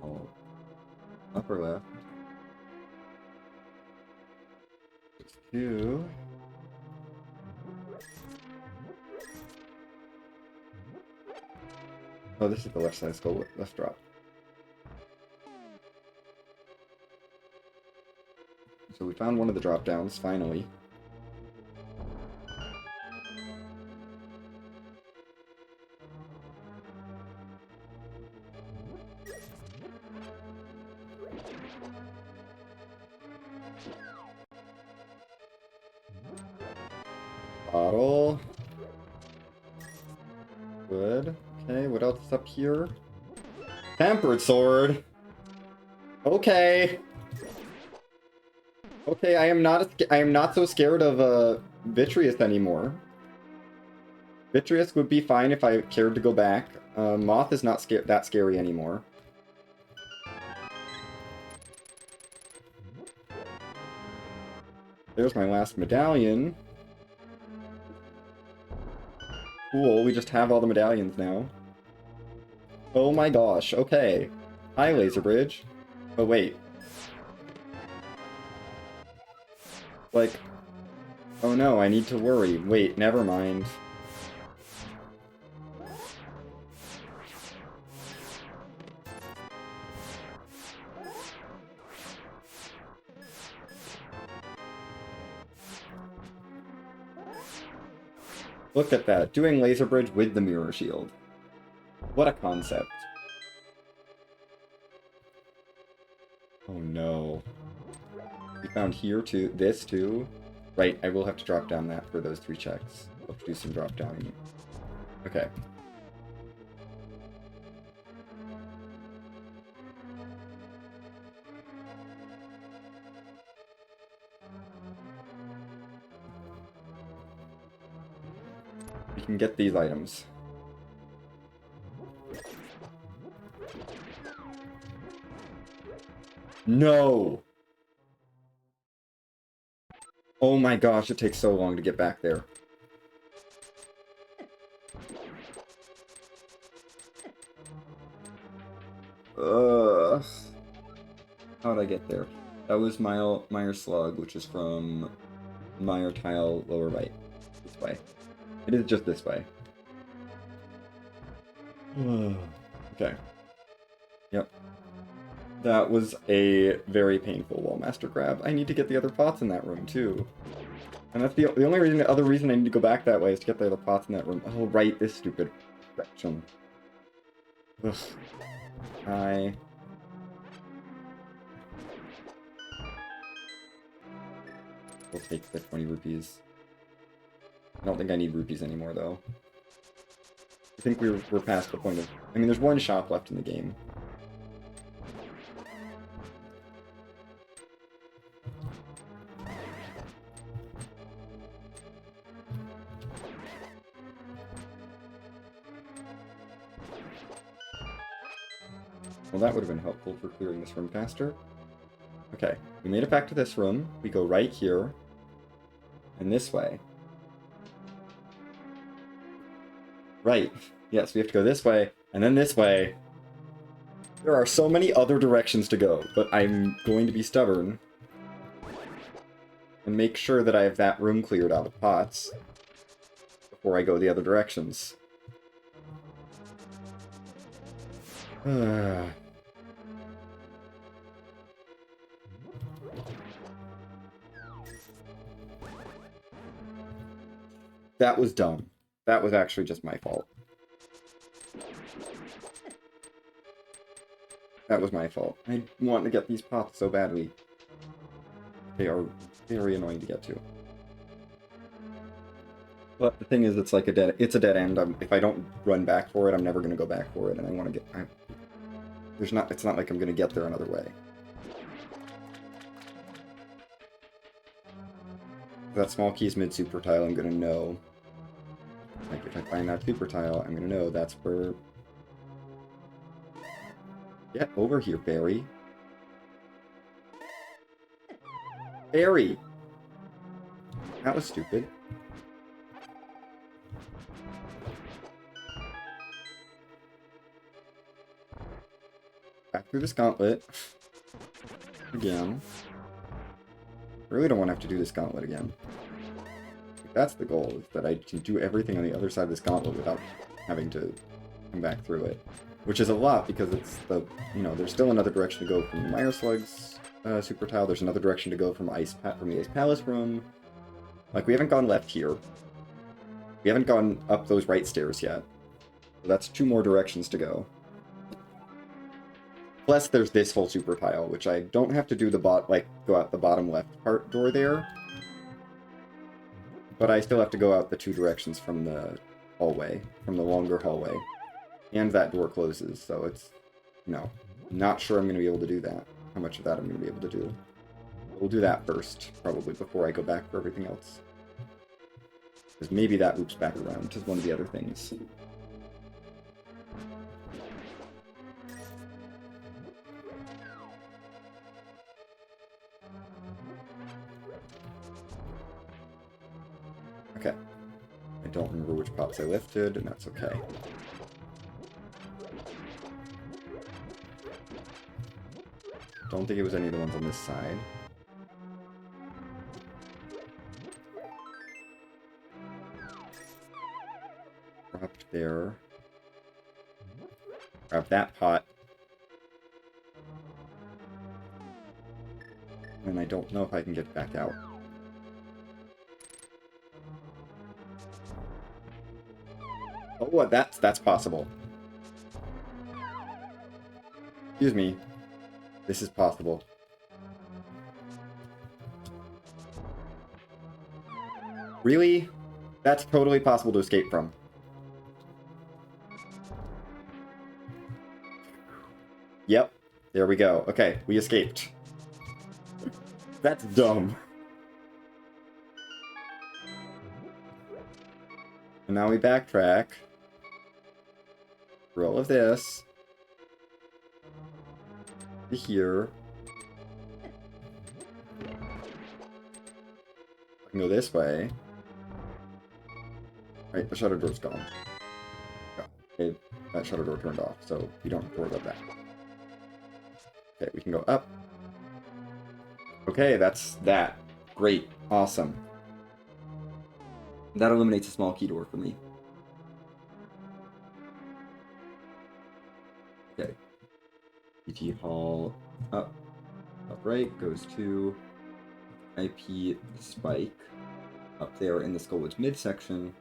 S1: Oh. Upper left. It's 2. Oh, this is the left side skull. Left drop. So we found one of the drop downs, finally. Bottle. Good. Okay, what else is up here? Tempered sword. Okay. Okay, I am not so scared of Vitreous anymore. Vitreous would be fine if I cared to go back. Moth is not that scary anymore. There's my last medallion. Cool, we just have all the medallions now. Oh my gosh, okay. Hi, Laser Bridge. Oh, wait. Like... Oh no, I need to worry. Wait, never mind. Look at that. Doing laser bridge with the mirror shield. What a concept. Oh no. We found here too. This too. Right, I will have to drop down that for those 3 checks. I'll do some drop down. Okay. We can get these items. No! Oh my gosh, it takes so long to get back there. Ugh. How'd I get there? That was Meyer Slug, which is from Meyer Tile lower right. This way. It is just this way. Okay. Yep. That was a very painful Wallmaster grab. I need to get the other pots in that room, too. And that's the only reason, the other reason I need to go back that way is to get the other pots in that room. Oh, right, this stupid direction. Ugh. Hi. We'll take the 20 rupees. I don't think I need rupees anymore, though. I think we're past the point of... I mean, there's 1 shop left in the game. Well, that would have been helpful for clearing this room faster. Okay, we made it back to this room. We go right here. And this way. Right. Yes, we have to go this way, and then this way. There are so many other directions to go, but I'm going to be stubborn. And make sure that I have that room cleared out of pots before I go the other directions. That was dumb. That was actually just my fault. That was my fault. I want to get these pots so badly. They are very annoying to get to. But the thing is, it's like a dead end. If I don't run back for it, I'm never going to go back for it, and I want to get... it's not like I'm going to get there another way. That small key is mid-super tile, I'm going to know. Like, if I find that super tile, I'm going to know that's where... Get over here, Barry. Barry! That was stupid. Back through this gauntlet. Again. I really don't want to have to do this gauntlet again. That's the goal, is that I can do everything on the other side of this gauntlet without having to come back through it. Which is a lot, because it's the, there's still another direction to go from the Meyer Slug's super tile. There's another direction to go from the Ice Palace room. Like, we haven't gone left here. We haven't gone up those right stairs yet. So that's 2 more directions to go. Plus, there's this whole super tile, which I don't have to do go out the bottom left part door there. But I still have to go out the 2 directions from the hallway, from the longer hallway. And that door closes, so it's, not sure I'm going to be able to do that. How much of that I'm going to be able to do. We'll do that first, probably, before I go back for everything else. Because maybe that loops back around to one of the other things. Okay. I don't remember which pots I lifted, and that's okay. Don't think it was any of the ones on this side. Dropped there. Grab that pot. And I don't know if I can get back out. Oh, that's possible. Excuse me. This is possible. Really? That's totally possible to escape from. Yep. There we go. Okay, we escaped. That's dumb. And now we backtrack through all of this to here. I can go this way. Right, the shutter door's gone. Okay, that shutter door turned off, so we don't have to worry about that. Okay, we can go up. Okay, that's that. Great. Awesome. That eliminates a small key door for me. Okay. PT Hall up. Up right goes to IP Spike. Up there in the Skullwoods midsection.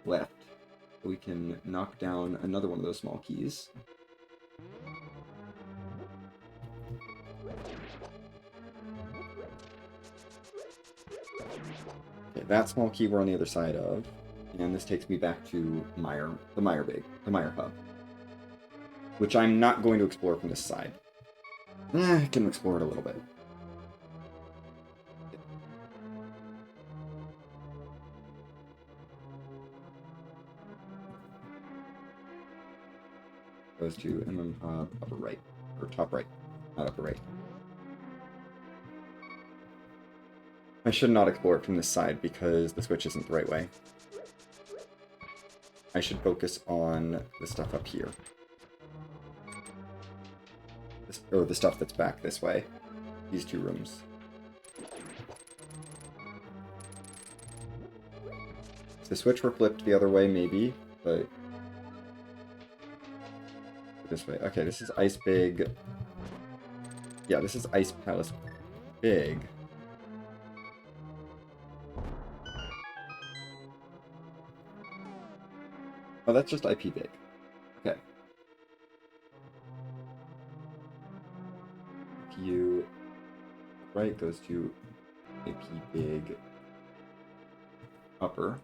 S1: Left. We can knock down another one of those small keys. Okay, that small key we're on the other side of. And this takes me back to the Meyer Hub. Which I'm not going to explore from this side. I can explore it a little bit. Goes to MM upper right. Or top right. Not upper right. I should not explore it from this side because the switch isn't the right way. I should focus on the stuff up here. Or the stuff that's back this way. These two rooms. If the switch were flipped the other way, maybe, but... this way. Okay, this is Ice Big. Yeah, this is Ice Palace Big. Oh, that's just IP Big. Okay. PU right goes to IP Big Upper.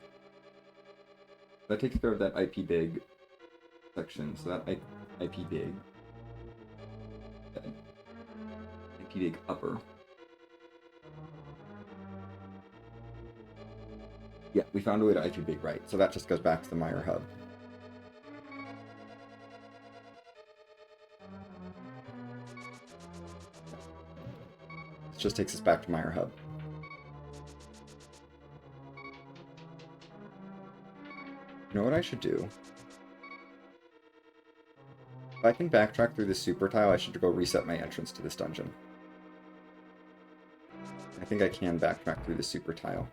S1: That takes care of that IP Big section, so that IP Big. IP Big Upper. Yeah, we found a way to IP Big right, so that just goes back to the Meyer Hub. This just takes us back to Meyer Hub. You know what I should do? If I can backtrack through the super tile, I should go reset my entrance to this dungeon. I think I can backtrack through the super tile.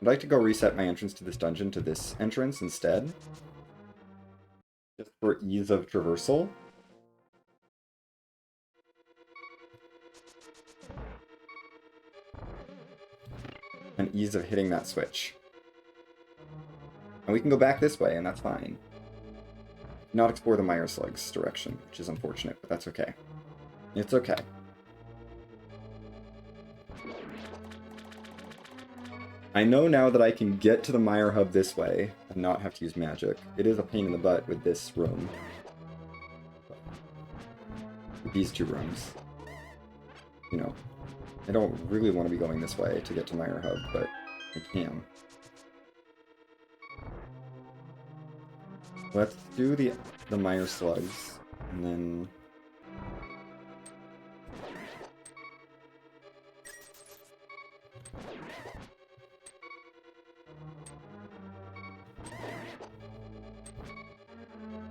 S1: I'd like to go reset my entrance to this dungeon to this entrance instead. Just for ease of traversal. And ease of hitting that switch. And we can go back this way, and that's fine. Not explore the Meyer Slugs direction, which is unfortunate, but that's okay. It's okay. I know now that I can get to the Meyer Hub this way and not have to use magic. It is a pain in the butt with this room. With these two rooms. You know, I don't really want to be going this way to get to Meyer Hub, but I can. Let's do the Meyer Slugs, and then...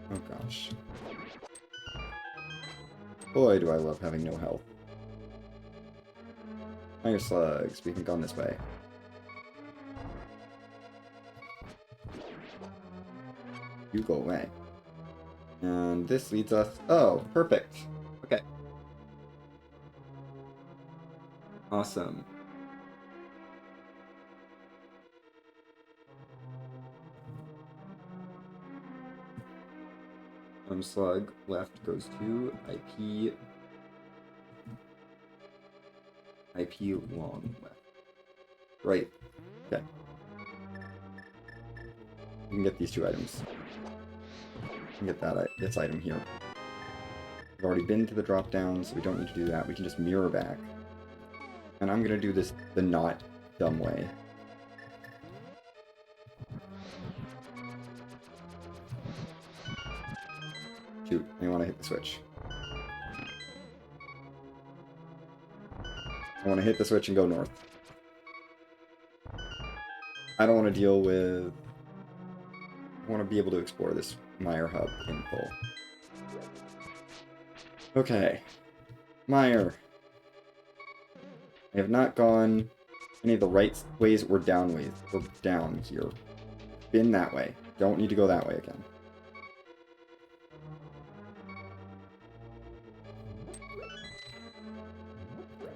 S1: oh gosh. Boy, do I love having no health. Meyer Slugs, we can go this way. You go away. And this leads us... oh, perfect. Okay. Awesome. slug left goes to IP long left. Right. Okay. We can get these 2 items. We can get this item here. We've already been to the drop down, so we don't need to do that. We can just mirror back. And I'm gonna do this the not dumb way. Shoot, I want to hit the switch. I want to hit the switch and go north. I don't want to deal with... I want to be able to explore this Mire hub in full. Okay. Mire. I have not gone any of the right ways or down ways. Or down here. Been that way. Don't need to go that way again.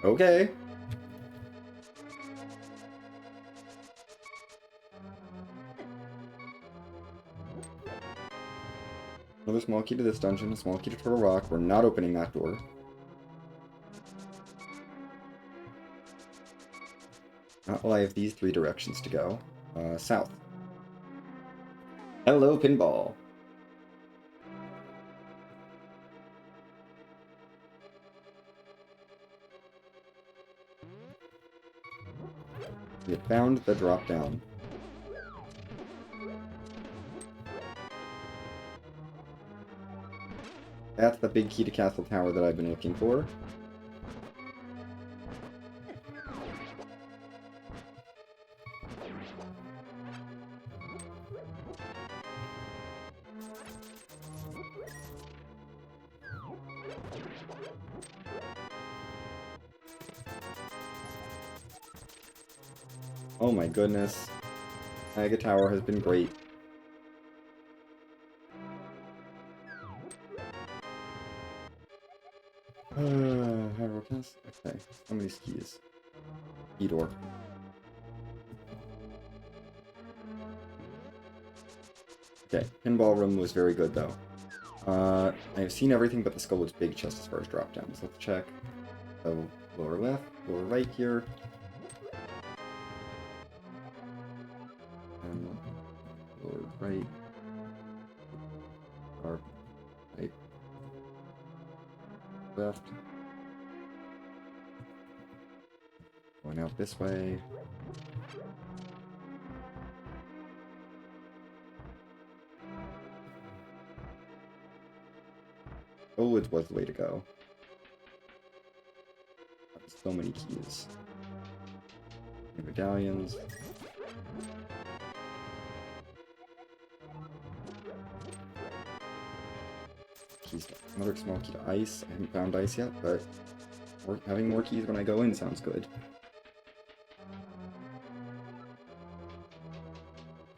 S1: Okay. Another small key to this dungeon, a small key to Turtle Rock. We're not opening that door. Not while I have these 3 directions to go. South. Hello, pinball. We have found the drop down. That's the big key to Castle Tower that I've been looking for. Oh my goodness. Mega Tower has been great. Okay, how many skis? Key door. Okay, pinball room was very good though. I've seen everything but the Skullwood's big chest as far as drop down. So let's check. So lower left, lower right here. And lower right. Or right. Left. Going out this way. Oh, it was the way to go. So many keys. Medallions. Keys. Another small key to ice. I haven't found ice yet, but having more keys when I go in sounds good.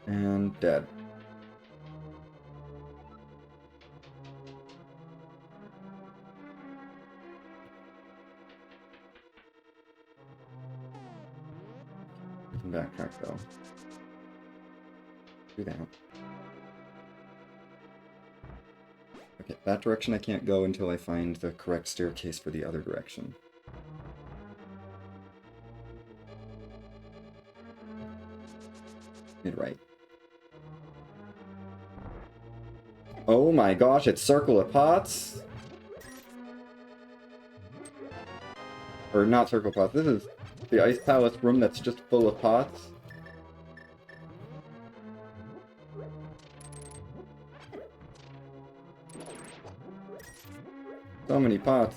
S1: And dead. We can backtrack though. Do that. Okay, that direction I can't go until I find the correct staircase for the other direction. Mid-right. Oh my gosh, it's Circle of Pots? Or not Circle of Pots, this is the Ice Palace room that's just full of pots. So many pots.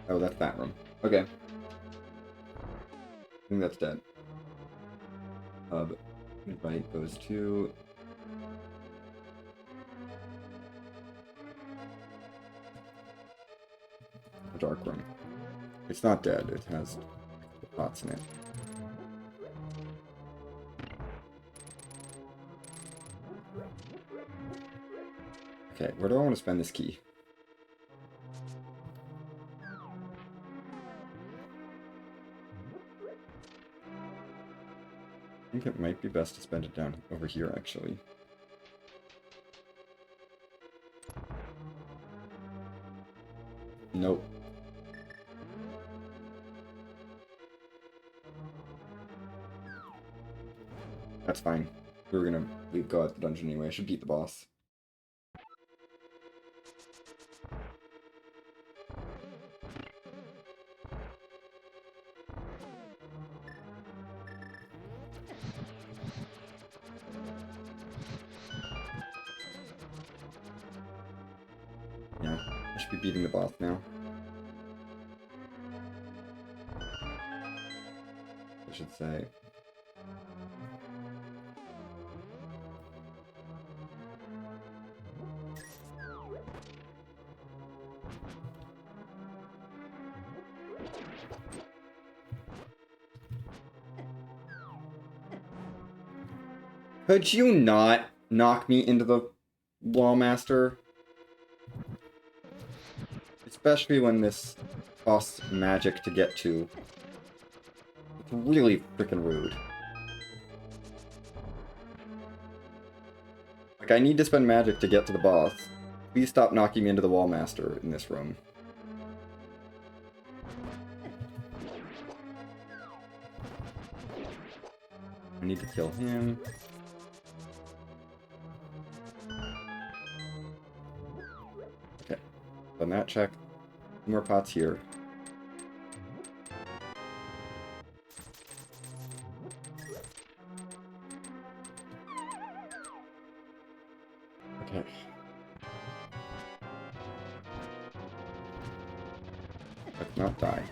S1: Oh, that's that room. Okay. I think that's dead. Hub. Right goes to... a dark room. It's not dead, it has pots in it. Okay, where do I want to spend this key? I think it might be best to spend it down over here, actually. Nope. That's fine. We were gonna go out the dungeon anyway. I should beat the boss. Yeah, I should be beating the boss now. I should say. Could you not knock me into the wall, master? Especially when this costs magic to get to. It's really freaking rude. Like, I need to spend magic to get to the boss. Please stop knocking me into the wall, master, in this room. I need to kill him. Okay, done that check. More pots here. Okay. Let's not die.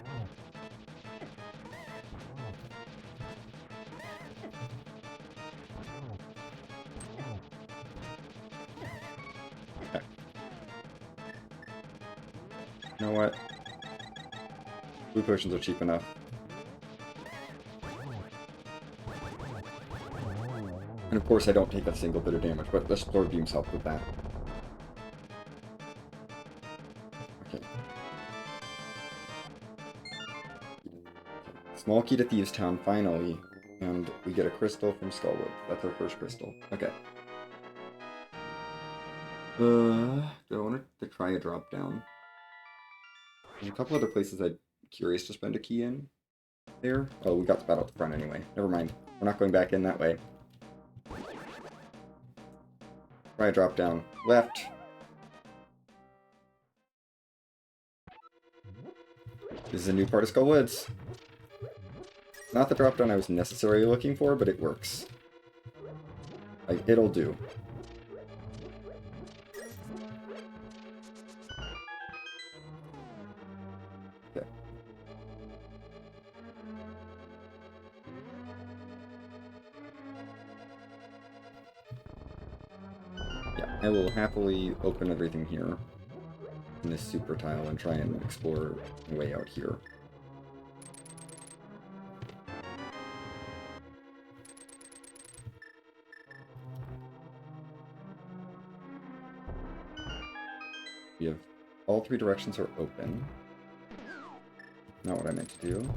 S1: Okay. You know what? Blue potions are cheap enough. And of course I don't take a single bit of damage, but the Explore Beams help with that. Okay. Small key to Thieves Town, finally. And we get a crystal from Skullwood. That's our first crystal. Okay. Do I want to try a drop down? There's a couple other places I'm curious to spend a key in. There? Oh, we got the battle at the front anyway. Never mind. We're not going back in that way. Try a drop down. Left. This is a new part of Skull Woods. Not the drop down I was necessarily looking for, but it works. Like, it'll do. Okay. Yeah, I will happily open everything here in this super tile and try and explore my way out here. We have all three directions are open. Not what I meant to do.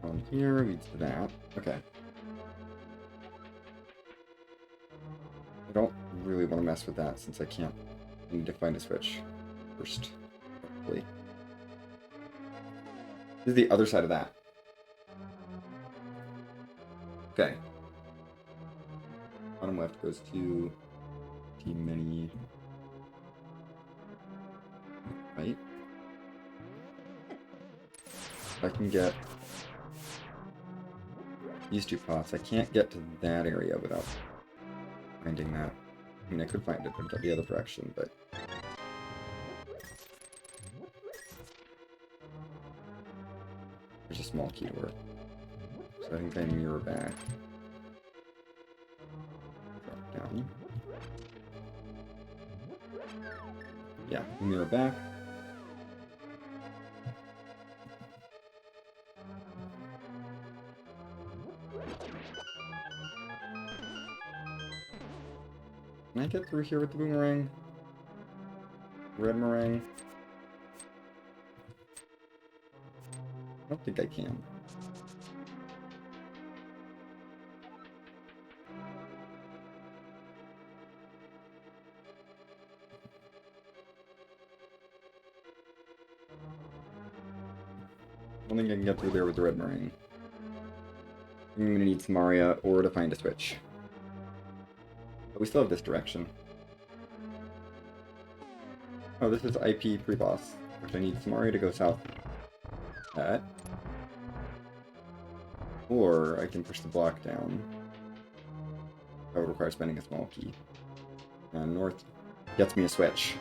S1: On here leads to that. Okay. I don't really want to mess with that since I can't. I need to find a switch first. Hopefully. This is the other side of that. Okay. Bottom left goes to T-Mini. Right? If I can get these two pots, I can't get to that area without finding that. I mean, I could find it in the other direction, but... There's a small key to work. So I think I mirror back. Drop down. Yeah, mirror back. Can I get through here with the boomerang? Red meringue? I don't think I can. I don't think I can get through there with the red meringue. I'm gonna need Samaria or to find a switch. But we still have this direction. Oh, this is IP pre-boss, which I need Samaria to go south at. Or I can push the block down. That would require spending a small key. And north gets me a switch.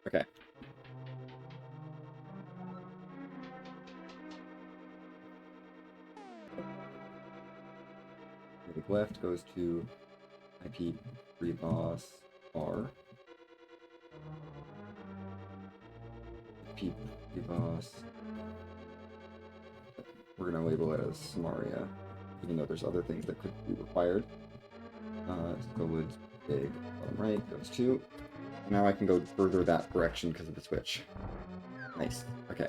S1: Okay. The left goes to IP pre-boss R. IP pre-boss. We're gonna label it as Samaria, even though there's other things that could be required. Woods big bottom right goes to. Now I can go further that direction because of the switch. Nice. Okay.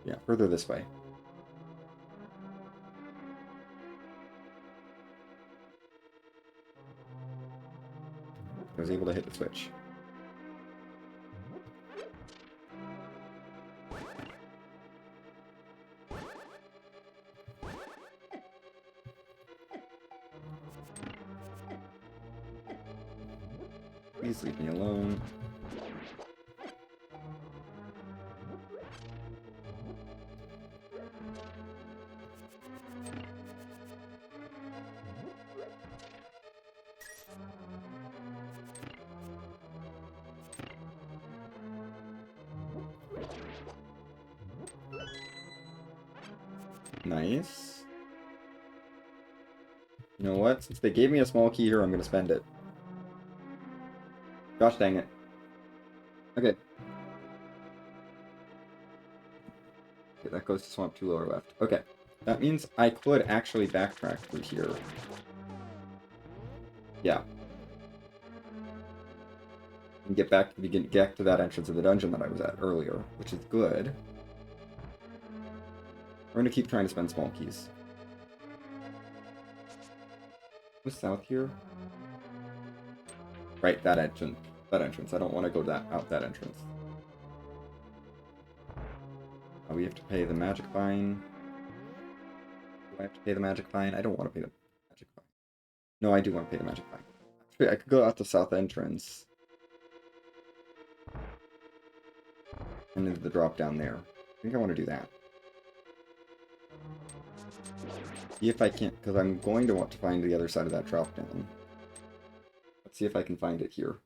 S1: Yeah, further this way. I was able to hit the switch. Please leave me alone. Nice. You know what? Since they gave me a small key here, I'm going to spend it. Gosh dang it. Okay. Okay, that goes to Swamp 2 lower left. Okay. That means I could actually backtrack through here. Yeah. And get back to that entrance of the dungeon that I was at earlier, which is good. We're going to keep trying to spend small keys. What's south here? Right, that entrance. That entrance. I don't want to go out that entrance. We have to pay the magic fine. Do I have to pay the magic fine? I don't want to pay the magic fine. No, I do want to pay the magic fine. Actually, I could go out the south entrance. And into the drop down there. I think I want to do that. See if I can't, because I'm going to want to find the other side of that drop down. Let's see if I can find it here.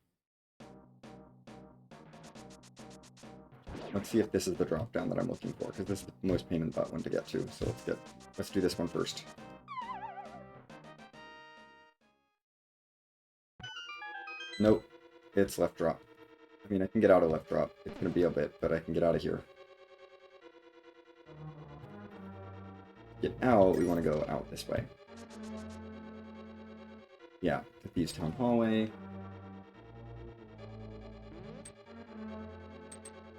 S1: Let's see if this is the drop down that I'm looking for, because this is the most pain in the butt one to get to. So let's do this one first. Nope, it's left drop. I mean, I can get out of left drop. It's gonna be a bit, but I can get out of here. Get out, we want to go out this way. Yeah, the Thieves Town Hallway.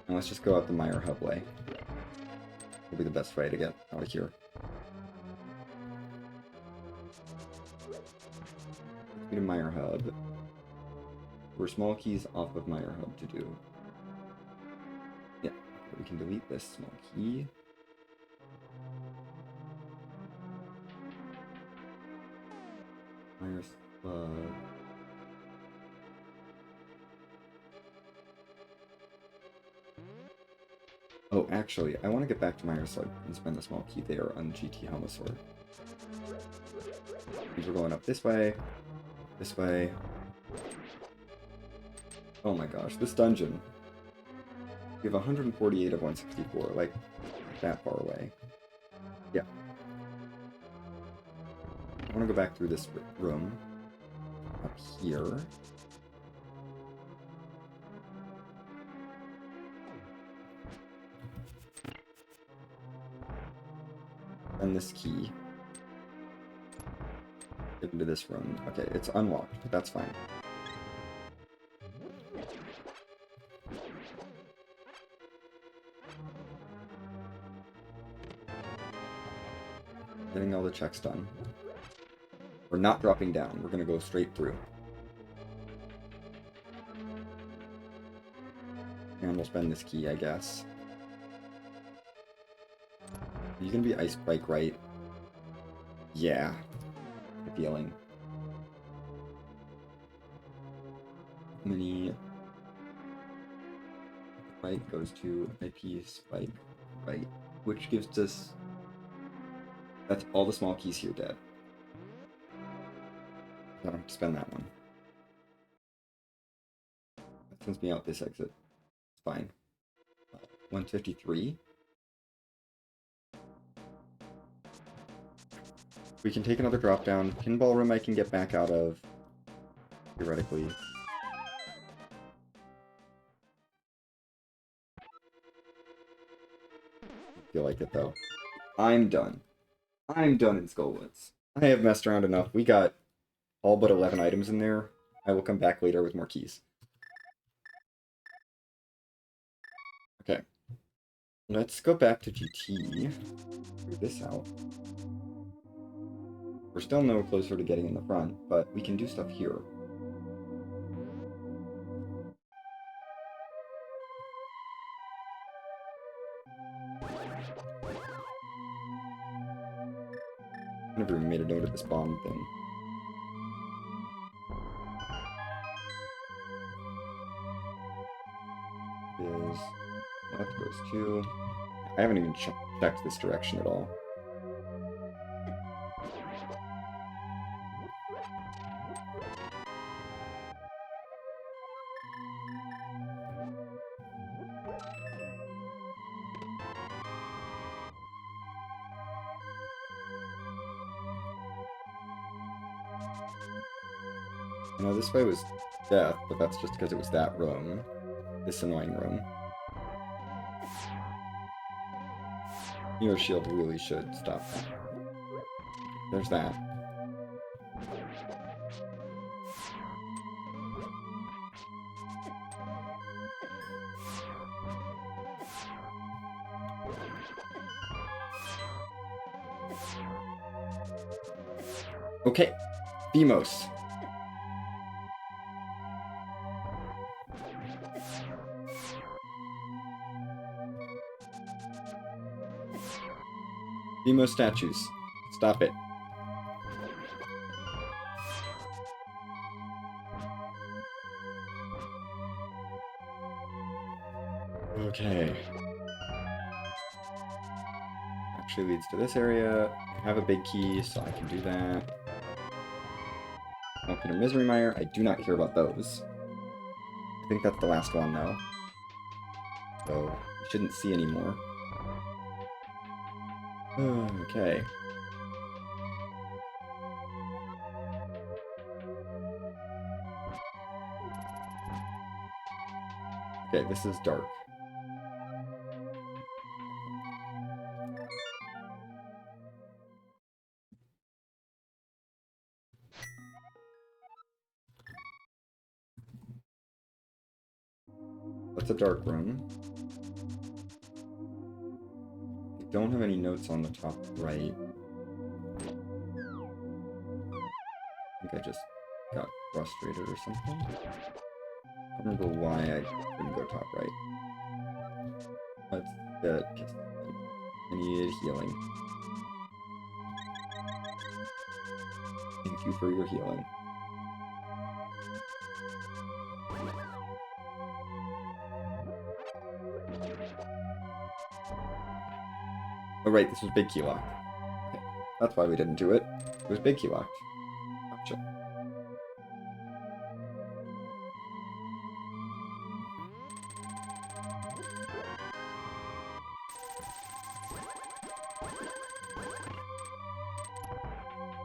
S1: And let's just go out the Meyer Hub way. Will be the best way to get out of here. Let's go to Meyer Hub. We're small keys off of Meyer Hub to do. Yeah, we can delete this small key. Myers Club. Oh, actually, I want to get back to Myers Club and spend the small key there on GT Helmosaur. Because we're going up this way. This way. Oh my gosh, this dungeon. We have 148 of 164, like, that far away. Yeah. I want to go back through this room. Up here. spend this key. Get into this room. Okay, it's unlocked, but that's fine. Getting all the checks done. We're not dropping down. We're gonna go straight through. And we'll spend this key, I guess. Are you gonna be Ice Spike, right? Yeah. The feeling. Mini right goes to IP Spike right, which gives us... That's all the small keys here dead. I don't have to spend that one. That sends me out this exit. It's fine. 153. We can take another drop down. Pinball room I can get back out of, theoretically. I feel like it though. I'm done. I'm done in Skullwoods. I have messed around enough. We got all but 11 items in there. I will come back later with more keys. Okay. Let's go back to GT. Figure this out. We're still no closer to getting in the front, but we can do stuff here. I never even made a note of this bomb thing. Is left goes 2. I haven't even checked this direction at all. I know this way was death, but that's just because it was that room. This annoying room. Your shield really should stop that. There's that. Okay, Demos. Demo statues. Stop it. Okay. Actually leads to this area. I have a big key, so I can do that. Peter Misery Mire. I do not care about those. I think that's the last one, though. So, we shouldn't see any more. Okay. Okay, this is dark. That's a dark room. I don't have any notes on the top right. I think I just got frustrated or something. I don't remember why I couldn't go top right. Let's get... I need healing. Thank you for your healing. Oh right, this was big key lock. Okay. That's why we didn't do it. It was big key locked. Gotcha.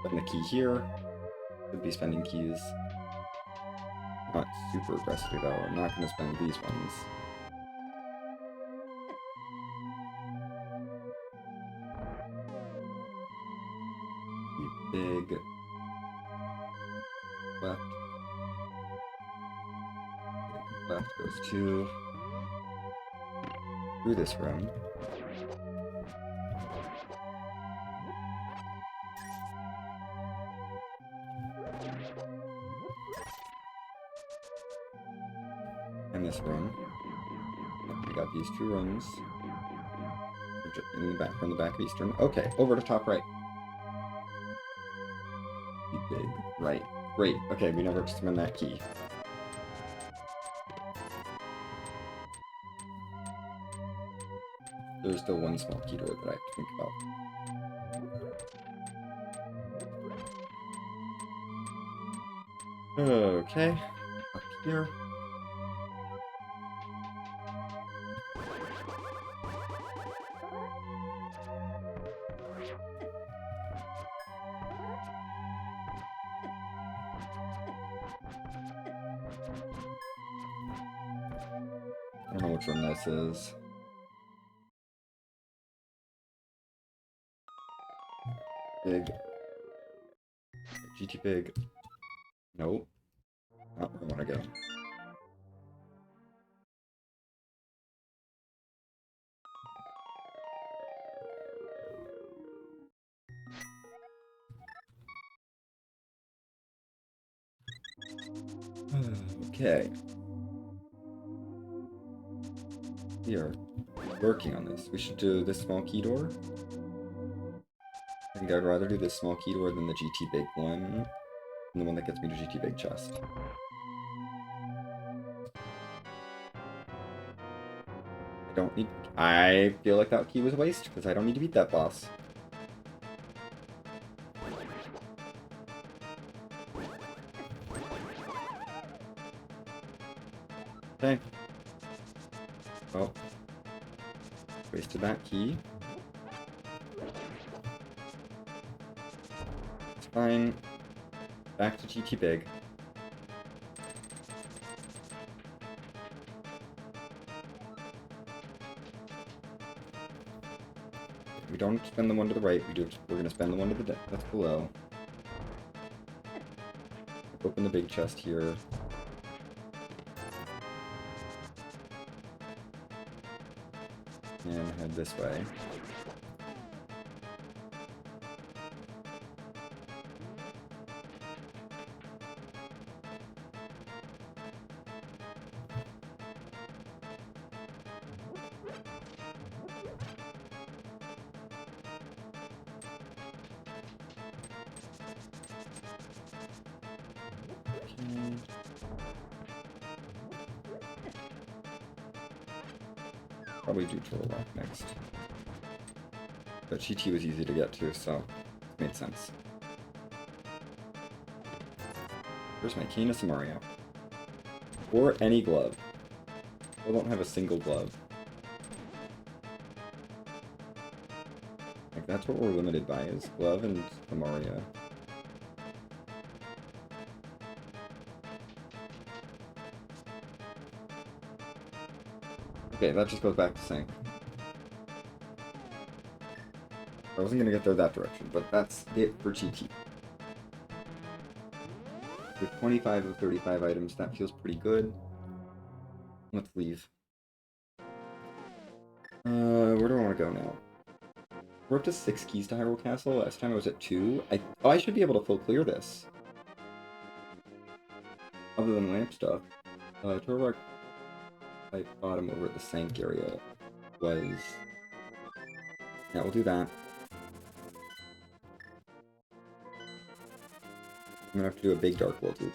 S1: Putting the key here. Could be spending keys. Not super aggressively though. I'm not going to spend these ones. Big left. Big left goes to through this room. And this room. We got these two rooms. In the back, from the back of Eastern. Okay, over to top right. Big right. Great. Okay, we never spend that key. There's still one small key door that I have to think about. Okay. Up here. I don't know which one this is. Big. GT big. Nope. Not where I want to go. Okay. We are working on this. We should do this small key door. I think I'd rather do this small key door than the GT big one. And the one that gets me to GT big chest. I don't need... I feel like that key was a waste, because I don't need to beat that boss. Okay. Well. Wasted that key. It's fine. Back to GT big. We don't spend the one to the right, we're gonna spend the one to the that's below. Open the big chest here. And head this way. Probably do Turtle Rock next. But GT was easy to get to, so it made sense. Where's my Canis and Mario? Or any glove. I don't have a single glove. Like, that's what we're limited by, is glove and the Mario. Okay, that just goes back to saying. I wasn't gonna get there that direction, but that's it for GT. With 25 of 35 items, that feels pretty good. Let's leave. Where do I want to go now? We're up to 6 keys to Hyrule Castle. Last time I was at 2. I should be able to full clear this. Other than lamp stuff. Turtle Rock I bottom over at the Sank area was... Yeah, we'll do that. I'm gonna have to do a big Dark World loop.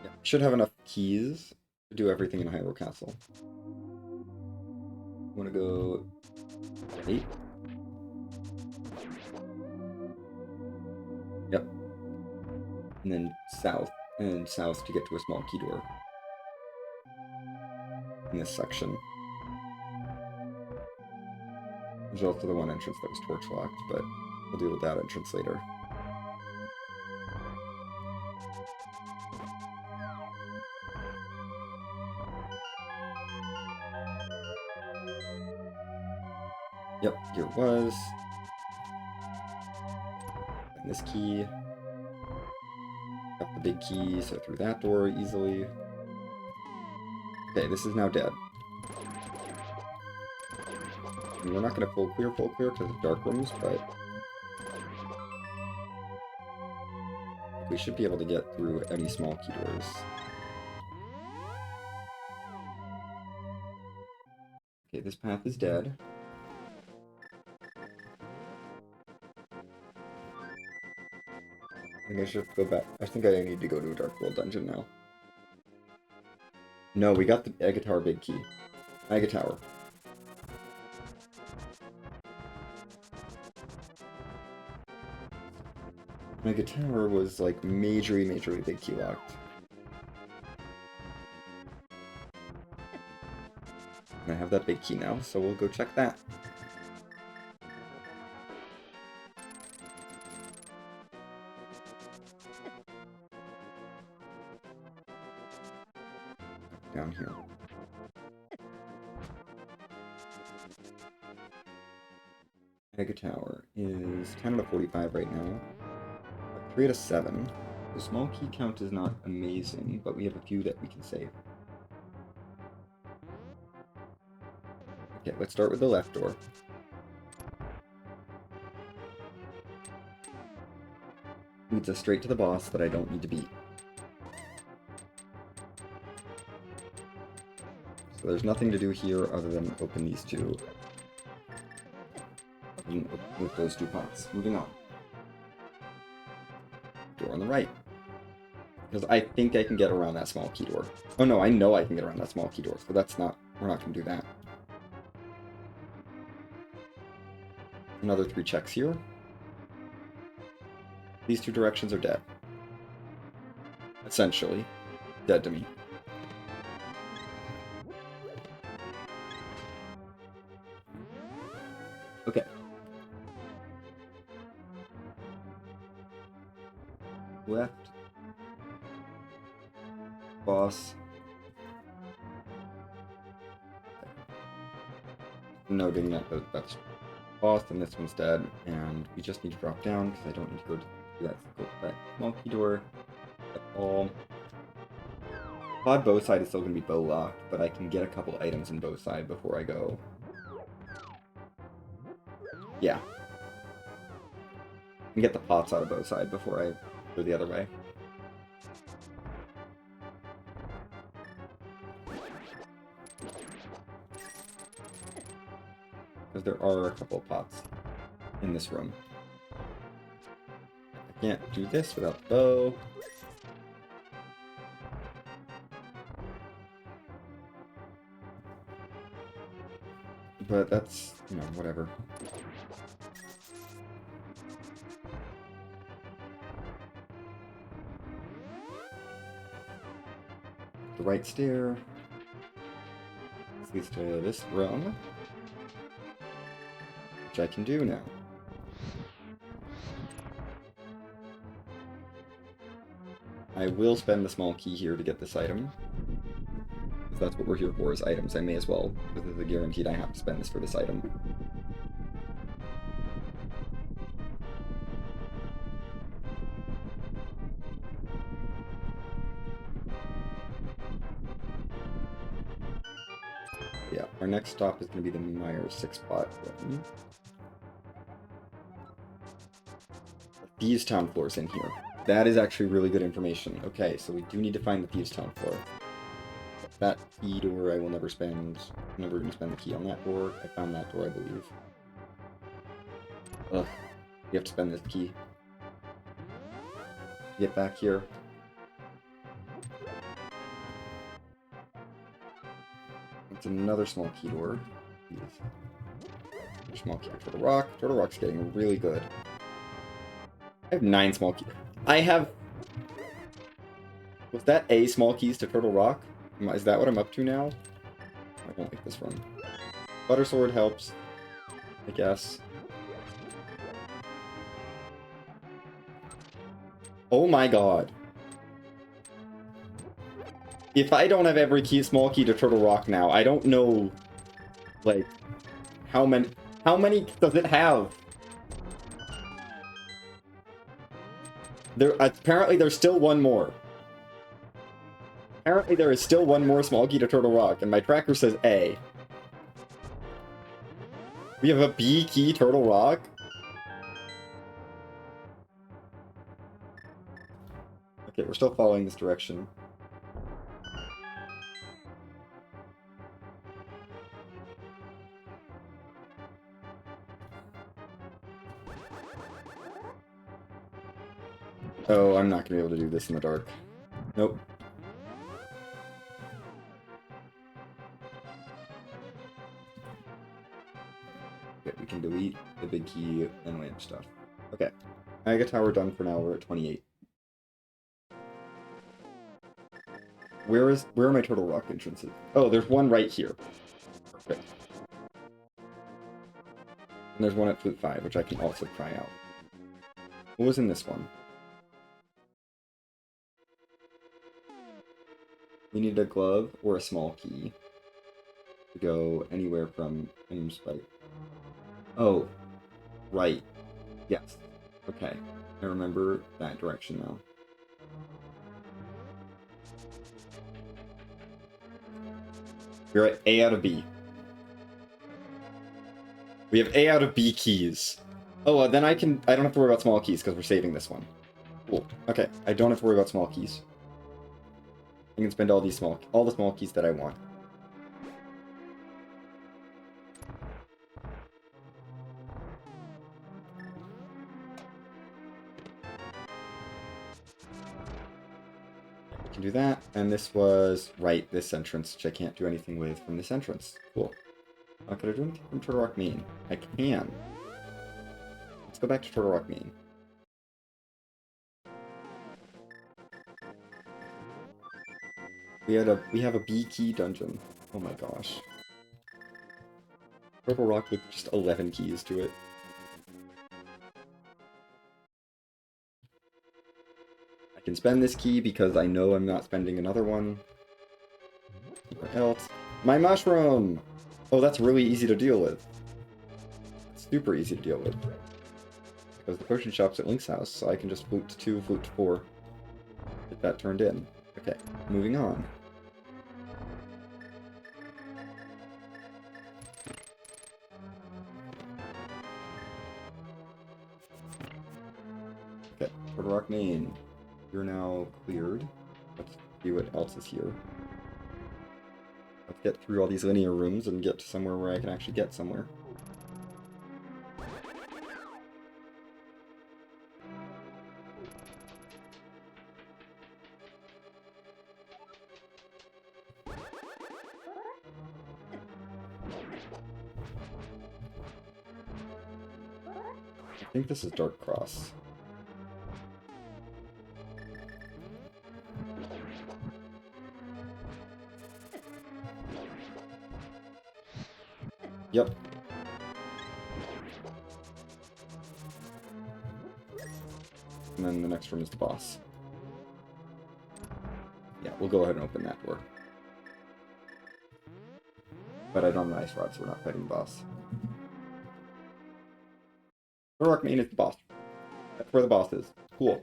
S1: Yeah, should have enough keys to do everything in Hyrule Castle. I'm gonna go 8. Yep. And then south, and south to get to a small key door. In this section. There's also the one entrance that was torch locked, but we'll deal with that entrance later. Yep, here it was. And this key. Got the big key, so through that door easily. Okay, this is now dead. And we're not going to full clear because of dark rooms, but we should be able to get through any small key doors. Okay, this path is dead. I think I should go back. I think I need to go to a Dark World dungeon now. No, we got the Mega Tower big key. Mega Tower. Mega Tower was like majorly big key locked. And I have that big key now, so we'll go check that. Down here. Mega Tower is 10 out of 45 right now. 3 out of 7. The small key count is not amazing, but we have a few that we can save. Okay, let's start with the left door. Leads us straight to the boss that I don't need to beat. So there's nothing to do here other than open these two. With those two pots. Moving on. Door on the right. Because I think I can get around that small key door. Oh no, I know I can get around that small key door, so that's not... We're not going to do that. Another 3 checks here. These 2 directions are dead. Essentially. Dead to me. Okay. Left. Boss. Noting that that's boss and this one's dead, and we just need to drop down because I don't need to go to that small key door at all. Pod bow side is still going to be bow locked, but I can get a couple items in bow side before I go. Yeah. I can get the pots out of bow side before I go the other way. Because there are a couple of pots in this room. I can't do this without the bow. But that's, you know, whatever. The right stair. This leads to this room. Which I can do now. I will spend the small key here to get this item. If that's what we're here for, is items. I may as well, because it's a guaranteed I have to spend this for this item. Yeah, our next stop is going to be the Meyer 6-spot room. Thieves' Town floor's in here. That is actually really good information. Okay, so we do need to find the Thieves' Town floor. That key door I will never spend. I'm never going to spend the key on that door. I found that door, I believe. Ugh. You have to spend this key. Get back here. It's another small key door. Small key door. Turtle Rock. Turtle Rock's getting really good. I have 9 small keys. I have... Was that a small keys to Turtle Rock? Is that what I'm up to now? I don't like this one. Butter Sword helps, I guess. Oh my god. If I don't have every key, small key to Turtle Rock now, I don't know, like, how many... How many does it have? Apparently there's still one more. Apparently there is still one more small key to Turtle Rock, and my tracker says A. We have a B key Turtle Rock? Okay, we're still following this direction. Oh, I'm not gonna be able to do this in the dark. Nope. Okay, we can delete the big key and lamp stuff. Okay. Mega Tower done for now, we're at 28. Where are my Turtle Rock entrances? Oh, there's one right here. Perfect. And there's one at Flute 5, which I can also try out. What was in this one? We need a glove or a small key to go anywhere from any spike. Oh, right. Yes. Okay. I remember that direction now. We're at A out of B. We have A out of B keys. Oh, then I don't have to worry about small keys because we're saving this one. Cool. Okay, I don't have to worry about small keys. I can spend all the small keys that I want. I can do that, and this was this entrance, which I can't do anything with from this entrance. Cool. Could I do anything from Turtle Rock Main? I can. Let's go back to Turtle Rock Main. We have a B key dungeon. Oh my gosh. Turtle Rock with just 11 keys to it. I can spend this key because I know I'm not spending another one. Where else? My mushroom! Oh, that's really easy to deal with. It's super easy to deal with. Because the potion shop's at Link's house, so I can just flute to 2, flute to 4. Get that turned in. Okay, moving on. Okay, Turtle Rock Main. You're now cleared. Let's see what else is here. Let's get through all these linear rooms and get to somewhere where I can actually get somewhere. I think this is Dark Cross. Yep. And then the next room is the boss. Yeah, we'll go ahead and open that door. But I don't have an ice rod, so we're not fighting the boss. Turtle Rock Main is the boss. That's where the boss is. Cool.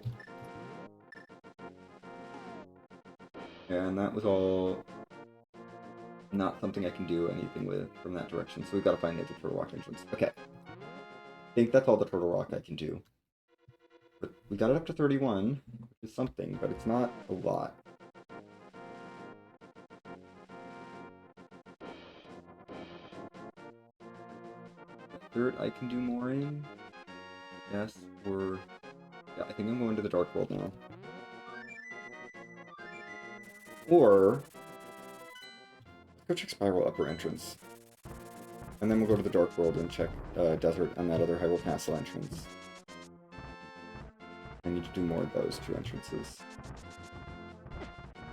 S1: And that was all not something I can do anything with from that direction, so we've got to find the Turtle Rock entrance. Okay. I think that's all the Turtle Rock I can do. But we got it up to 31, which is something, but it's not a lot. Third, I can do more in. Yes, or... Yeah, I think I'm going to the Dark World now. Or... let's go check Spiral Upper Entrance. And then we'll go to the Dark World and check Desert and that other Hyrule Castle entrance. I need to do more of those 2 entrances.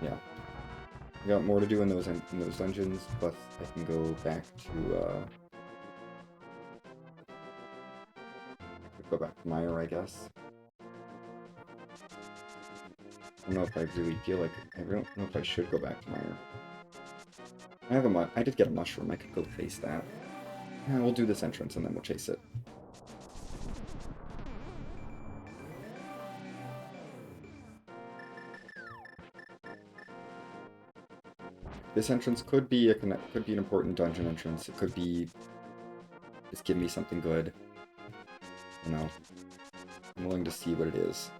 S1: Yeah. We got more to do in those dungeons, plus I can go back to, go back to Meyer, I guess. I don't know if I really feel like... I don't know if I should go back to Meyer. I did get a mushroom. I could go face that. Yeah, we'll do this entrance and then we'll chase it. This entrance could be an important dungeon entrance. It could be just give me something good. You know, I'm willing to see what it is.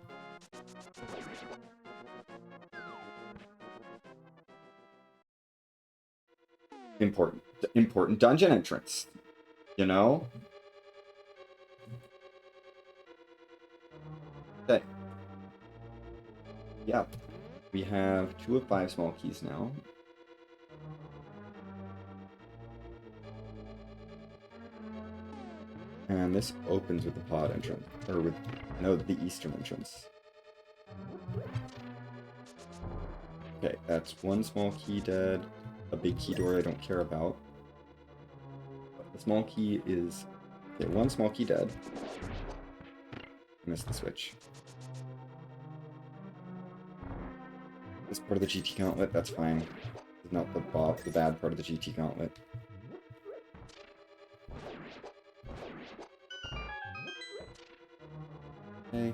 S1: Important dungeon entrance. You know? Okay. Yeah. We have 2 of 5 small keys now. And this opens with the pod entrance. Or with, no, the eastern entrance. Okay, that's 1 small key dead. A big key door I don't care about. But the small key is... Okay, 1 small key dead. Missed the switch. This part of the GT gauntlet, that's fine. It's not the bad part of the GT gauntlet. Okay.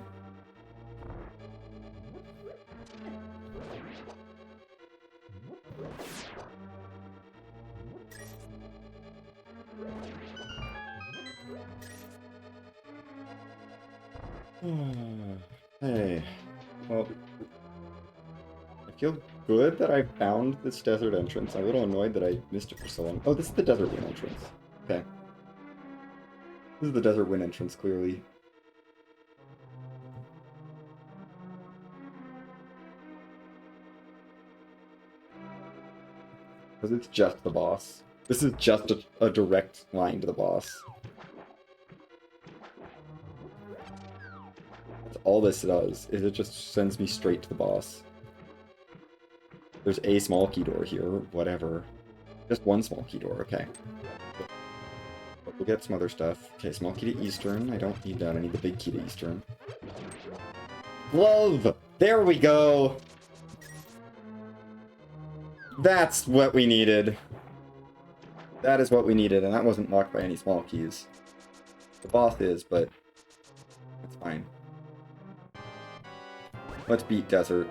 S1: Hey. Well, I feel good that I found this desert entrance. I'm a little annoyed that I missed it for so long. Oh, this is the desert wind entrance. Okay. This is the desert wind entrance, clearly. Because it's just the boss. This is just a direct line to the boss. That's all this does, is it just sends me straight to the boss. There's a small key door here, whatever. Just 1 small key door, okay. But we'll get some other stuff. Okay, small key to eastern. I don't need that, I need the big key to eastern. Glove! There we go! That's what we needed. That is what we needed, and that wasn't locked by any small keys. The boss is, but it's fine. Let's beat Desert.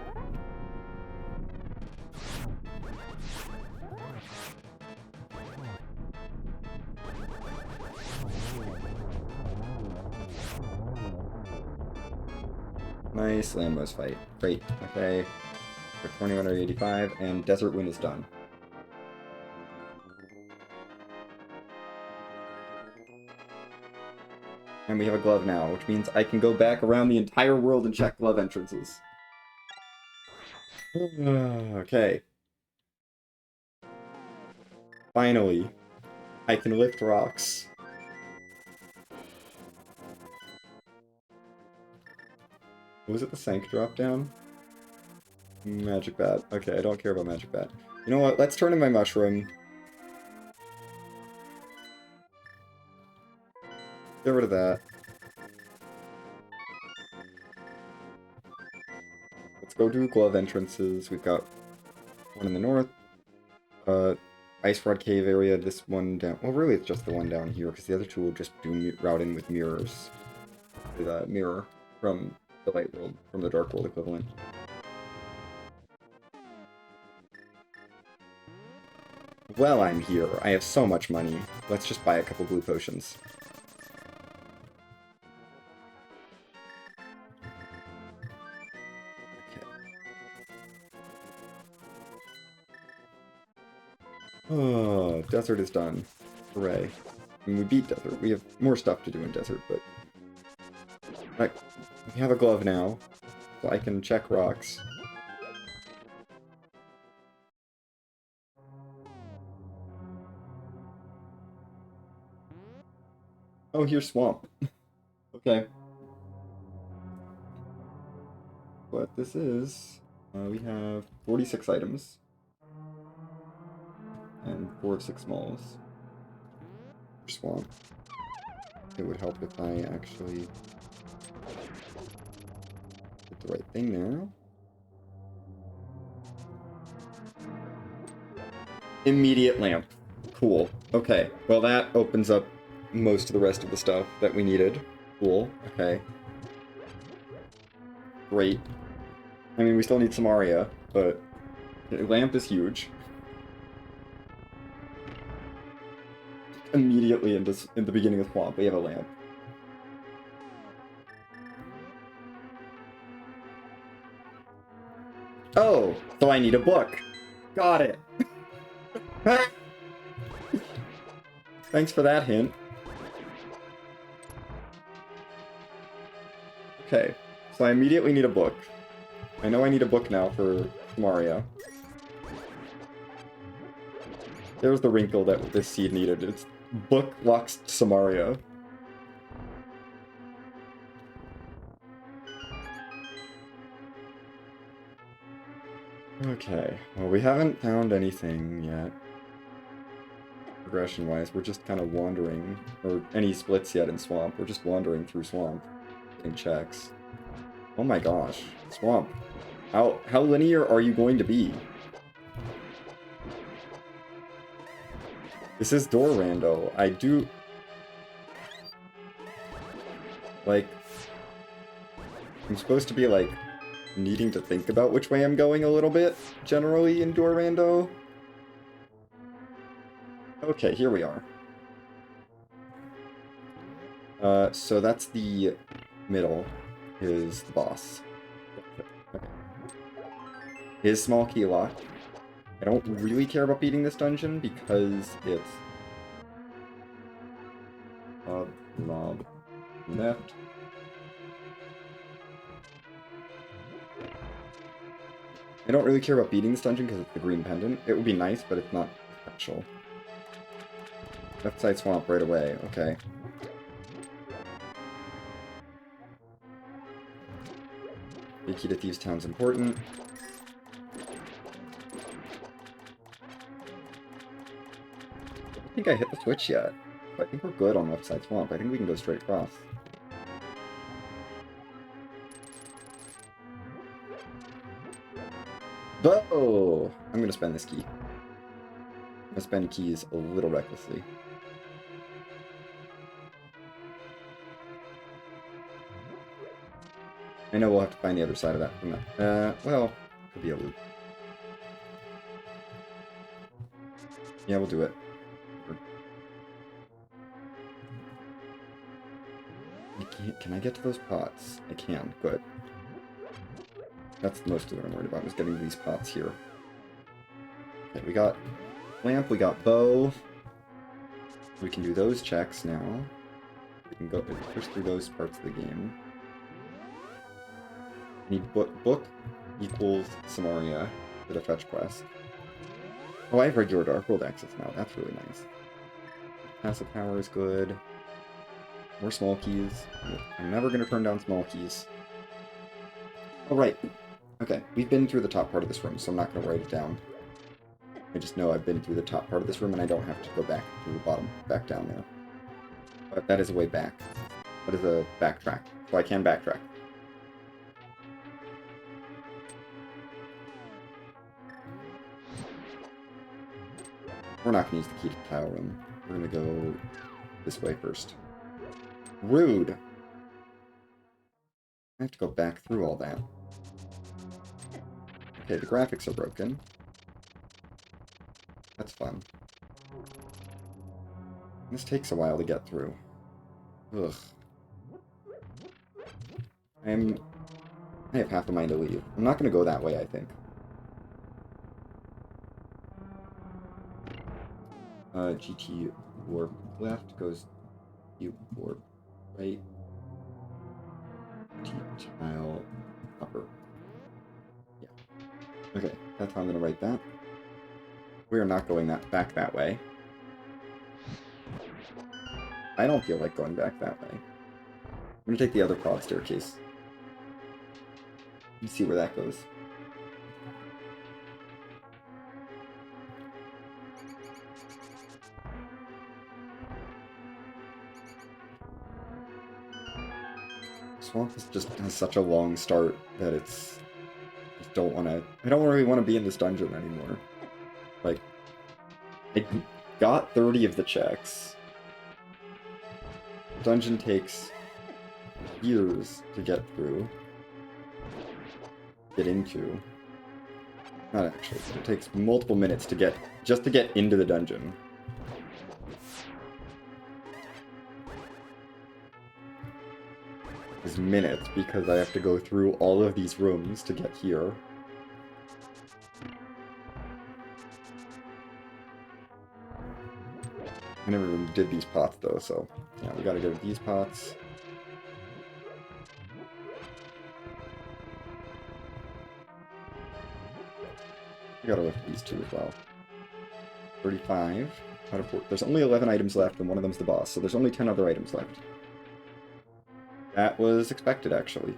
S1: Nice landmass fight. Great. Okay. For 2185, and Desert Wind is done. And we have a glove now, which means I can go back around the entire world and check glove entrances. Okay. Finally, I can lift rocks. Was it the Sank drop down? Magic Bat. Okay, I don't care about Magic Bat. You know what? Let's turn in my mushroom. Get rid of that. Let's go do glove entrances. We've got one in the north. Ice Rod Cave area, this one down... Well, really it's just the one down here, because the other 2 will just do route in with mirrors. With a mirror from the Light World, from the Dark World equivalent. Well, I'm here. I have so much money. Let's just buy a couple blue potions. Oh, Desert is done. Hooray. I mean, we beat Desert. We have more stuff to do in Desert, but... Right. We have a glove now, so I can check rocks. Oh, here's Swamp. Okay. What this is... we have 46 items. And 4 of 6 smalls. Swamp. It would help if I actually did the right thing there. Immediate lamp. Cool. Okay. Well, that opens up most of the rest of the stuff that we needed. Cool. Okay. Great. I mean, we still need some Aria, but lamp is huge. Immediately in the beginning of Swamp, we have a lamp. Oh, so I need a book. Got it. Thanks for that hint. Okay, so I immediately need a book. I know I need a book now for Mario. There's the wrinkle that this seed needed. It's book locks Samaria. Okay, well, we haven't found anything yet. Progression-wise, we're just kind of wandering, or any splits yet in Swamp. We're just wandering through Swamp, getting checks. Oh my gosh, Swamp. How linear are you going to be? This is door Rando. I do... Like... I'm supposed to be, like, needing to think about which way I'm going a little bit, generally, in door Rando. Okay, here we are. So that's the middle, is the boss. Okay. His small key lock. I don't really care about beating this dungeon because it's knob left. I don't really care about beating this dungeon because it's the green pendant. It would be nice, but it's not essential. Left side swamp right away, okay. Big key to Thieves Town's important. I don't think I hit the switch yet. But I think we're good on left side swamp. I think we can go straight across. Oh! I'm gonna spend this key. I'm gonna spend keys a little recklessly. I know we'll have to find the other side of that from that. Well, could be a loop. Yeah, we'll do it. Can I get to those pots? I can. Good. That's mostly what I'm worried about, is getting these pots here. Okay, we got lamp, we got bow. We can do those checks now. We can go push through those parts of the game. I need book equals Samaria for the fetch quest. Oh, I have regular Dark World access now. That's really nice. Passive power is good. More small keys. I'm never going to turn down small keys. Oh, right. Okay, we've been through the top part of this room, so I'm not going to write it down. I just know I've been through the top part of this room, and I don't have to go back through the bottom, back down there. But that is a way back. That is a backtrack. So I can backtrack. We're not going to use the key to tile room. We're going to go this way first. Rude! I have to go back through all that. Okay, the graphics are broken. That's fun. This takes a while to get through. Ugh. I have half a mind to leave. I'm not going to go that way, I think. GT warp left goes U warp right. T tile upper. Yeah. Okay, that's how I'm going to write that. We are not going back that way. I don't feel like going back that way. I'm going to take the other pod staircase. Let's see where that goes. Swamp just has such a long start that it's... I don't really want to be in this dungeon anymore. Like, I got 30 of the checks. Dungeon takes years to get through. Get into. Not actually. It takes multiple minutes to get just to get into the dungeon. It's minutes because I have to go through all of these rooms to get here. I never even did these pots though, so yeah, we gotta go to these pots. We gotta lift these two as well. 35 out of 4. There's only 11 items left, and one of them's the boss, so there's only 10 other items left. That was expected, actually.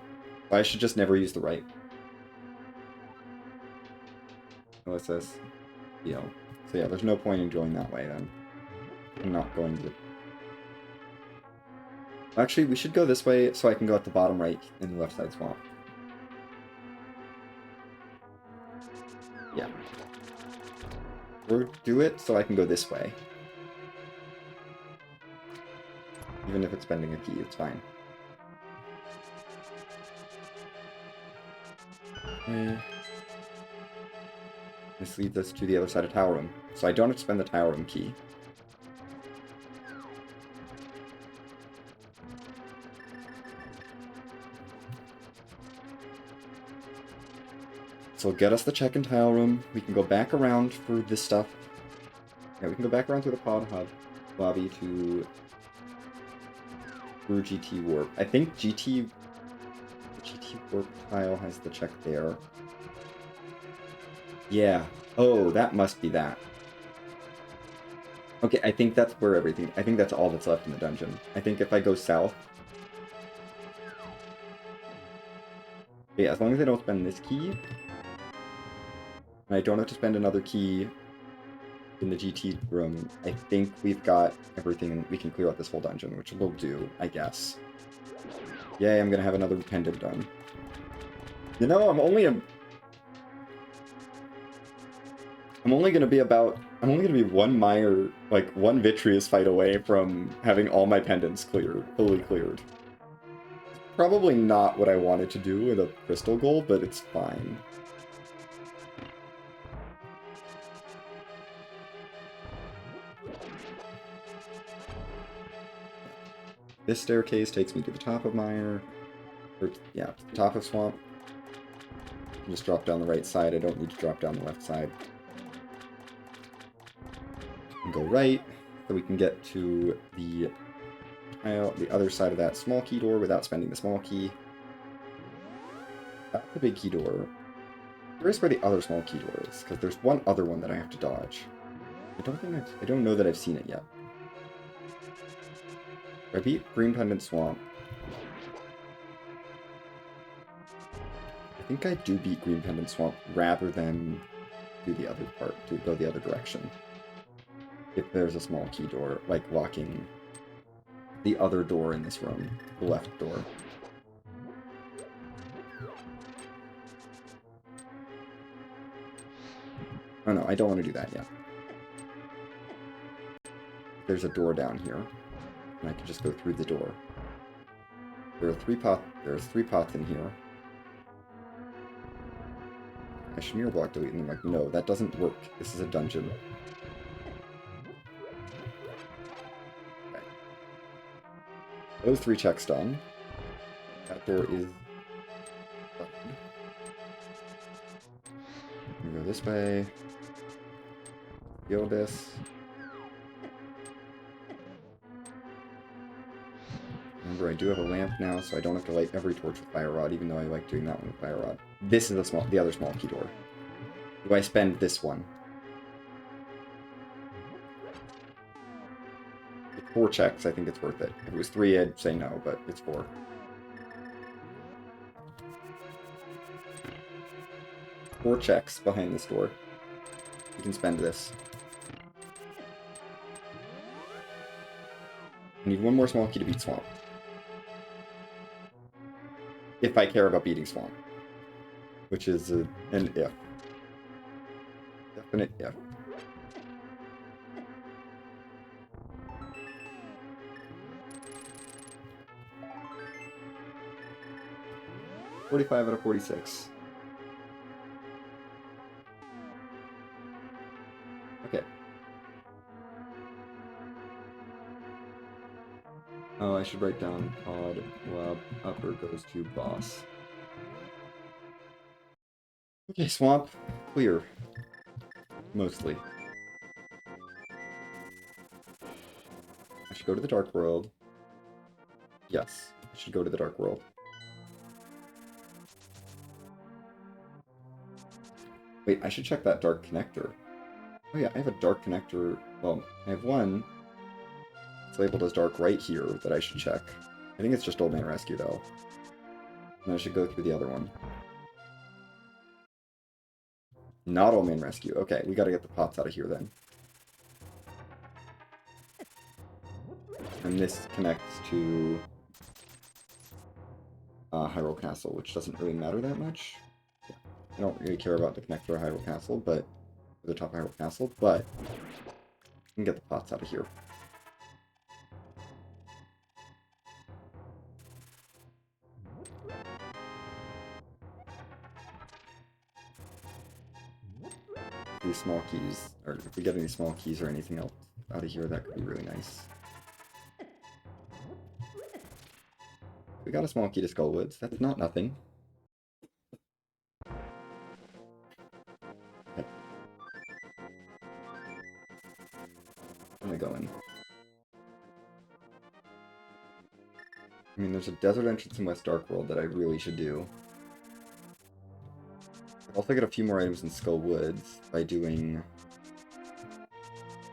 S1: I should just never use the right. What's this? So yeah, there's no point in going that way then. I'm not going to. Actually, we should go this way so I can go at the bottom right in the left side swamp. Yeah. Or do it so I can go this way. Even if it's spending a key, it's fine. Okay. This leads us to the other side of Tower Room. So I don't have to spend the Tower Room key. So get us the check in Tile Room. We can go back around for this stuff. Yeah, we can go back around through the pod hub lobby to through GT Warp. I think GT Warp tile has the check there. Yeah. Oh, that must be that. Okay, I think that's where everything. I think that's all that's left in the dungeon. I think if I go south. Yeah, as long as I don't spend this key. And I don't have to spend another key in the GT room. I think we've got everything and we can clear out this whole dungeon, which we'll do, I guess. Yay, I'm gonna have another pendant done. You know, I'm only gonna be one mire, like one vitreous fight away from having all my pendants cleared, fully cleared. Probably not what I wanted to do with a crystal goal, but it's fine. This staircase takes me to the top of Mire. Or, yeah, to the top of Swamp. Just drop down the right side. I don't need to drop down the left side. And go right, so we can get to the other side of that small key door without spending the small key. That's the big key door. Here's where the other small key door is, because there's one other one that I have to dodge. I don't know that I've seen it yet. I beat Green Pendant Swamp. I think I do beat Green Pendant Swamp rather than do the other part, to go the other direction. If there's a small key door, like locking the other door in this room, the left door. Oh no, I don't want to do that yet. There's a door down here. And I can just go through the door. There's 3 pots in here. I should mirror block delete, and I'm like, no, that doesn't work. This is a dungeon. Okay. Those 3 checks done. That door is done. We go this way. Heal this. Remember, I do have a lamp now, so I don't have to light every torch with fire rod, even though I like doing that one with fire rod. This is the other small key door. Do I spend this one? 4 checks, I think it's worth it. If it was 3, I'd say no, but it's 4. Four checks behind this door. You can spend this. I need one more small key to beat Swamp. If I care about beating Swamp. Which is an if. Definite if. 45 out of 46. Okay. Oh, I should write down pod, lab, upper goes to boss. Okay, swamp, clear. Mostly. I should go to the dark world. Yes, I should go to the dark world. Wait, I should check that dark connector. Oh yeah, I have a dark connector. Well, I have one. It's labeled as dark right here that I should check. I think it's just Old Man Rescue though. And I should go through the other one. Not Old Man Rescue. Okay, we gotta get the pots out of here then. And this connects to Hyrule Castle, which doesn't really matter that much. Yeah. I don't really care about the connector to Hyrule Castle, but the top of Hyrule Castle, but we can get the pots out of here. These small keys, or if we get any small keys or anything else out of here, that could be really nice. We got a small key to Skullwoods. That's not nothing. Okay. Where am I going? I mean, there's a desert entrance in West Dark World that I really should do. I'll also get a few more items in Skull Woods by doing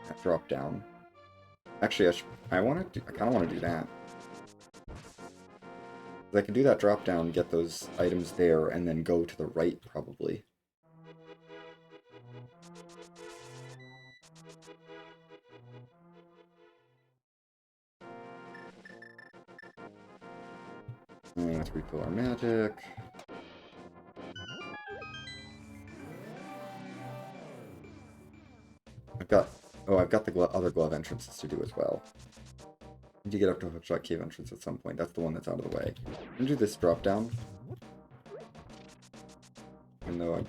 S1: that drop down. Actually, I kind of want to do that. I can do that drop down, get those items there, and then go to the right, probably. And let's refill our magic. I've got the other glove entrances to do as well. Need to get up to Hookshot Cave entrance at some point. That's the one that's out of the way. I'm gonna do this drop down. Even though I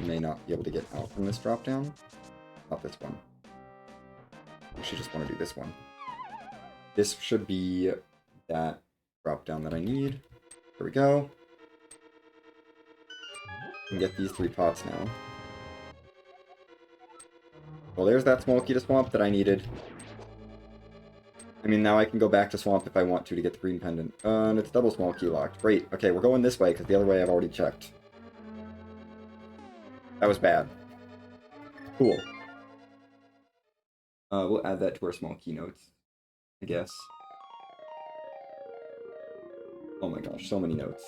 S1: may not be able to get out from this drop down. Not this one. I actually just want to do this one. This should be that drop down that I need. There we go. I can get these 3 pots now. Well, there's that small key to Swamp that I needed. I mean, now I can go back to Swamp if I want to get the green pendant. And it's double small key locked. Great. Okay, we're going this way, because the other way I've already checked. That was bad. Cool. We'll add that to our small key notes, I guess. Oh my gosh, so many notes.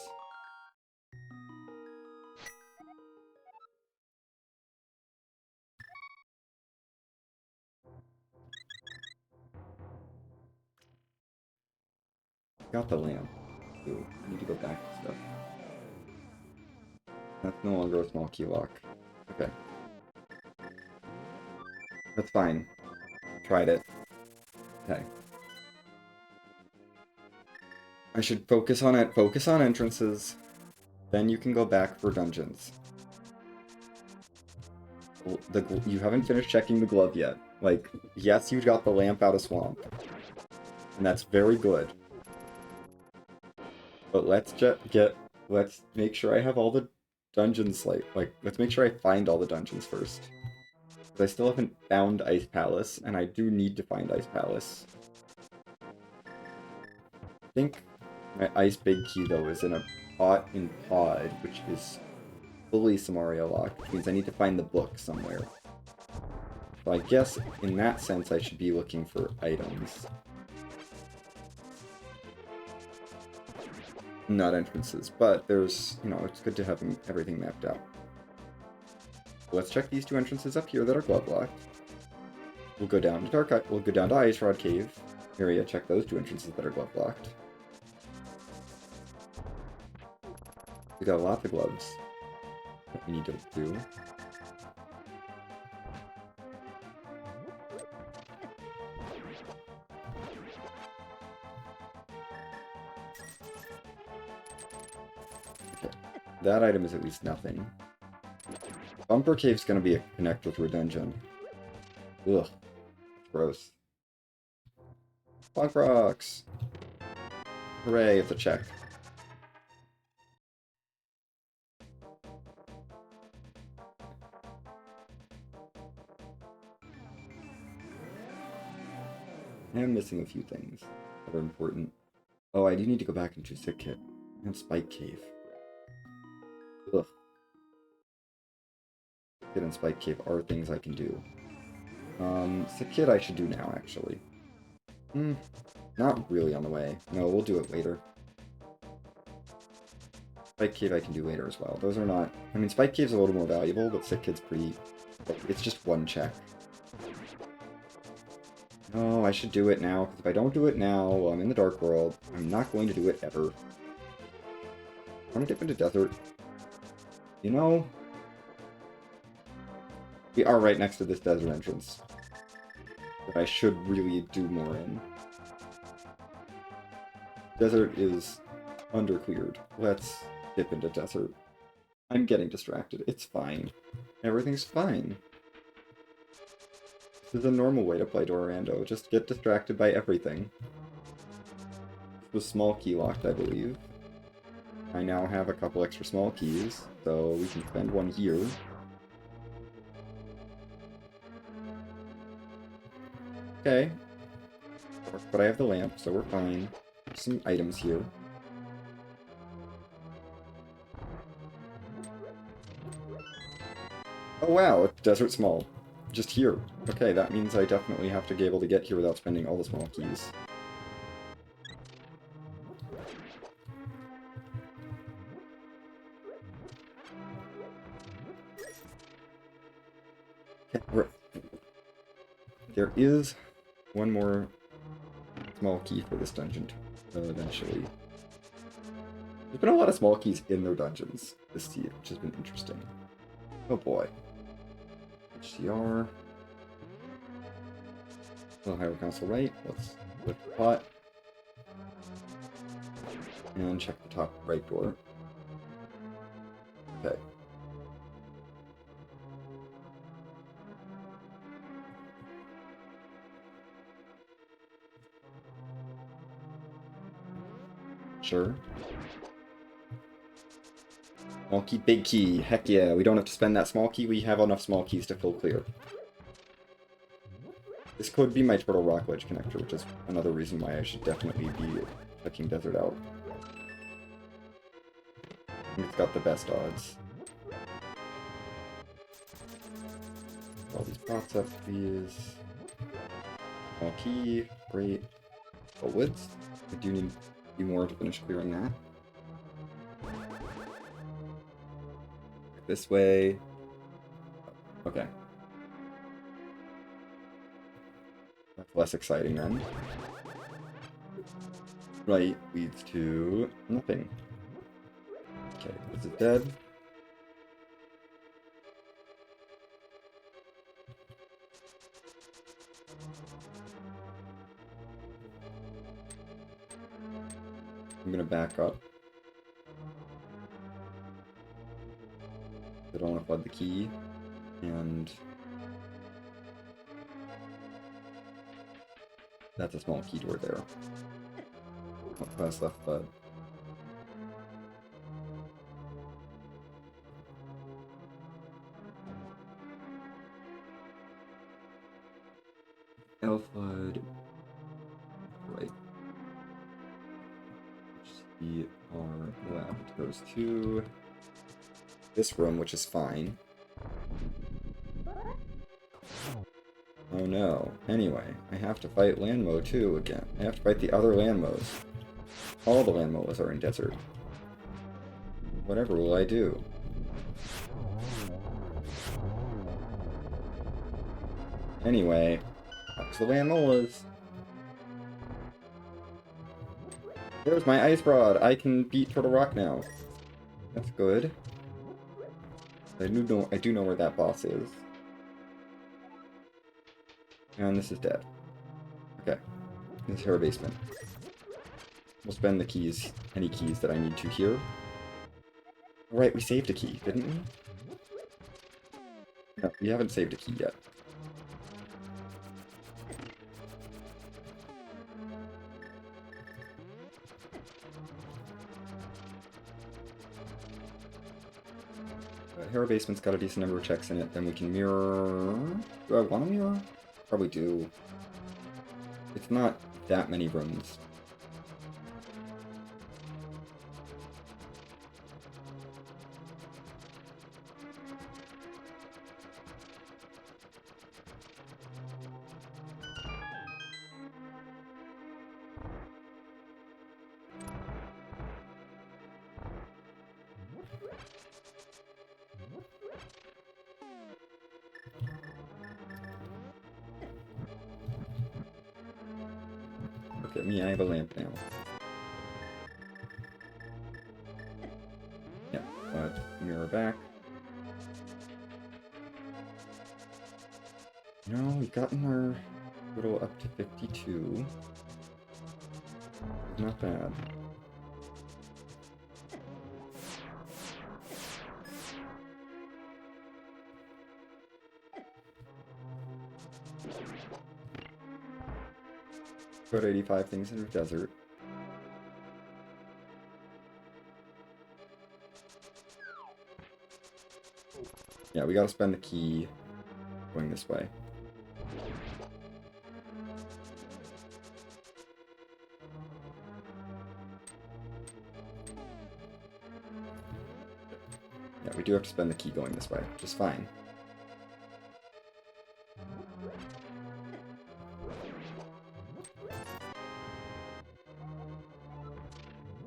S1: Got the lamp. Ooh, I need to go back to stuff. That's no longer a small key lock. Okay. That's fine. Tried it. Okay. I should focus on it. Focus on entrances. Then you can go back for dungeons. You haven't finished checking the glove yet. Like, yes, you got the lamp out of Swamp. And that's very good. But let's make sure I have all the dungeons, let's make sure I find all the dungeons first. Because I still haven't found Ice Palace, and I do need to find Ice Palace. I think my Ice Big Key, though, is in a pot in Pod, which is fully Samaria locked, which means I need to find the book somewhere. So I guess, in that sense, I should be looking for items. Not entrances, but there's, it's good to have everything mapped out. Let's check these 2 entrances up here that are glove locked. We'll go down to Ice Rod Cave area, check those 2 entrances that are glove locked. We got lots of gloves that we need to do. Okay. That item is at least nothing. Bumper Cave's gonna be a connector through a dungeon. Ugh. Gross. Punk rocks! Hooray, it's a check. I am missing a few things that are important. Oh, I do need to go back into Sick Kit and Spike Cave. Ugh. Kit and Spike Cave are things I can do. Sick Kit I should do now, actually. Not really on the way. No, we'll do it later. Spike Cave I can do later as well. Those are not... I mean, Spike Cave's a little more valuable, but Sick Kit's pretty... It's just one check. No, I should do it now, because if I don't do it now while I'm in the Dark World, I'm not going to do it ever. I want to dip into Desert. You know... We are right next to this desert entrance. That I should really do more in. Desert is undercleared. Let's dip into Desert. I'm getting distracted. It's fine. Everything's fine. This is a normal way to play Rando. Just get distracted by everything. This was small key locked, I believe. I now have a couple extra small keys, so we can spend one here. Okay. But I have the lamp, so we're fine. There's some items here. Oh wow, Desert Small. Just here. Okay, that means I definitely have to be able to get here without spending all the small keys. Okay, there is one more small key for this dungeon eventually. There's been a lot of small keys in their dungeons this year, which has been interesting. Oh boy. HCR. Little higher console right. Let's lift the pot. And check the top right door. Okay. Sure. Small key, big key. Heck yeah, we don't have to spend that small key. We have enough small keys to full clear. This could be my Turtle Rock Ledge connector, which is another reason why I should definitely be checking Desert out. It's got the best odds. All these pots up, please. Small key, great. Oh, woods. I do need a few more to finish clearing that. This way. Okay. That's less exciting then. Right leads to nothing. Okay, this is dead. I'm gonna back up. I don't want to flood the key, and that's a small key door there. What class left bud? Elfwood. Right. HCR left goes to this room, which is fine. Oh no. Anyway, I have to fight Landmo too again. I have to fight the other Landmos. All the Landmos are in Desert. Whatever will I do? Anyway, that's the Landmolas. There's my Ice Rod! I can beat Turtle Rock now. That's good. I do know where that boss is. And this is dead. Okay. This is her basement. We'll spend the keys, any keys that I need to here. Right, we saved a key, didn't we? No, we haven't saved a key yet. Hero Basement's got a decent number of checks in it, then we can mirror... Do I want to mirror? Probably do. It's not that many rooms. Look at me, I have a lamp now. Yeah, mirror back. No, we've gotten our total up to 52. Not bad. Put 85 things in the desert. Yeah, we gotta spend the key going this way. Yeah, we do have to spend the key going this way, which is fine.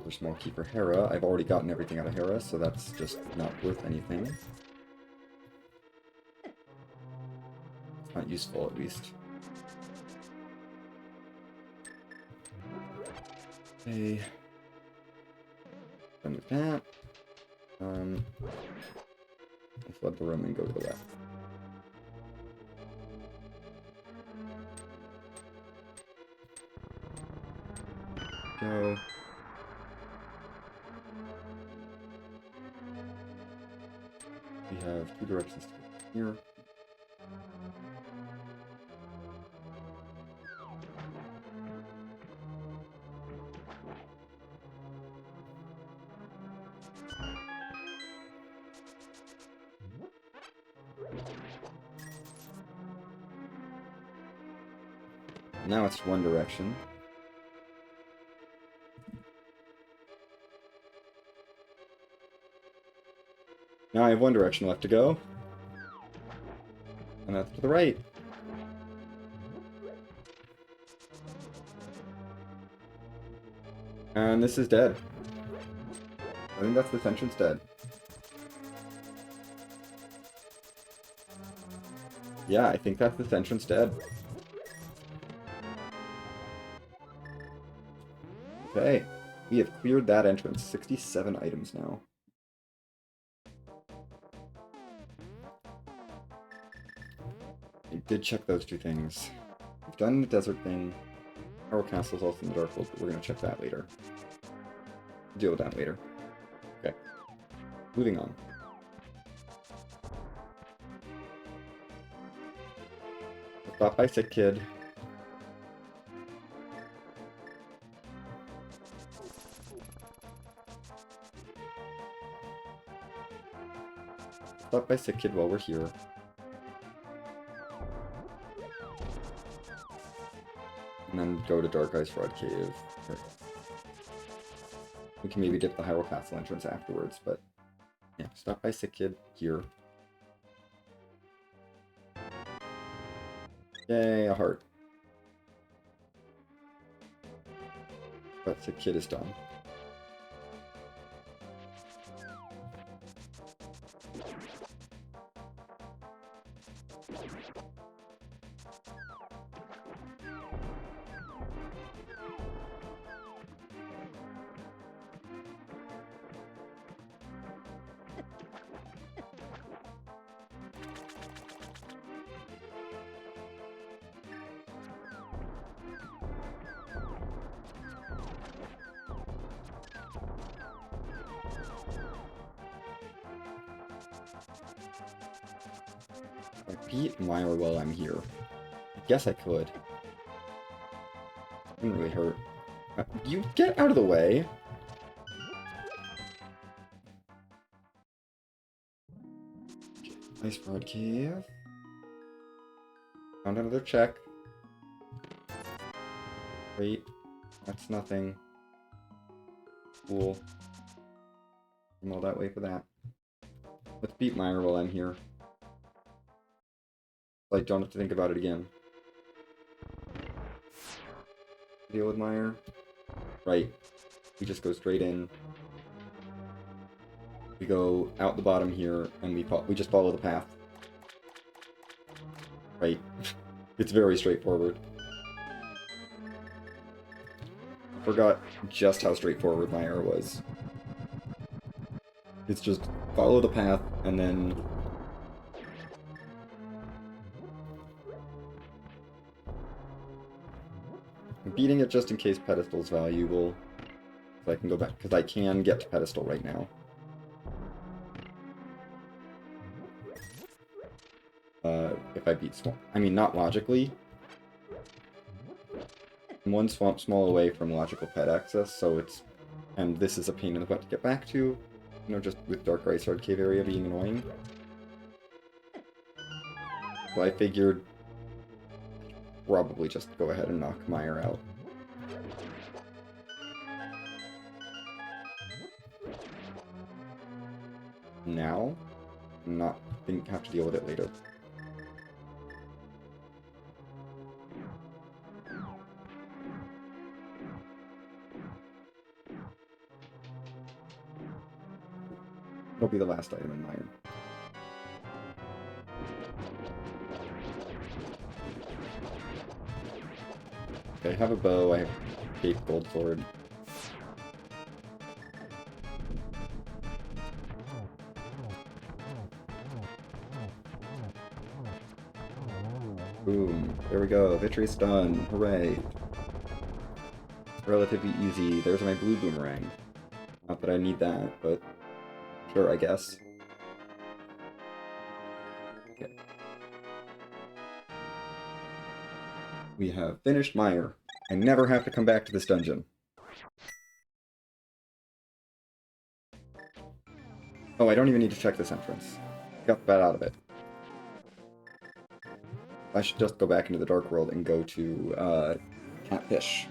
S1: There's more key for Hera. I've already gotten everything out of Hera, so that's just not worth anything. It's not useful, at least. Okay. Done with that. Let's flood the room and go to the left. Go. We have two directions to go here. Now it's one direction. Now I have one direction left to go. And that's to the right. And this is dead. I think that's this entrance dead. Yeah, I think that's this entrance dead. Okay, we have cleared that entrance. 67 items now. I did check those two things. We've done the desert thing. Our castle's also in the Dark World, but we're going to check that later. Deal with that later. Okay. Moving on. Stop by Sick Kid. Stop by Sick Kid while we're here. And then go to Dark Ice Rod Cave. Okay. We can maybe get the Hyrule Castle entrance afterwards, but yeah, stop by Sick Kid here. Yay, a heart. But Sick Kid is done. I beat Myra while I'm here. I guess I could. Didn't really hurt. You get out of the way! Ice Rod Cave. Found another check. Wait. That's nothing. Cool. I'm all that way for that. Let's beat Myra while I'm here. So I don't have to think about it again. Deal with Myra. Right. We just go straight in. We go out the bottom here, and we just follow the path. Right. It's very straightforward. I forgot just how straightforward Myra was. It's just follow the path, and then... I'm beating it just in case pedestal's valuable. So I can go back, because I can get to pedestal right now. If I beat Swamp. I mean, not logically. I'm one Swamp Small away from logical pet access, so it's... And this is a pain in the butt to get back to. You know, just with Dark Ice Hard Cave area being annoying. So I figured... probably just go ahead and knock Myra out. Now? Not have to deal with it later. It'll be the last item in Myra. Okay, I have a bow, I have Cape Gold Sword. Boom. There we go. Victory's done. Hooray. Relatively easy. There's my blue boomerang. Not that I need that, but sure, I guess. Okay. We have finished Myra. I never have to come back to this dungeon. Oh, I don't even need to check this entrance. Got that out of it. I should just go back into the Dark World and go to, Catfish.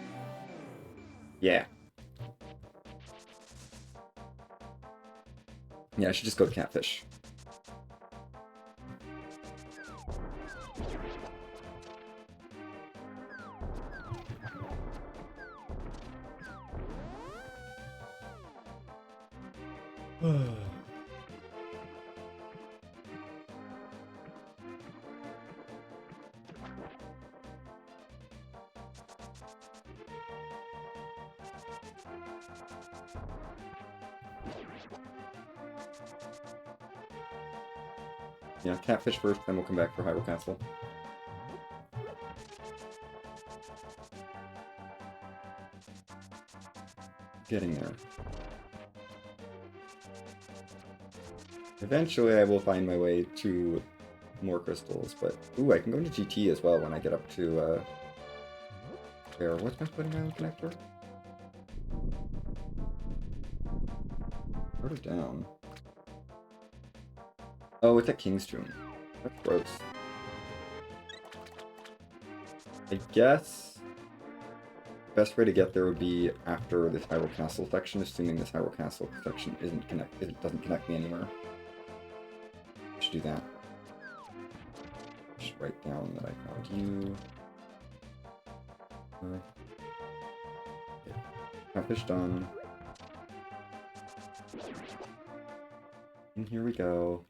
S1: Yeah. Yeah, I should just go to Catfish. Yeah, Catfish first, then we'll come back for Hyrule Castle. Getting there. Eventually I will find my way to more crystals, but... Ooh, I can go into GT as well when I get up to, there. What's my Splitting Island connector? Wrote it down. Oh, it's at King's Tomb. That's gross. I guess the best way to get there would be after this Hyrule Castle section, assuming this Hyrule Castle section doesn't connect me anywhere. I should do that. Just write down that I found you. Okay. Catfish done. And here we go.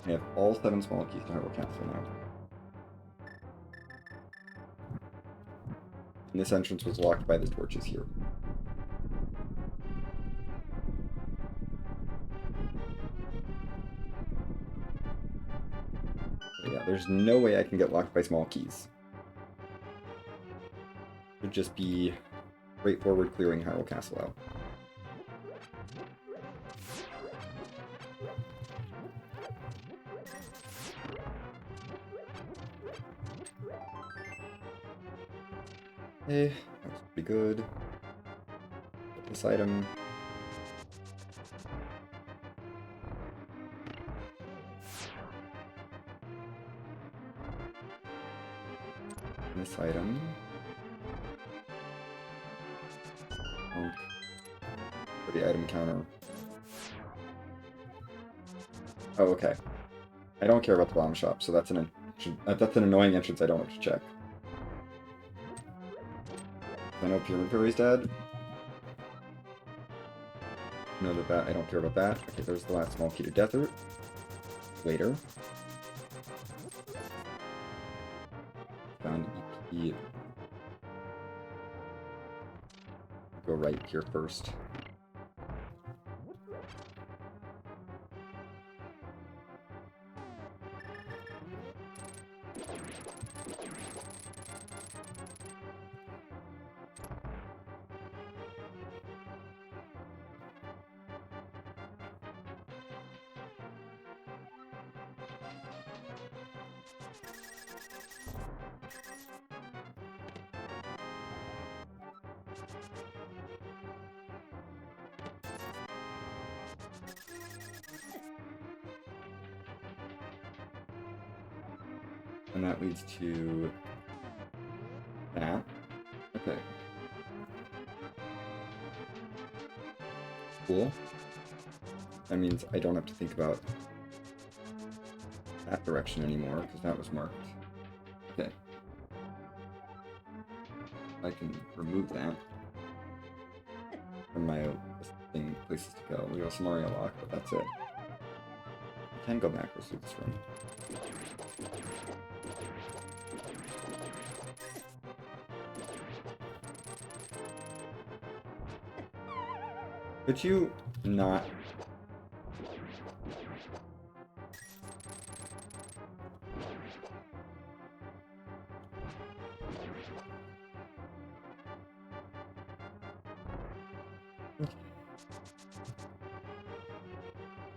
S1: I have all 7 small keys to Hyrule Castle now. And this entrance was locked by the torches here. But yeah, there's no way I can get locked by small keys. It would just be straightforward clearing Hyrule Castle out. Okay, that was pretty good. Get this item. This item. For the item counter. Oh, okay. I don't care about the bomb shop, so that's an annoying entrance I don't have to check. I know Purifery's dead. Know that I don't care about that. Okay, there's the last small key to Desert. Later. Found EP. Go right here first. And that leads to that. Okay. Cool. That means I don't have to think about that direction anymore, because that was marked. Okay. I can remove that from my listing places to go. We got some Mario Lock, but that's it. I can go backwards through this room. Could you not?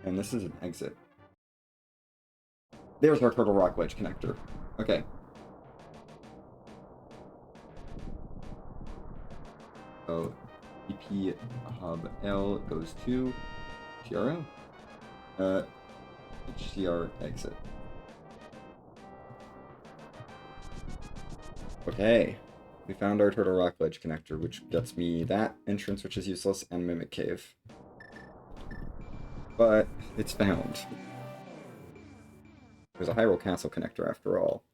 S1: And this is an exit. There's our Turtle Rock Ledge connector. Okay. So, EP hub L goes to TRL. HCR exit. Okay. We found our Turtle Rock Ledge connector, which gets me that entrance, which is useless, and Mimic Cave. But it's found. There's a Hyrule Castle connector after all.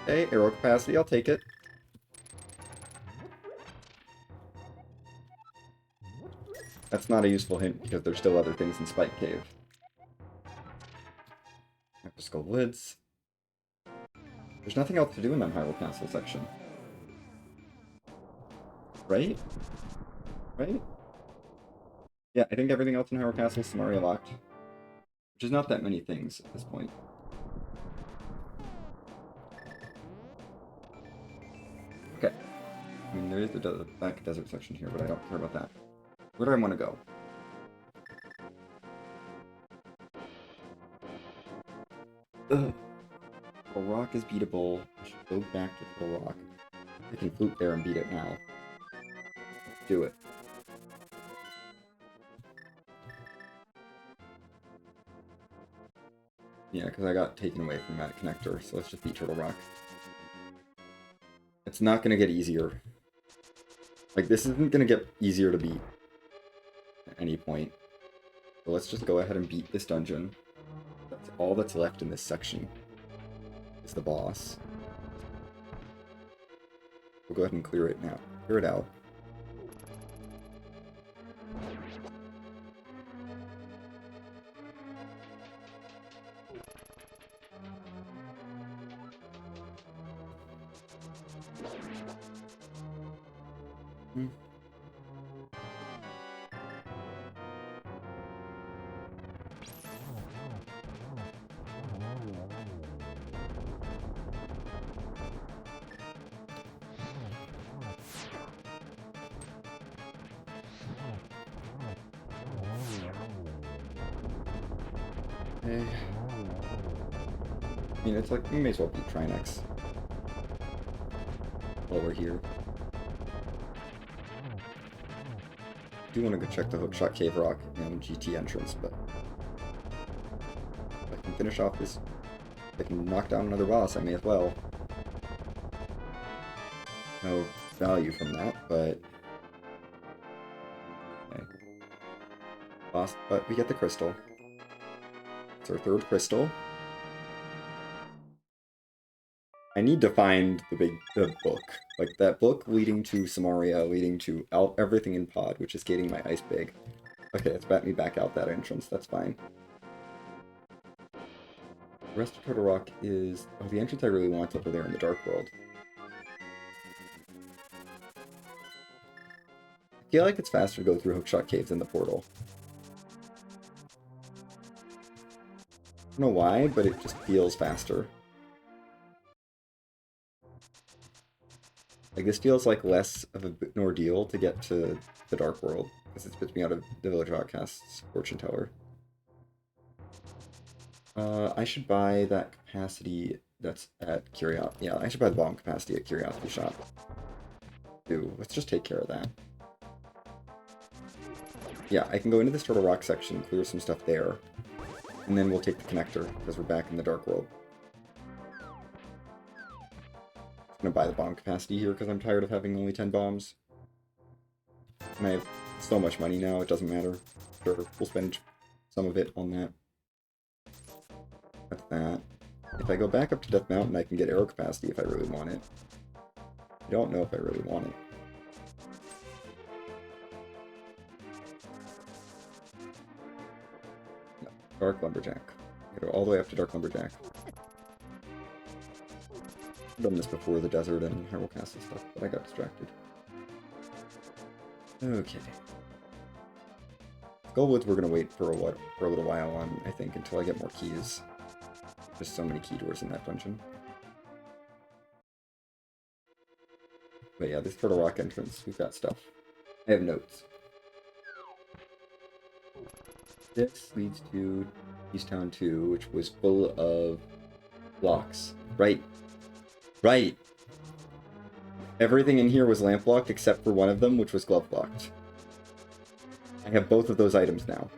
S1: Okay, arrow capacity, I'll take it. That's not a useful hint because there's still other things in Spike Cave. Skull Woods. There's nothing else to do in that Hyrule Castle section. Right? Right? Yeah, I think everything else in Hyrule Castle is Samaria locked. Which is not that many things at this point. Okay. I mean, there is the back desert section here, but I don't care about that. Where do I want to go? Ugh. The rock is beatable. I should go back to the rock. I can flute there and beat it now. Do it. Yeah, because I got taken away from that connector, so let's just beat Turtle Rock. It's not going to get easier. Like, this isn't going to get easier to beat at any point. So let's just go ahead and beat this dungeon. That's all that's left in this section. Is the boss. We'll go ahead and clear it now. Clear it out. Okay. I mean, it's like, you may as well beat Trinex. while we're here. I do want to go check the Hookshot Cave Rock and GT entrance, but if I can finish off this, if I can knock down another boss, I may as well. No value from that, but okay. Boss, but we get the crystal. It's our third crystal. I need to find the book. Like, that book leading to Samaria, leading to everything in Pod, which is gating my ice big. Okay, let's bat me back out that entrance, that's fine. The rest of Turtle Rock is... Oh, the entrance I really want over there in the Dark World. I feel like it's faster to go through Hookshot Caves than the portal. I don't know why, but it just feels faster. Like, this feels like less of an ordeal to get to the Dark World, because it spits me out of the Village of Outcasts Fortune Teller. I should buy that capacity that's at Curiosity. Yeah, I should buy the bomb capacity at Curiosity Shop. Ooh, let's just take care of that. Yeah, I can go into this Turtle Rock section, clear some stuff there, and then we'll take the connector, because we're back in the Dark World. I'm gonna buy the bomb capacity here because I'm tired of having only 10 bombs. And I have so much money now, it doesn't matter. Sure, we'll spend some of it on that. That's that. If I go back up to Death Mountain, I can get arrow capacity if I really want it. I don't know if I really want it. No, Dark Lumberjack. I go all the way up to Dark Lumberjack. I've done this before, the desert and Hyrule Castle stuff, but I got distracted. Okay. Skullwoods we're gonna wait for a little while on, I think, until I get more keys. There's so many key doors in that dungeon. But yeah, this Turtle Rock entrance, we've got stuff. I have notes. This leads to East Town 2, which was full of blocks. Right. Right! Everything in here was lamp locked except for one of them, which was glove locked. I have both of those items now.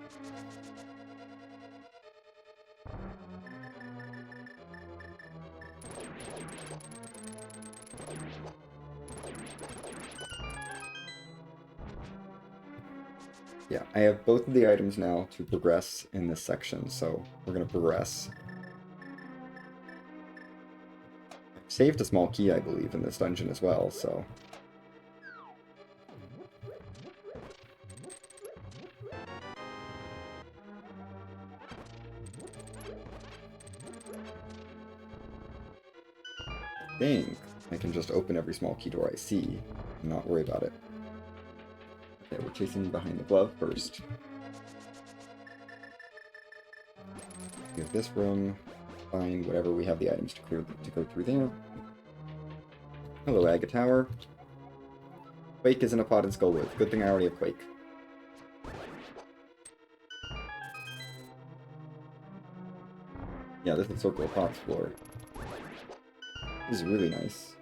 S1: Yeah, I have both of the items now to progress in this section, so we're gonna progress. I've saved a small key, I believe, in this dungeon as well, so... I think I can just open every small key door I see and not worry about it. Okay, we're chasing behind the glove first. We have this room. Fine, whatever, we have the items to clear to go through there. Hello, Aga Tower. Quake is in a pot in Skullwood. Good thing I already have Quake. Yeah, this is Circle of Pots floor. This is really nice.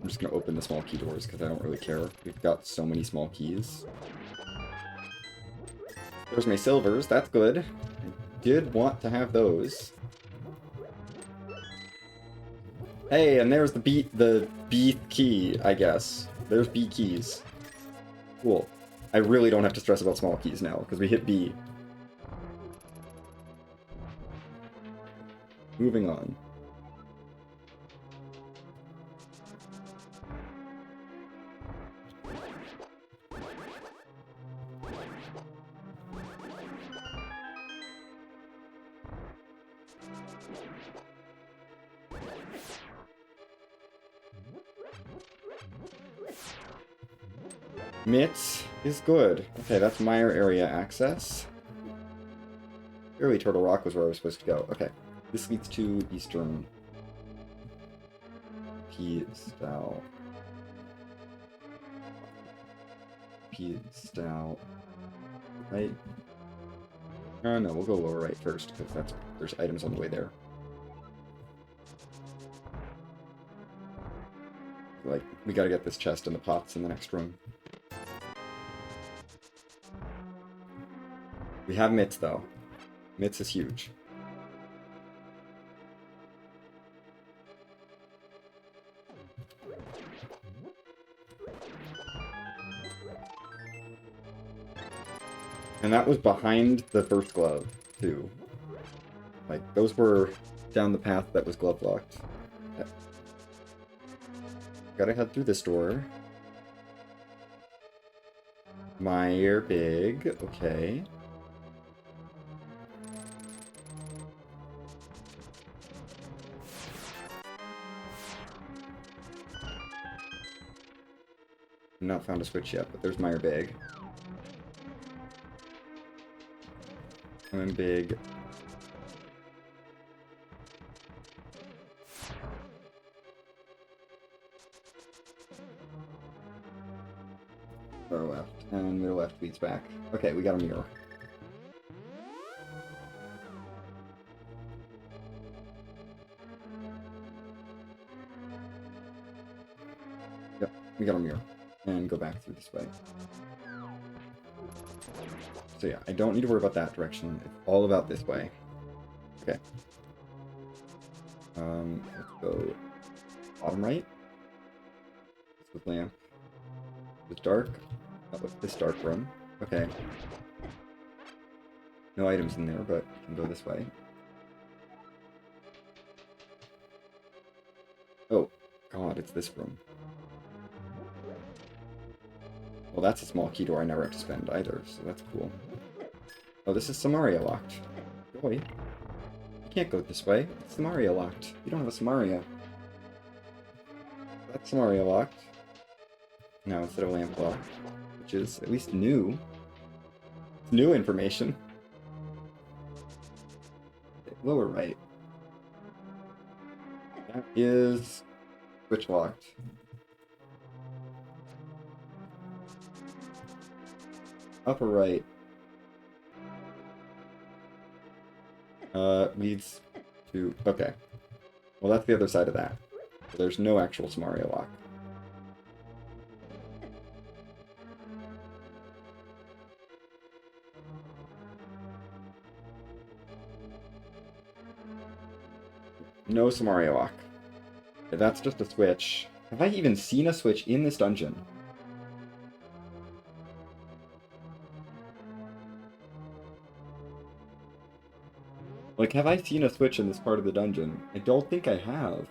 S1: I'm just gonna open the small key doors because I don't really care. We've got so many small keys. There's my silvers, that's good. I did want to have those. Hey, and there's the B key, I guess. There's B keys. Cool. I really don't have to stress about small keys now, because we hit B. Moving on. Mitts is good. Okay, that's Mire area access. Clearly Turtle Rock was where I was supposed to go. Okay, this leads to Eastern P-Stout. P-Stout. Right? No, we'll go lower right first, because there's items on the way there. like, we gotta get this chest and the pots in the next room. We have mitts, though. Mitts is huge. And that was behind the first glove, too. Like, those were down the path that was glove locked. Okay. Gotta head through this door. Meyer big, okay. Not found a switch yet, but there's Meyer big. I'm big. Far left, and middle left leads back. Okay, we got a mirror. Yep, we got a mirror. And go back through this way. So yeah, I don't need to worry about that direction. It's all about this way. Okay. Let's go bottom right. With lamp. With dark. Oh, with this dark room. Okay. No items in there, but we can go this way. Oh, God, it's this room. Well, that's a small key door I never have to spend either, so that's cool. Oh, this is Samaria locked. Boy. You can't go this way. It's Samaria locked. You don't have a Samaria. That's Samaria locked. Now instead of lamp locked, which is at least new. It's new information. Lower right. That is switch locked. Upper right. Leads to... Okay. Well, that's the other side of that. So there's no actual Samaria lock. No Samaria lock. Okay, that's just a switch. Have I even seen a switch in this dungeon? Like, have I seen a switch in this part of the dungeon? I don't think I have.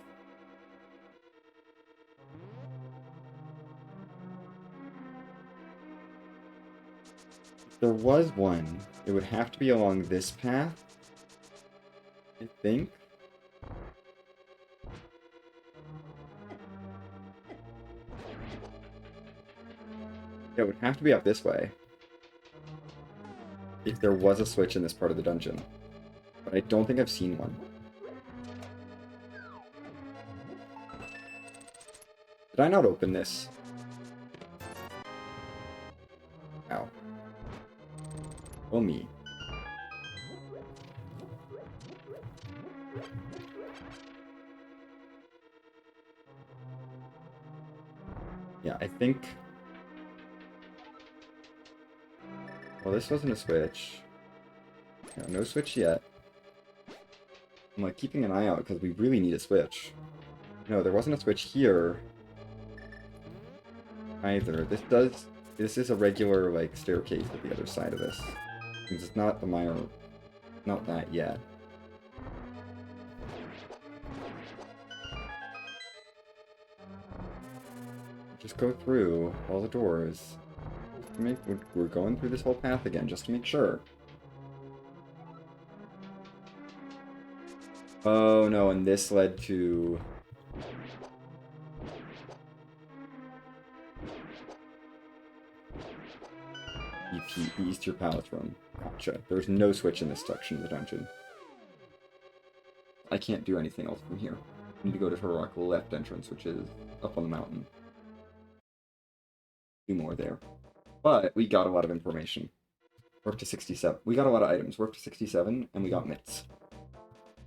S1: If there was one, it would have to be along this path, I think. Yeah, it would have to be up this way. If there was a switch in this part of the dungeon. But I don't think I've seen one. Did I not open this? Ow. Oh me. Yeah, I think... Well, this wasn't a switch. No switch yet. I'm like keeping an eye out because we really need a switch. No, there wasn't a switch here either. This is a regular like staircase at the other side of this. It's not the Meyer, not that yet. Just go through all the doors. We're going through this whole path again just to make sure. Oh no, and this led to... EP, the Easter Palace room. Gotcha. There's no switch in this section of the dungeon. I can't do anything else from here. I need to go to Turok left entrance, which is up on the mountain. Do more there. But we got a lot of information. We're up to 67. We got a lot of items. We're up to 67, and we got mitts.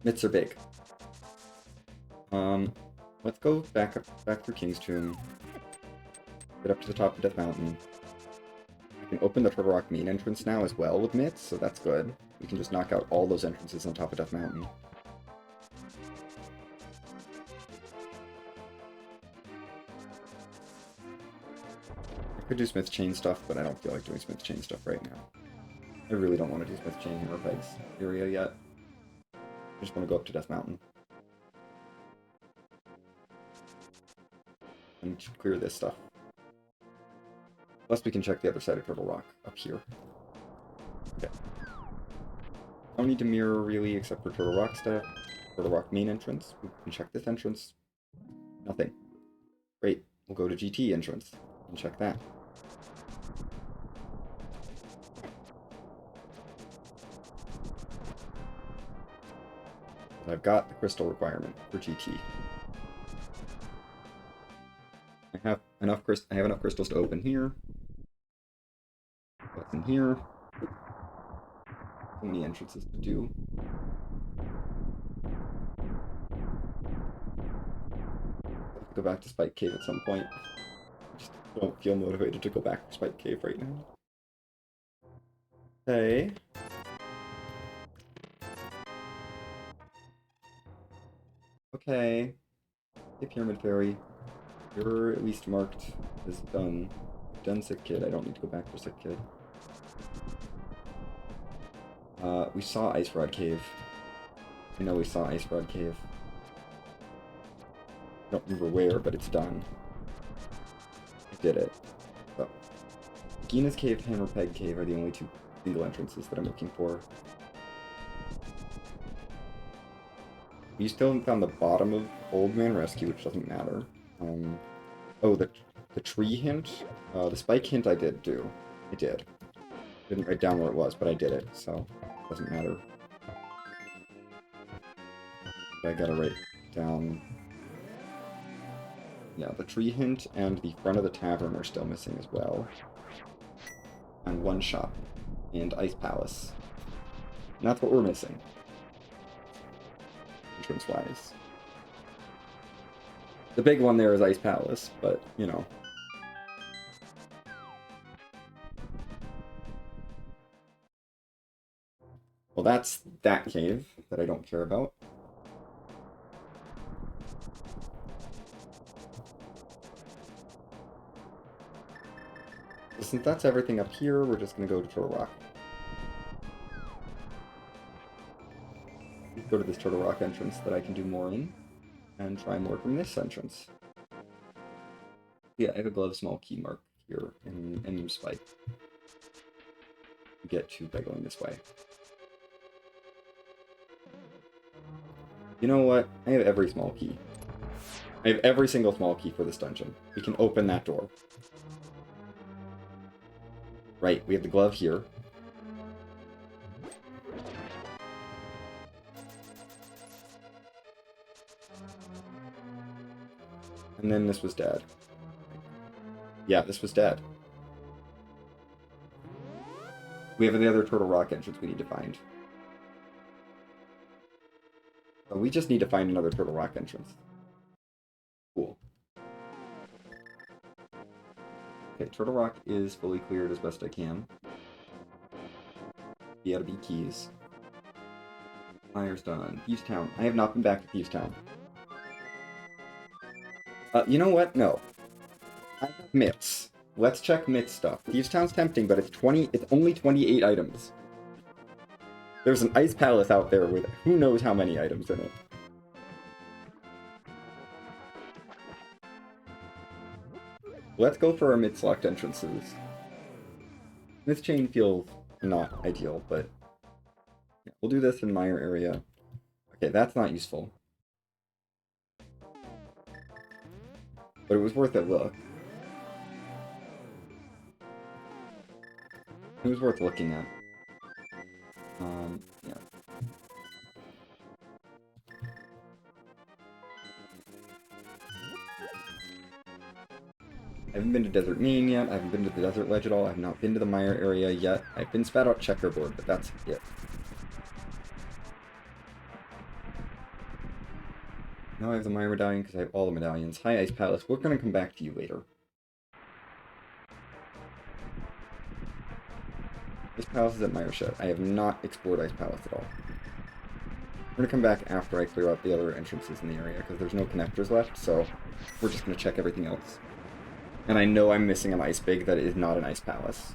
S1: Mitts are big. Let's go back through King's Tomb. Get up to the top of Death Mountain. We can open the Turtle Rock main entrance now as well with mitts, so that's good. We can just knock out all those entrances on top of Death Mountain. I could do Smith Chain stuff, but I don't feel like doing Smith Chain stuff right now. I really don't want to do Smith Chain Hammer Pegs area yet. I just want to go up to Death Mountain. And clear this stuff. Plus we can check the other side of Turtle Rock, up here. Okay. Don't need to mirror, really, except for Turtle Rock stuff. Turtle Rock main entrance. We can check this entrance. Nothing. Great. We'll go to GT entrance and check that. I've got the crystal requirement for GT. I have enough crystals to open here. What's in here? So many entrances to do. I'll go back to Spike Cave at some point. I just don't feel motivated to go back to Spike Cave right now. Okay. Okay. Hey, Pyramid Fairy. You're at least marked as done. Done Sick Kid. I don't need to go back for Sick Kid. We saw Ice Rod Cave. I know we saw Ice Rod Cave. I don't remember where, but it's done. I did it. So, Gina's Cave, Hammer Peg Cave are the only two single entrances that I'm looking for. We still haven't found the bottom of Old Man Rescue, which doesn't matter. Oh, the tree hint? The spike hint I did do. I did. Didn't write down where it was, but I did it, so it doesn't matter. But I gotta write down... Yeah, the tree hint and the front of the tavern are still missing as well. And one shop. And Ice Palace. And that's what we're missing. Entrance-wise. The big one there is Ice Palace, but, you know. Well, that's that cave that I don't care about. So since that's everything up here, we're just going to go to Turtle Rock. Go to this Turtle Rock entrance that I can do more in, and try more from this entrance. Yeah, I have a glove small key mark here in Spike. Get to by going this way. You know what? I have every small key. I have every single small key for this dungeon. We can open that door. Right, we have the glove here. And then this was dead. Yeah, this was dead. We have the other Turtle Rock entrance we need to find. So we just need to find another Turtle Rock entrance. Cool. Okay, Turtle Rock is fully cleared as best I can. Be out of B keys. Fire's done. Thieves Town. I have not been back to Thieves Town. You know what? No. I have mitts. Let's check mitt stuff. Thieves Town's tempting, but it's only 28 items. There's an Ice Palace out there with who knows how many items in it. Let's go for our mid-select entrances. This chain feels not ideal, but yeah, we'll do this in Mire area. Okay, that's not useful. But it was worth a look. It was worth looking at. Yeah. I haven't been to Desert Main yet, I haven't been to the Desert Ledge at all, I have not been to the Mire area yet. I've been spat out Checkerboard, but that's it. Now I have the Mire Medallion because I have all the medallions. Hi, Ice Palace. We're going to come back to you later. Ice Palace is at Mire Shed. I have not explored Ice Palace at all. We're going to come back after I clear out the other entrances in the area because there's no connectors left, so we're just going to check everything else. And I know I'm missing an Ice Big that is not an Ice Palace.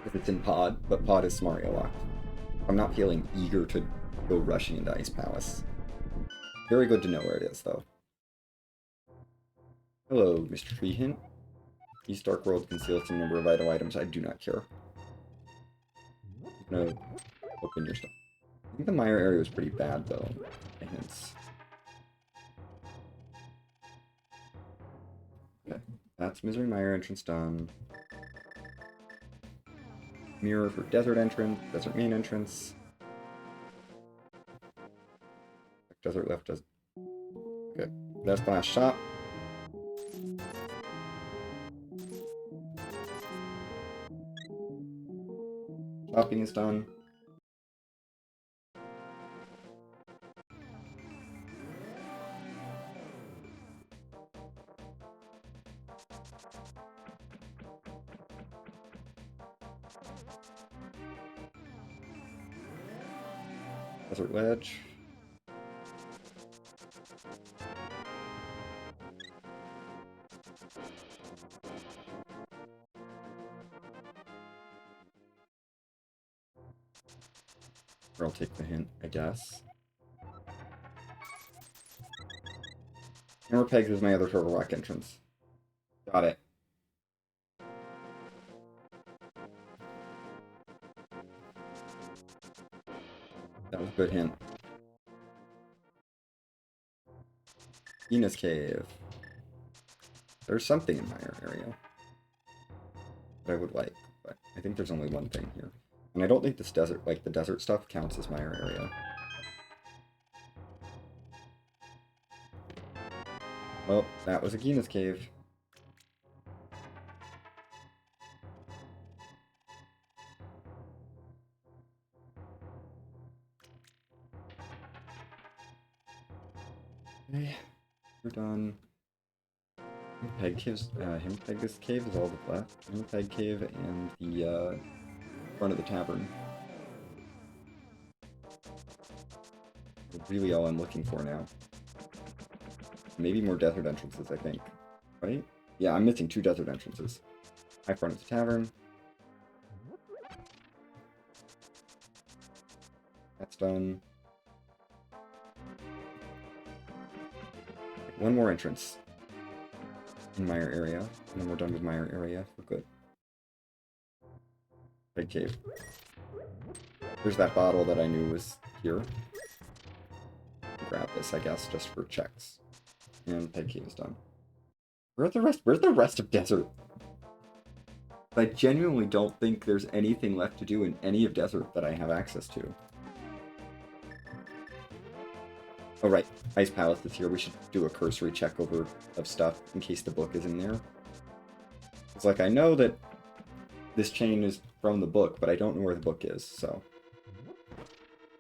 S1: Because it's in Pod, but Pod is Smario locked. I'm not feeling eager to go rushing into Ice Palace. Very good to know where it is, though. Hello, Mr. Tree Hint. East Dark World conceals some number of vital items. I do not care. I'm gonna open your stuff. I think the Mire area was pretty bad, though. Hints. Okay, that's Misery Mire entrance done. Mirror for Desert entrance, Desert main entrance. Desert left does. Okay, that's the last shop. Shopping is done. Desert Ledge. Or I'll take the hint, I guess. Hammer Pegs is my other Turtle Rock entrance. Got it. That was a good hint. Venus Cave. There's something in my area that I would like, but I think there's only one thing here. And I don't think this desert, like the desert stuff, counts as my area. Well, that was a Gina's Cave. Okay, we're done. Hempeg's Cave is all that's left. Hempeg Cave and the front of the tavern. Really all I'm looking for now. Maybe more desert entrances, I think. Right? Yeah, I'm missing 2 desert entrances. High front of the tavern. That's done. One more entrance in Mire area, and then we're done with Mire area. We're good. Peg Cave. There's that bottle that I knew was here. Grab this, I guess, just for checks. And Peg Cave is done. Where's the rest of Desert? I genuinely don't think there's anything left to do in any of Desert that I have access to. Oh right, Ice Palace is here. We should do a cursory check over of stuff in case the book is in there. It's like, I know that this chain is from the book, but I don't know where the book is, so...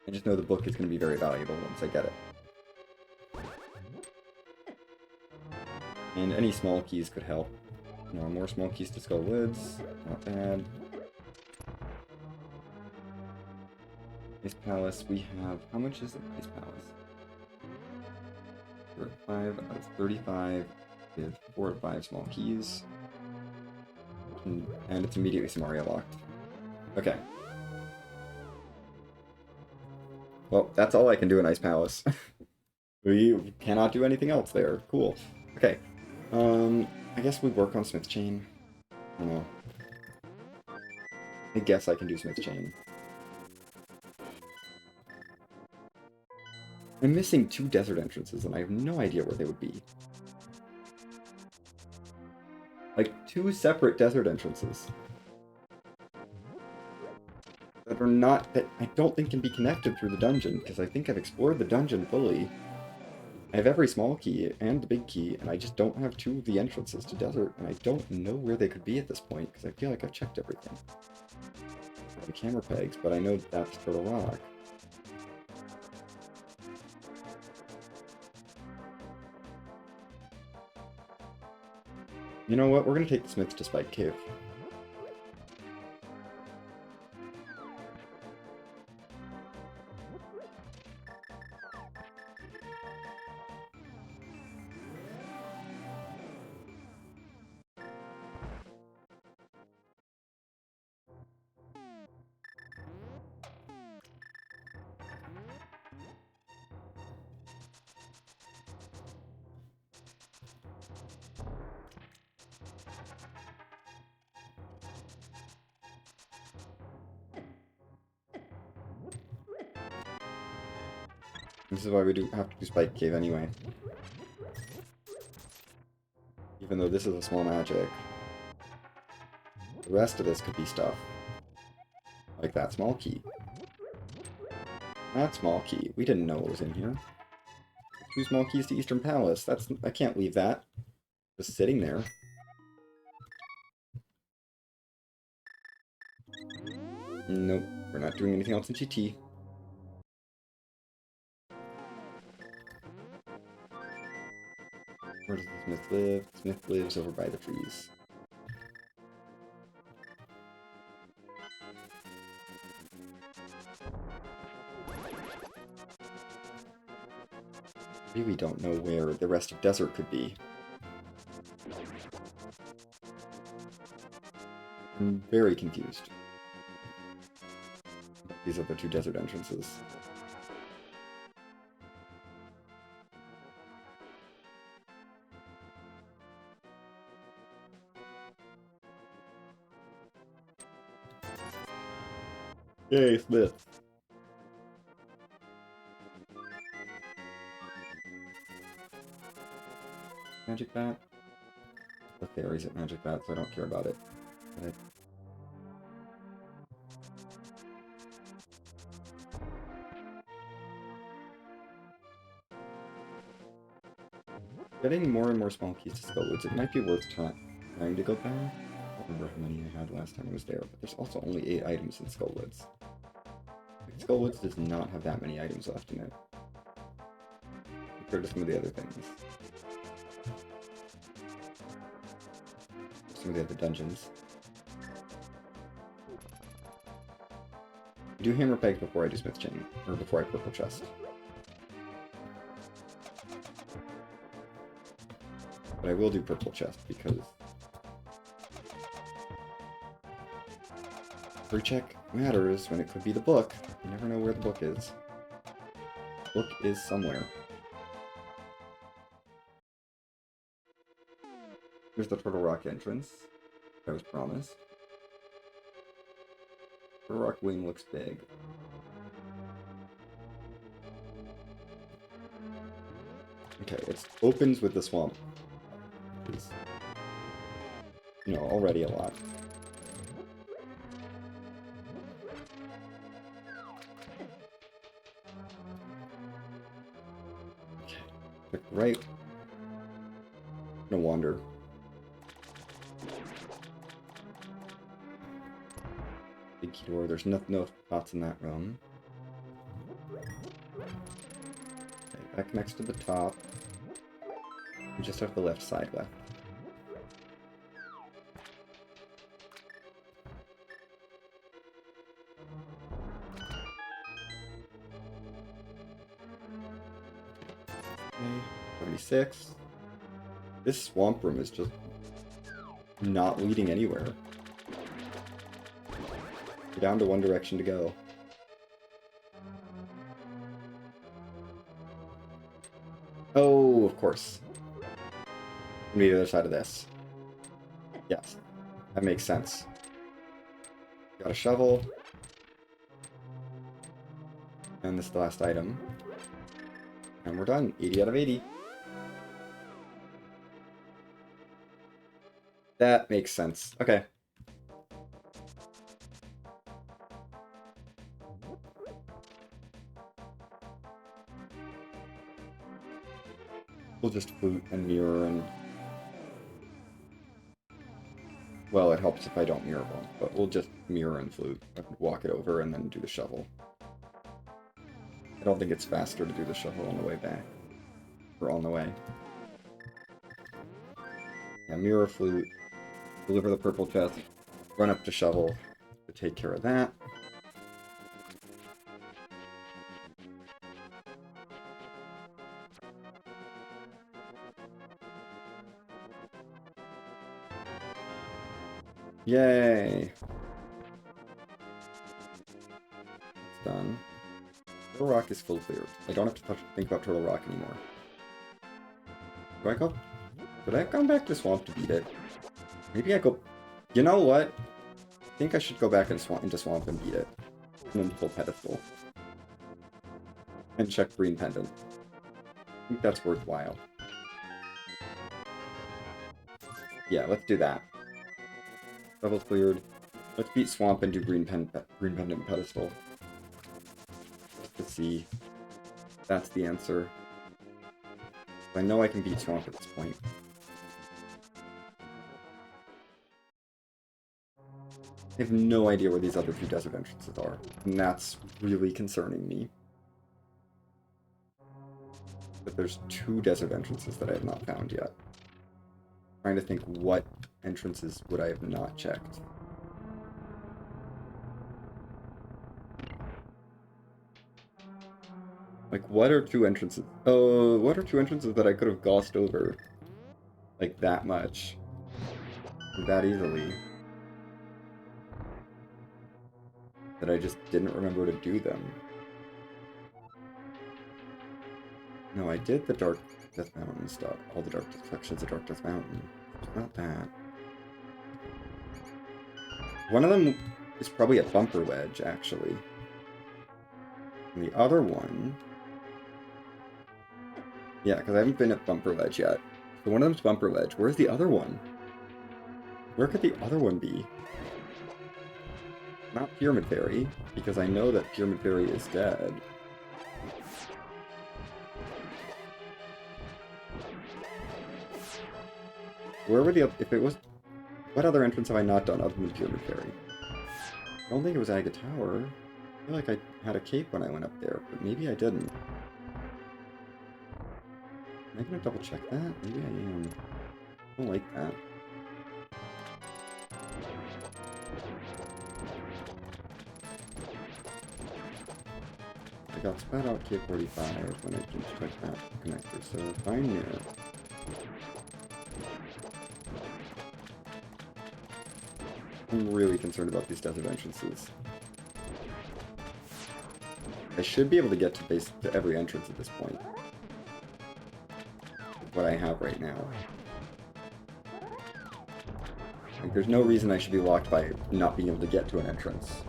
S1: I just know the book is going to be very valuable once I get it. And any small keys could help. No, more small keys to Skull Woods. Not bad. Ice Palace, we have... How much is it, Ice Palace? We're at 5 out of 35 with 4 or 5 small keys. And it's immediately Samaria locked. Okay. Well, that's all I can do in Ice Palace. We cannot do anything else there. Cool. Okay. I guess we work on Smith Chain. I don't know. I guess I can do Smith Chain. I'm missing 2 desert entrances, and I have no idea where they would be. Like, 2 separate desert entrances. That are not, that I don't think can be connected through the dungeon, because I think I've explored the dungeon fully. I have every small key and the big key, and I just don't have 2 of the entrances to desert, and I don't know where they could be at this point, because I feel like I've checked everything. The camera pegs, but I know that's Turtle Rock. You know what? We're gonna take the Smith to Spike Cave. This is why we do have to do Spike Cave anyway. Even though this is a small magic. The rest of this could be stuff. Like that small key. That small key. We didn't know what was in here. 2 small keys to Eastern Palace. I can't leave that. Just sitting there. Nope. We're not doing anything else in GT. Where does the Smith live? Smith lives over by the trees. Really don't know where the rest of desert could be. I'm very confused. These are the 2 desert entrances. Yay, Smith! Magic Bat? The fairies at Magic Bat, so I don't care about it. But getting more and more small keys to Skullwoods, it might be worth trying to go back. I don't remember how many I had last time I was there, but there's also only 8 items in Skullwoods. Skullwoods does not have that many items left in it, compared to some of the other things. Some of the other dungeons. I do Hammer Pegs before I do Smith Chain, or before I Purple Chest. But I will do Purple Chest because free check matters when it could be the book. You never know where the book is. The book is somewhere. Here's the Turtle Rock entrance I was promised. Turtle Rock wing looks big. Okay, it opens with the swamp. It's, you know, already a lot. Okay, pick right. I'm gonna wander. Big key door. There's no spots in that room. Okay, that connects to the top. We just have the left side left. Okay, 36. This swamp room is just not leading anywhere. We're down to one direction to go. Oh, of course. On the other side of this. Yes, that makes sense. Got a shovel. And this is the last item. And we're done. 80 out of 80. That makes sense. Okay. We'll just flute and mirror and... Well, it helps if I don't mirror one, but we'll just mirror and flute. Walk it over and then do the shovel. I don't think it's faster to do the shovel on the way back. Or on the way. Yeah, Mirror Flute. Deliver the purple chest. Run up to Shovel to take care of that. Yay! It's done. Turtle Rock is full cleared. I don't have to think about Turtle Rock anymore. Do I go? Did I have gone back to Swamp to beat it? Maybe I go... You know what? I think I should go back into Swamp and beat it. And then pull Pedestal. And check Green Pendant. I think that's worthwhile. Yeah, let's do that. Level cleared. Let's beat Swamp and do Green Pendant Pedestal. Just to see. That's the answer. I know I can beat Swamp at this point. I have no idea where these other two desert entrances are, and that's really concerning me. But there's two desert entrances that I have not found yet. I'm trying to think what entrances would I have not checked. Like, what are two entrances? Oh, what are two entrances that I could have glossed over? Like, that much. That easily. That I just didn't remember to do them. No, I did the Dark Death Mountain stuff. All the Dark sections of Dark Death Mountain. It's not that. One of them is probably a bumper ledge, actually. And the other one... Yeah, because I haven't been at bumper ledge yet. So one of them's bumper ledge. Where's the other one? Where could the other one be? Not Pyramid Fairy, because I know that Pyramid Fairy is dead. Where were the... If it was... What other entrance have I not done other than Pyramid Fairy? I don't think it was Aga Tower. I feel like I had a cape when I went up there, but maybe I didn't. Am I gonna double check that? Maybe I am. I don't like that. I got spat out K45 when I didn't check that connector, so fine there. I'm really concerned about these desert entrances. I should be able to get to every entrance at this point. What I have right now. Like, there's no reason I should be locked by not being able to get to an entrance.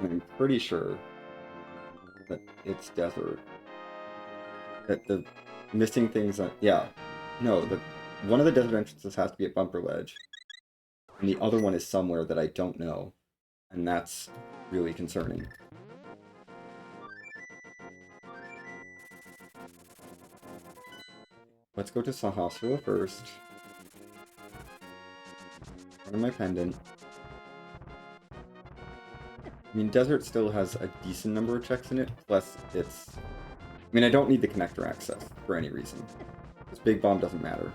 S1: And I'm pretty sure that it's desert. That the missing things... yeah. No, one of the desert entrances has to be at Bumper Ledge. And the other one is somewhere that I don't know. And that's really concerning. Let's go to Sahasrara first. What my pendant? I mean, Desert still has a decent number of checks in it, plus it's... I mean, I don't need the connector access for any reason. This Big Bomb doesn't matter.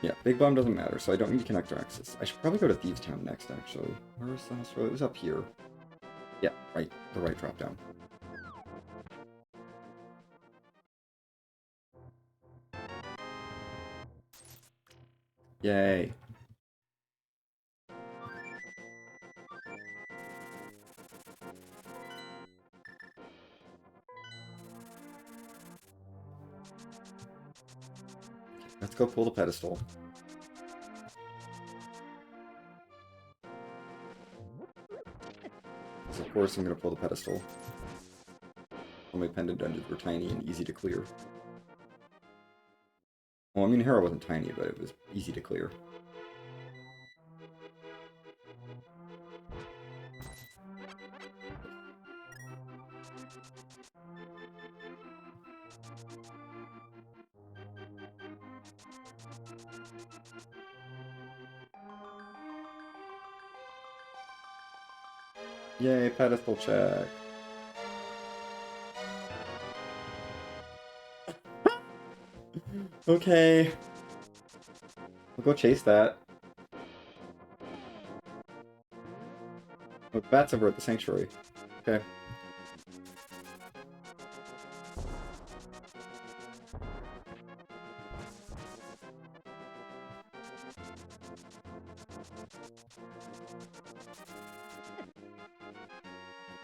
S1: Yeah, Big Bomb doesn't matter, so I don't need connector access. I should probably go to Thieves Town next, actually. Where is Sahasrara? It was up here. Yeah, right. The right drop down. Yay. Let's go pull the pedestal. Because of course I'm going to pull the pedestal. All my pendant dungeons were tiny and easy to clear. Well, I mean, Hera wasn't tiny, but it was easy to clear. Yay, pedestal check. Okay. We'll go chase that. Oh, bats over at the sanctuary. Okay.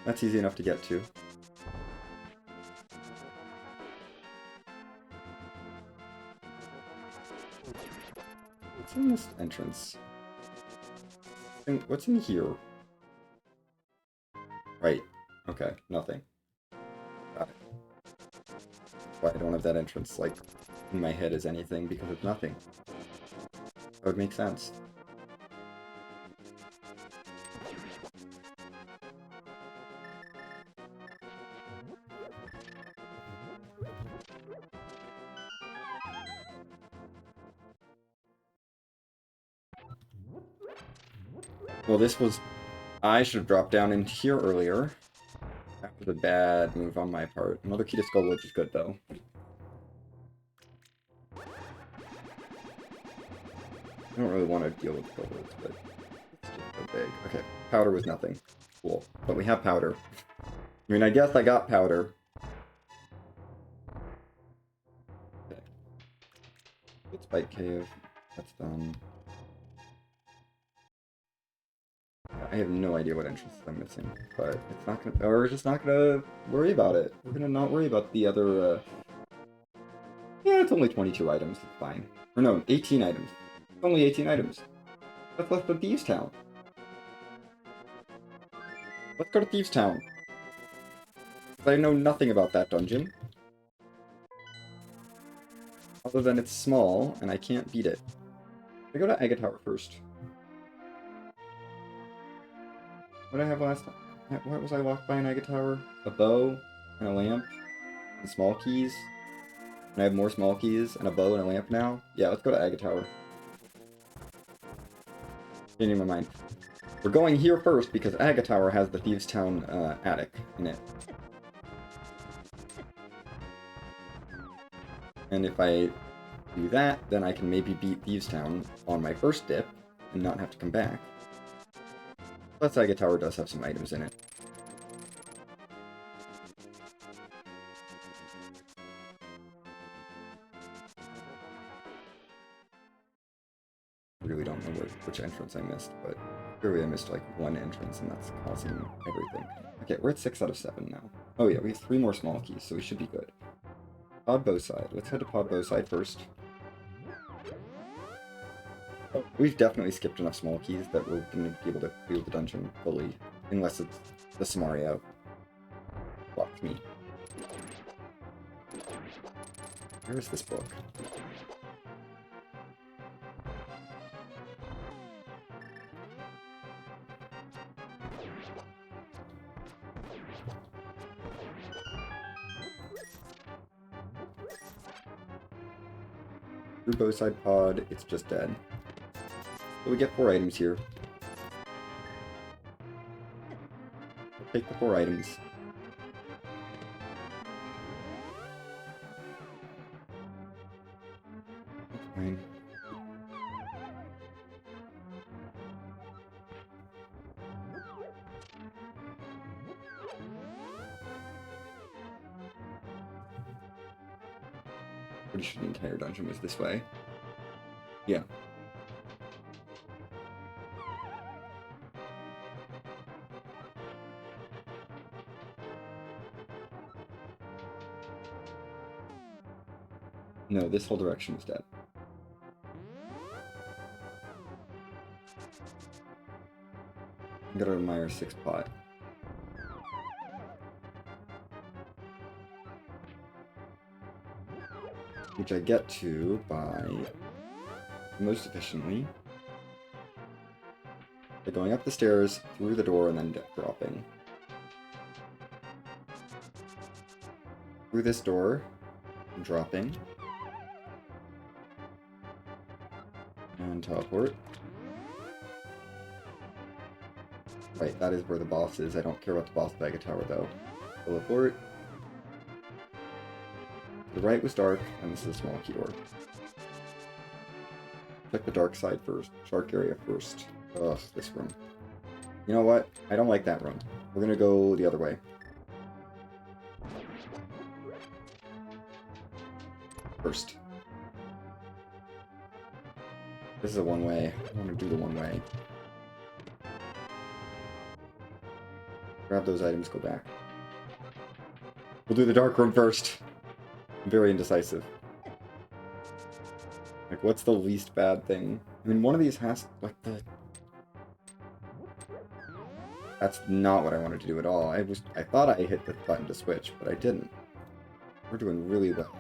S1: That's easy enough to get to. What's in this entrance? What's in here? Right. Okay, nothing. Got it. Why I don't have that entrance, like, in my head as anything, because it's nothing. That would make sense. Well, this was... I should have dropped down in here earlier. That was a bad move on my part. Another key to Skull, which is good, though. I don't really want to deal with Skullwoods, but it's just so big. Okay, powder was nothing. Cool. But we have powder. I mean, I guess I got powder. Okay. Good Spike Cave. That's done. I have no idea what entrances I'm missing, but it's not gonna... Or we're just not gonna worry about it. We're gonna not worry about the other, Yeah, it's only 22 items. It's fine. Or no, 18 items. It's only 18 items. That's less than Thieves Town. Let's go to Thieves Town. I know nothing about that dungeon. Other than it's small, and I can't beat it. I go to Aga Tower first. What did I have last time? What was I locked by in Aga Tower? A bow, and a lamp, and small keys. And I have more small keys, and a bow, and a lamp now? Yeah, let's go to Aga Tower. Changing my mind. We're going here first because Aga Tower has the Thieves Town attic in it. And if I do that, then I can maybe beat Thieves Town on my first dip and not have to come back. Plus, Aga Tower does have some items in it. I really don't know which entrance I missed, but clearly I missed like one entrance and that's causing everything. Okay, we're at 6 out of 7 now. Oh yeah, we have 3 more small keys, so we should be good. Pod Bowside. Let's head to Pod Bowside first. Oh, we've definitely skipped enough small keys that we're going to be able to clear the dungeon fully, unless it's the Samaria blocked me. Where is this book? Through Bowside Pod, it's just dead. But we get 4 items here. We'll take the 4 items. Fine. Pretty sure the entire dungeon was this way. Yeah. No, this whole direction was dead. I gotta admire 6 pot. Which I get to by most efficiently by going up the stairs, through the door, and then dropping. Through this door, and dropping. And teleport. Right, that is where the boss is. I don't care about the boss bag of tower, though. Teleport. The right was dark, and this is a small key door. Check the dark side first. Shark area first. Ugh, this room. You know what? I don't like that room. We're gonna go the other way. First. This is a one-way. I want to do the one-way. Grab those items, go back. We'll do the dark room first. I'm very indecisive. Like, what's the least bad thing? I mean, one of these has, like, the... That's not what I wanted to do at all. I thought I hit the button to switch, but I didn't. We're doing really well.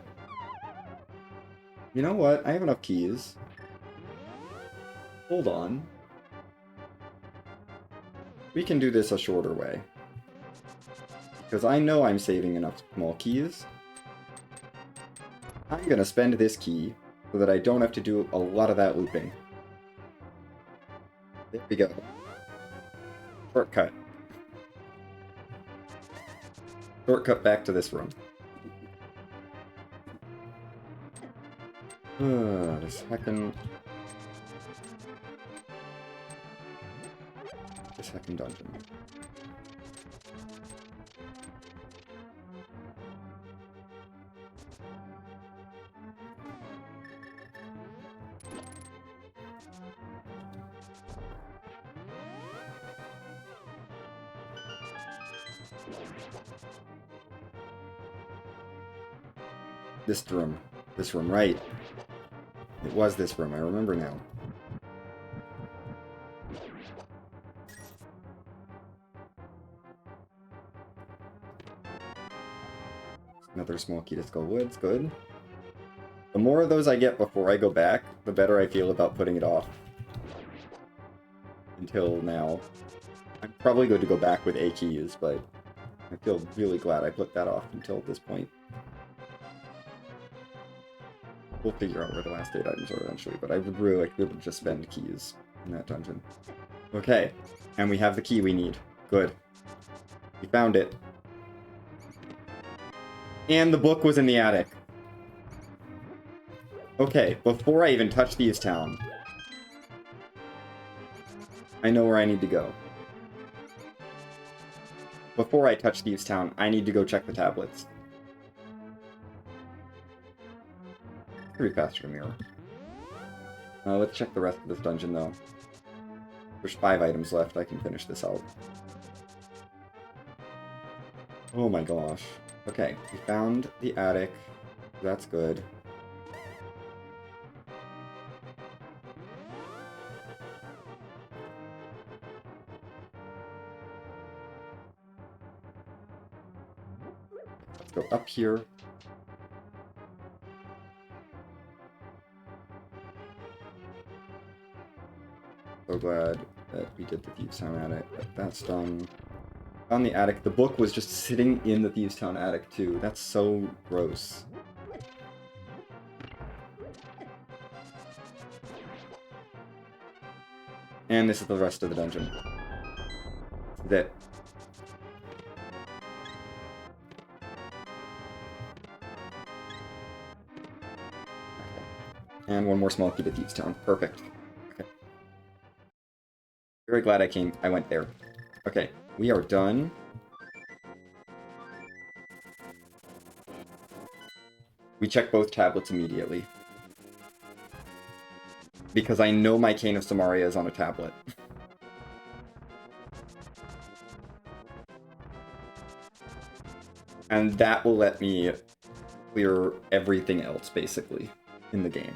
S1: You know what? I have enough keys. Hold on. We can do this a shorter way. Because I know I'm saving enough small keys. I'm gonna spend this key so that I don't have to do a lot of that looping. There we go. Shortcut. Shortcut back to this room. The second dungeon. This room. This room, right. It was this room, I remember now. Another small key to Skull Woods, good. The more of those I get before I go back, the better I feel about putting it off. Until now. I'm probably going to go back with A keys, but I feel really glad I put that off until this point. We'll figure out where the last 8 items are eventually, but I would really like to be able to just spend keys in that dungeon. Okay, and we have the key we need. Good. We found it. And the book was in the attic. Okay, before I even touch Thieves' Town, I know where I need to go. Before I touch Thieves' Town, I need to go check the tablets. Pretty fast for mirror. Let's check the rest of this dungeon, though. There's 5 items left. I can finish this out. Oh my gosh. Okay, we found the attic. That's good. Let's go up here. So glad that we did the Thieves' Town attic. That's done. Found the attic. The book was just sitting in the Thieves' Town attic, too. That's so gross. And this is the rest of the dungeon. This is it. And one more small key to Thieves' Town. Perfect. Okay. Very glad I went there. Okay, we are done. We check both tablets immediately. Because I know my Cane of Samaria is on a tablet. And that will let me clear everything else, basically, in the game.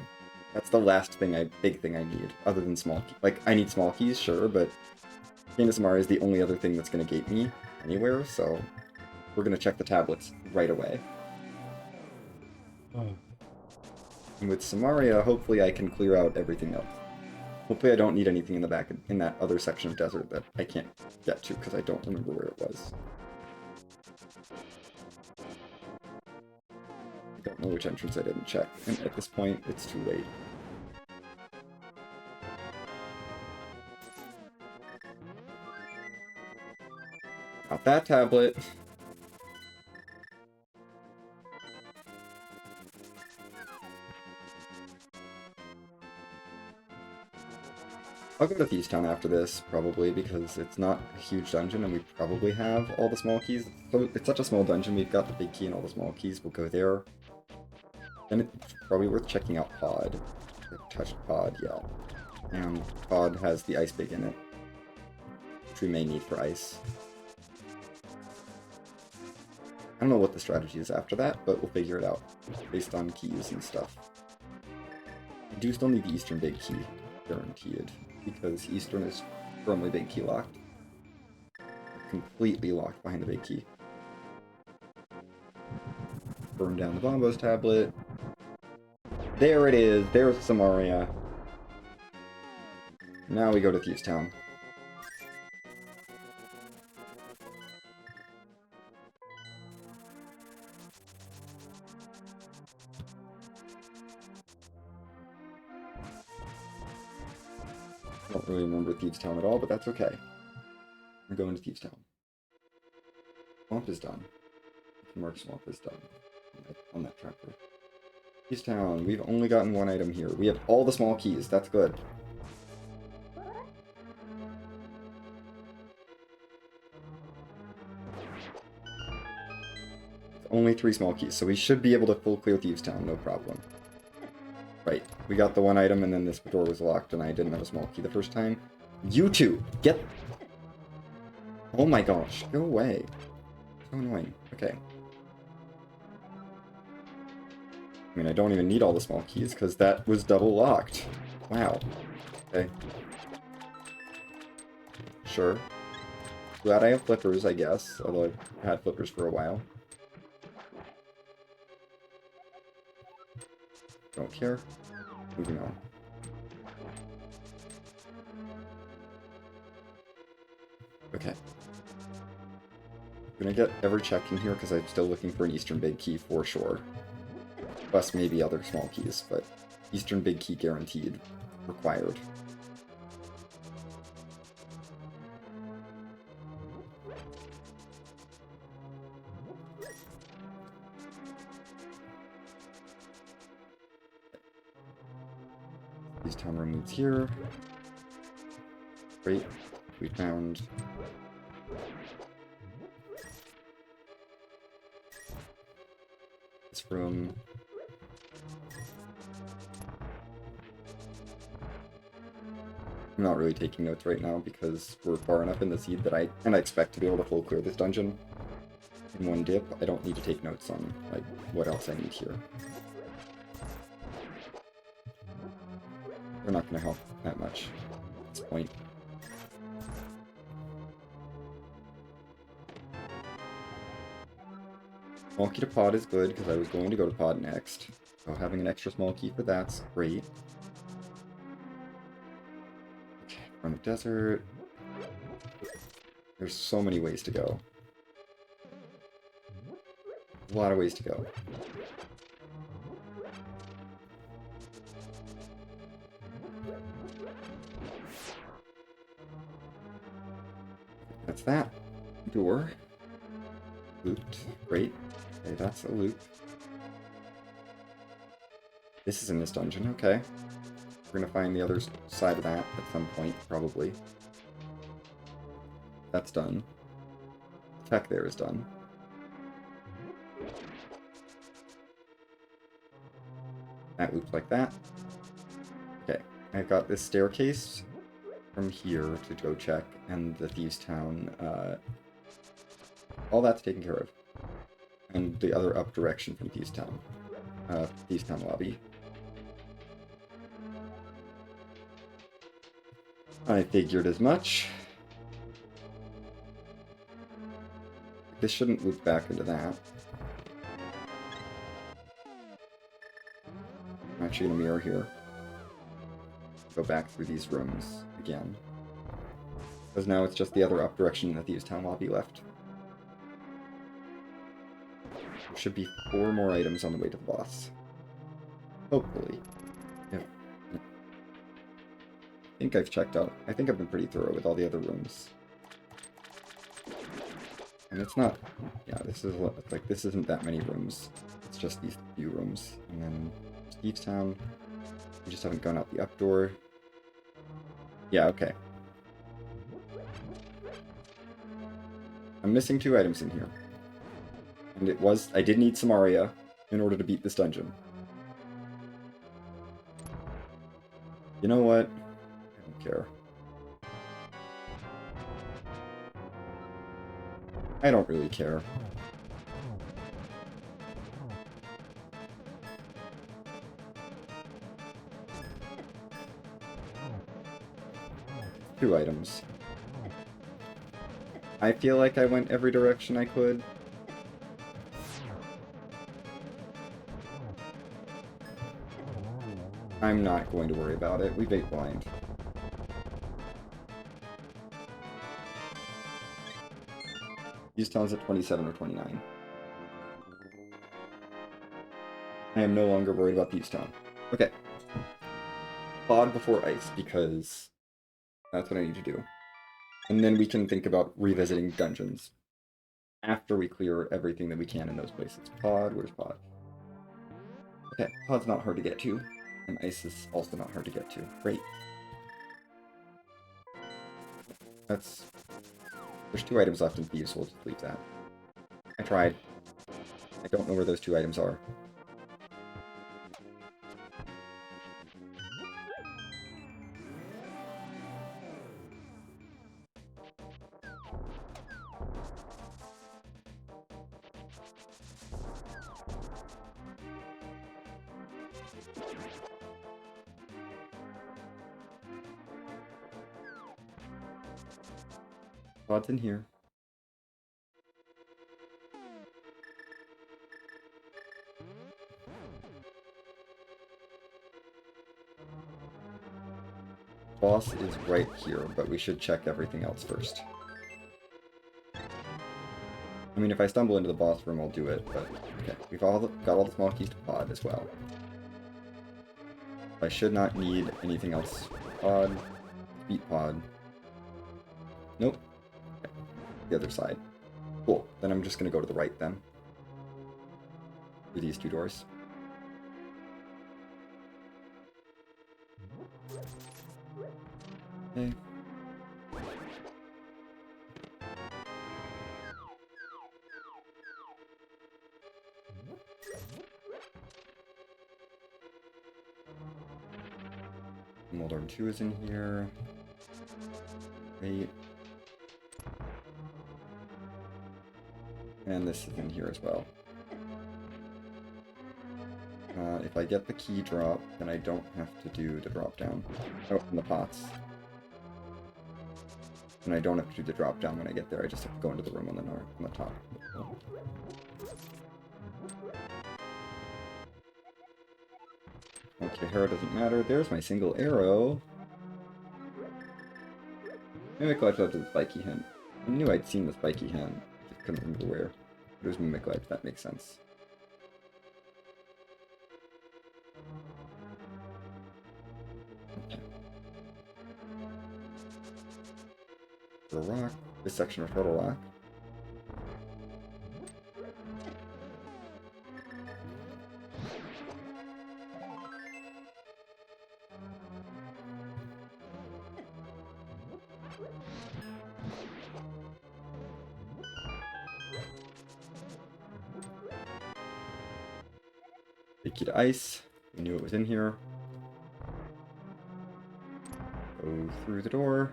S1: That's the last thing big thing I need, other than small keys. Like, I need small keys, sure, but Cane of Samaria is the only other thing that's going to gate me anywhere, so we're going to check the tablets right away. And with Samaria, hopefully I can clear out everything else. Hopefully I don't need anything in the back, in that other section of desert that I can't get to, because I don't remember where it was. I don't know which entrance I didn't check, and at this point, it's too late. Not that tablet. I'll go to Thieves Town after this, probably, because it's not a huge dungeon, and we probably have all the small keys. So it's such a small dungeon, we've got the big key and all the small keys. We'll go there. Then it's probably worth checking out Pod. Touched Pod, yeah. And Pod has the ice big in it, which we may need for ice. I don't know what the strategy is after that, but we'll figure it out, based on keys and stuff. We do still need the Eastern big key, guaranteed, because Eastern is firmly big key locked. Completely locked behind the big key. Burn down the Bombos tablet. There it is, there's Samaria. Now we go to Thieves Town. I don't really remember Thieves Town at all, but that's okay. We're going to Thieves Town. Swamp is done. Mark Swamp is done on that tracker. Thieves Town, we've only gotten one item here. We have all the small keys, that's good. Only 3 small keys, so we should be able to full clear Thieves Town, no problem. Right, we got the one item and then this door was locked and I didn't have a small key the first time. You two, get... Oh my gosh, go away. So annoying. Okay. I mean, I don't even need all the small keys because that was double locked. Wow. Okay. Sure. Glad I have flippers, I guess, although I've had flippers for a while. Don't care. Moving on. Okay. I'm gonna get every check in here because I'm still looking for an Eastern big key for sure. Plus maybe other small keys, but Eastern big key guaranteed. Required. These town room moves here. Great. We found this room. I'm not really taking notes right now because we're far enough in the seed that I expect to be able to full clear this dungeon in one dip. I don't need to take notes on like what else I need here. We're not going to help that much at this point. Small key to pod is good because I was going to go to pod next. So having an extra small key for that's great. Okay, Run of Desert. There's so many ways to go. A lot of ways to go. That's that. Door. Looped. Great. Okay, that's a loop. This is in this dungeon, okay. We're gonna find the other side of that at some point, probably. That's done. Tech there is done. That loops like that. Okay, I've got this staircase from here to go check, and the Thieves Town, all that's taken care of. And the other up direction from Thieves Town lobby. I figured as much. This shouldn't loop back into that. I'm actually gonna mirror here. Go back through these rooms again. Because now it's just the other up direction in the Thieves Town lobby left. There should be 4 more items on the way to the boss. Hopefully. Yeah. I think I've checked out. I think I've been pretty thorough with all the other rooms. And it's not, yeah, this is like, this isn't that many rooms. It's just these few rooms. And then Steve's Town. We just haven't gone out the up door. Yeah, okay. I'm missing 2 items in here. And I did need Samaria in order to beat this dungeon. You know what? I don't care. I don't really care. Two items. I feel like I went every direction I could. I'm not going to worry about it. We bait blind. These towns at 27 or 29. I am no longer worried about these town. Okay. Pod before ice, because that's what I need to do. And then we can think about revisiting dungeons after we clear everything that we can in those places. Pod, where's Pod? Okay, Pod's not hard to get to. And ice is also not hard to get to. Great. There's 2 items left in Thieves, so we'll just leave that. I tried. I don't know where those 2 items are. Pod's in here. Boss is right here, but we should check everything else first. I mean, if I stumble into the boss room, I'll do it, but okay. We've got all the small keys to Pod as well. I should not need anything else. Pod. Beat Pod. Nope. Okay. The other side. Cool. Then I'm just gonna go to the right then. Through these 2 doors. Okay. Moldorm 2 is in here. Great. And this is in here as well. If I get the key drop, then I don't have to do the drop down. Oh, and the pots. And I don't have to do the drop down when I get there, I just have to go into the room on the top. Okay, arrow doesn't matter. There's my single arrow. Mimic Life left to the spiky hen. I knew I'd seen the spiky hen. I just couldn't remember where. It was Mimic Life, that makes sense. Okay. Turtle Rock. This section of Turtle Rock. Big key to ice. We knew it was in here. Go through the door.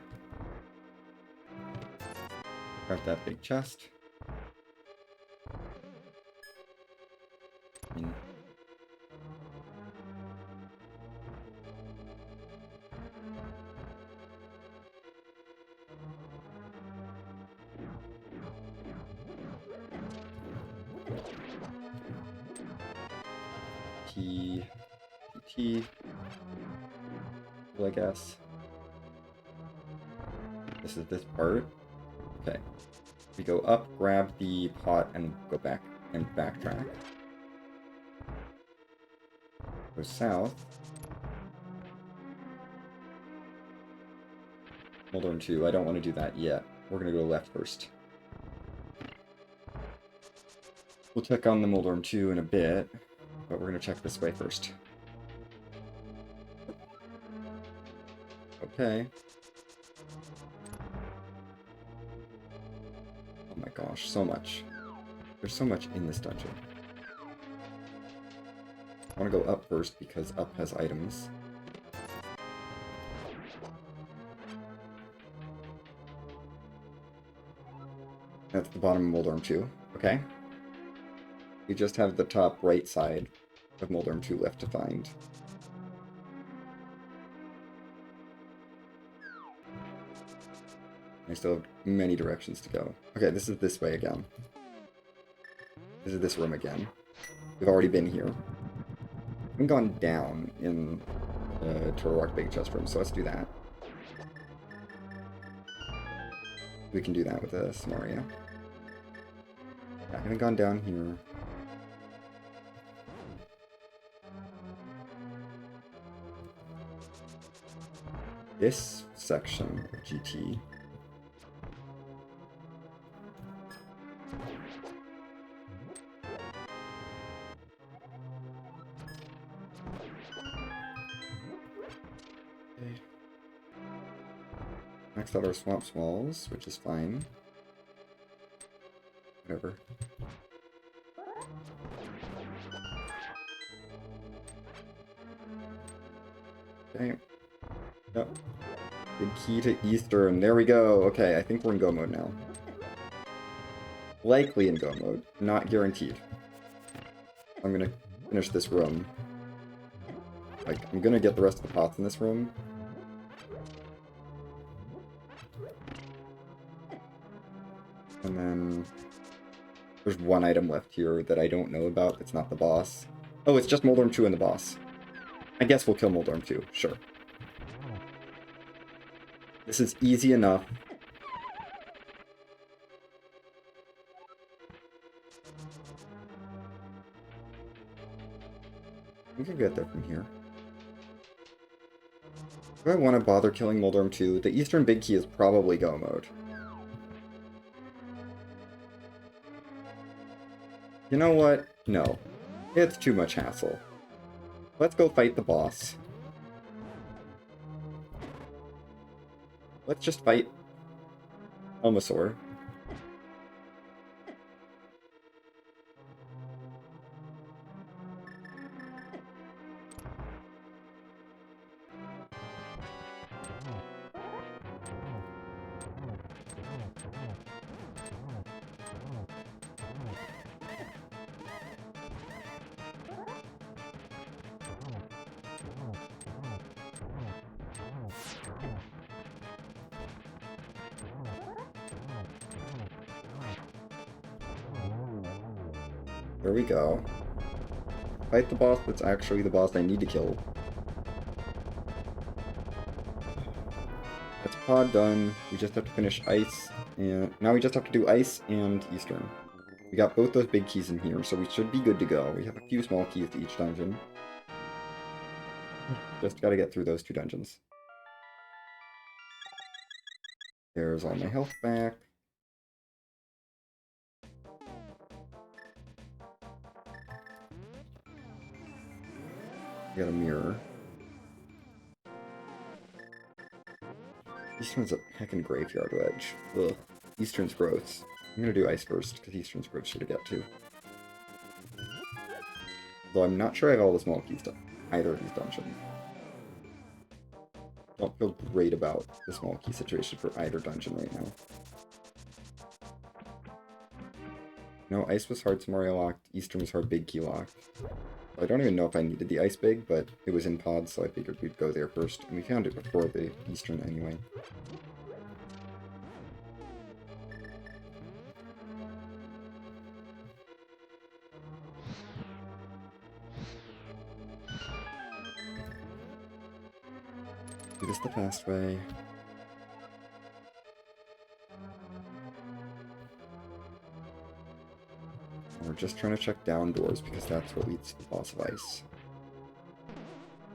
S1: Grab that big chest. T. Well, I guess. This is this part. Okay. We go up, grab the pot, and go back and backtrack. Go south. Hold on 2. I don't want to do that yet. We're gonna go left first. We'll check on the Moldorm 2 in a bit, but we're going to check this way first. Okay. Oh my gosh, so much. There's so much in this dungeon. I want to go up first because up has items. That's the bottom of Moldorm 2. Okay. We just have the top right side of Moldorm 2 left to find. I still have many directions to go. Okay, this is this way again. This is this room again. We've already been here. We've gone down in the Turtle Rock Big Chest room, so let's do that. We can do that with a Samaria. I haven't gone down here. This section of GT. Maxed out our swamp walls, which is fine. Whatever. Okay. Yep. Big key to Eastern. There we go. Okay, I think we're in go mode now. Likely in go mode. Not guaranteed. I'm gonna finish this room. Like, I'm gonna get the rest of the pots in this room. And then there's one item left here that I don't know about. It's not the boss. Oh, it's just Moldorm 2 and the boss. I guess we'll kill Moldorm 2. Sure. This is easy enough. We can get there from here. Do I want to bother killing Moldorm 2? The Eastern Big Key is probably go mode. You know what? No. It's too much hassle. Let's go fight the boss. Let's just fight Elmasaur. There we go. Fight the boss that's actually the boss I need to kill. That's pod done. We just have to finish ice, and now we just have to do ice and Eastern. We got both those big keys in here, so we should be good to go. We have a few small keys to each dungeon. Just gotta get through those two dungeons. There's all my health back. Got a mirror. Eastern's a heckin' graveyard ledge. Ugh. Eastern's gross. I'm gonna do ice first, because Eastern's gross to get to. Though I'm not sure I have all the small keys to either of these dungeons. Don't feel great about the small key situation for either dungeon right now. No, ice was hard Samaria locked, Eastern was hard big key locked. I don't even know if I needed the ice big, but it was in pods, so I figured we'd go there first. And we found it before the Eastern anyway. Do this the fast way. We're just trying to check down doors because that's what leads to the boss of ice.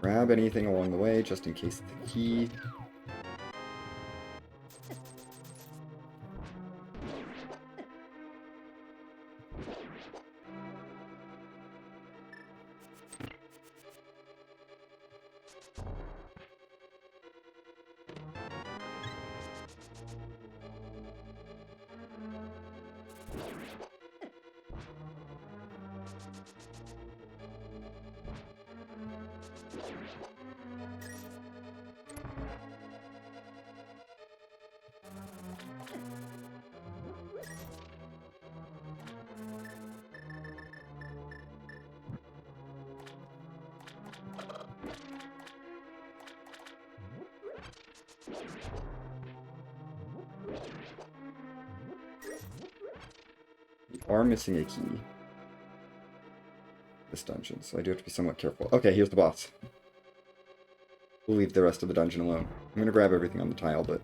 S1: Grab anything along the way just in case it's a key. We are missing a key. This dungeon, so I do have to be somewhat careful. Okay, here's the boss. We'll leave the rest of the dungeon alone. I'm gonna grab everything on the tile, but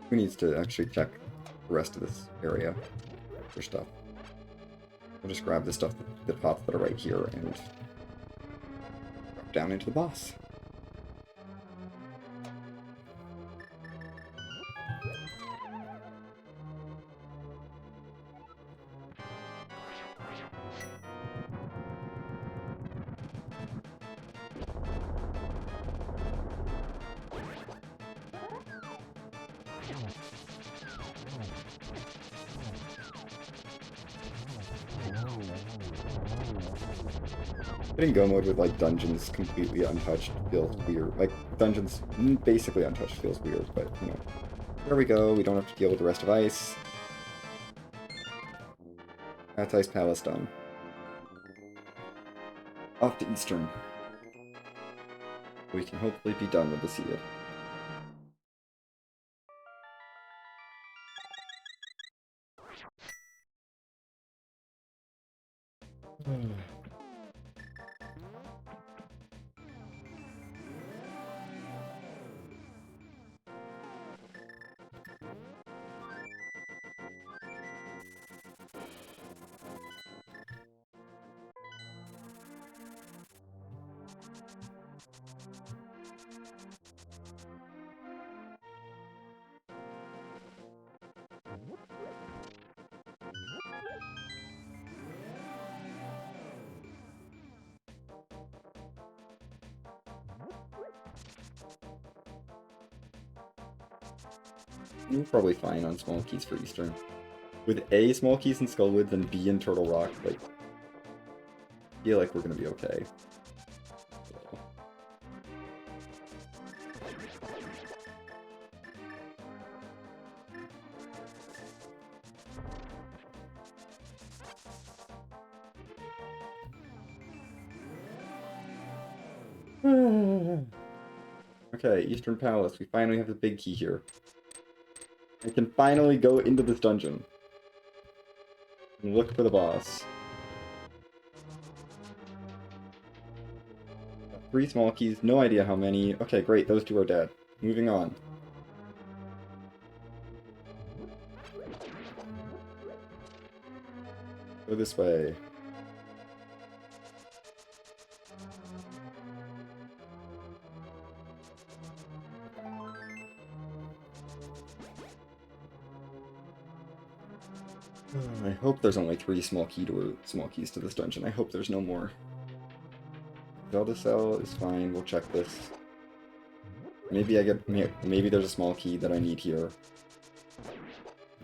S1: who needs to actually check the rest of this area for stuff? We'll just grab the stuff, the pots that are right here, and drop down into the boss. Hitting go mode with like dungeons completely untouched feels weird. Like dungeons basically untouched feels weird, but you know. There we go, we don't have to deal with the rest of ice. That's Ice Palace done. Off to Eastern. We can hopefully be done with the seed. We're probably fine on small keys for Eastern. With A, small keys in Skullwoods, and B in Turtle Rock, like, I feel like we're gonna be okay. Okay, Eastern Palace. We finally have the big key here. I can finally go into this dungeon and look for the boss. Got 3 small keys, no idea how many. Okay, great, those 2 are dead. Moving on. Go this way. I hope there's only 3 small keys to this dungeon. I hope there's no more. Zelda cell is fine. We'll check this. Maybe maybe there's a small key that I need here.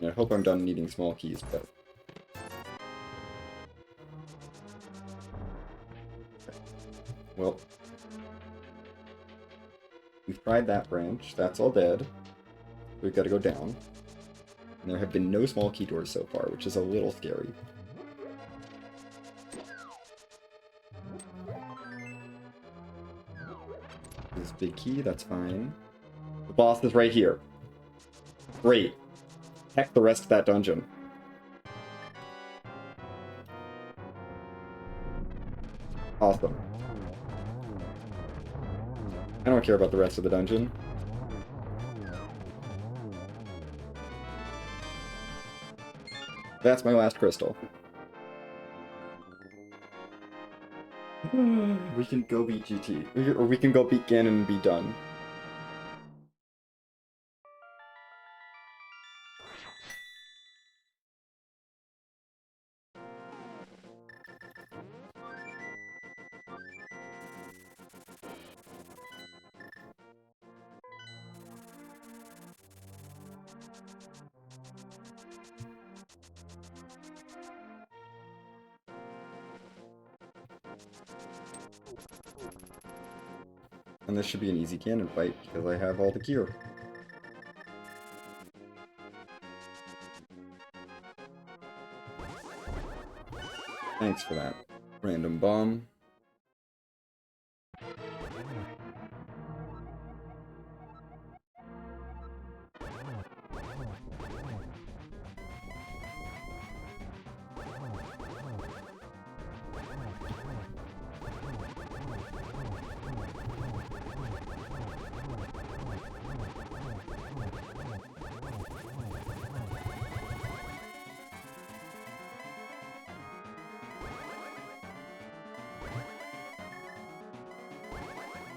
S1: And I hope I'm done needing small keys, but well, we've tried that branch. That's all dead. We've got to go down. And there have been no small key doors so far, which is a little scary. This big key, that's fine. The boss is right here. Great. Heck the rest of that dungeon. Awesome. I don't care about the rest of the dungeon. That's my last crystal. We can go beat GT. Or we can go beat Ganon and be done. And this should be an easy Ganon fight, because I have all the gear. Thanks for that. Random bomb.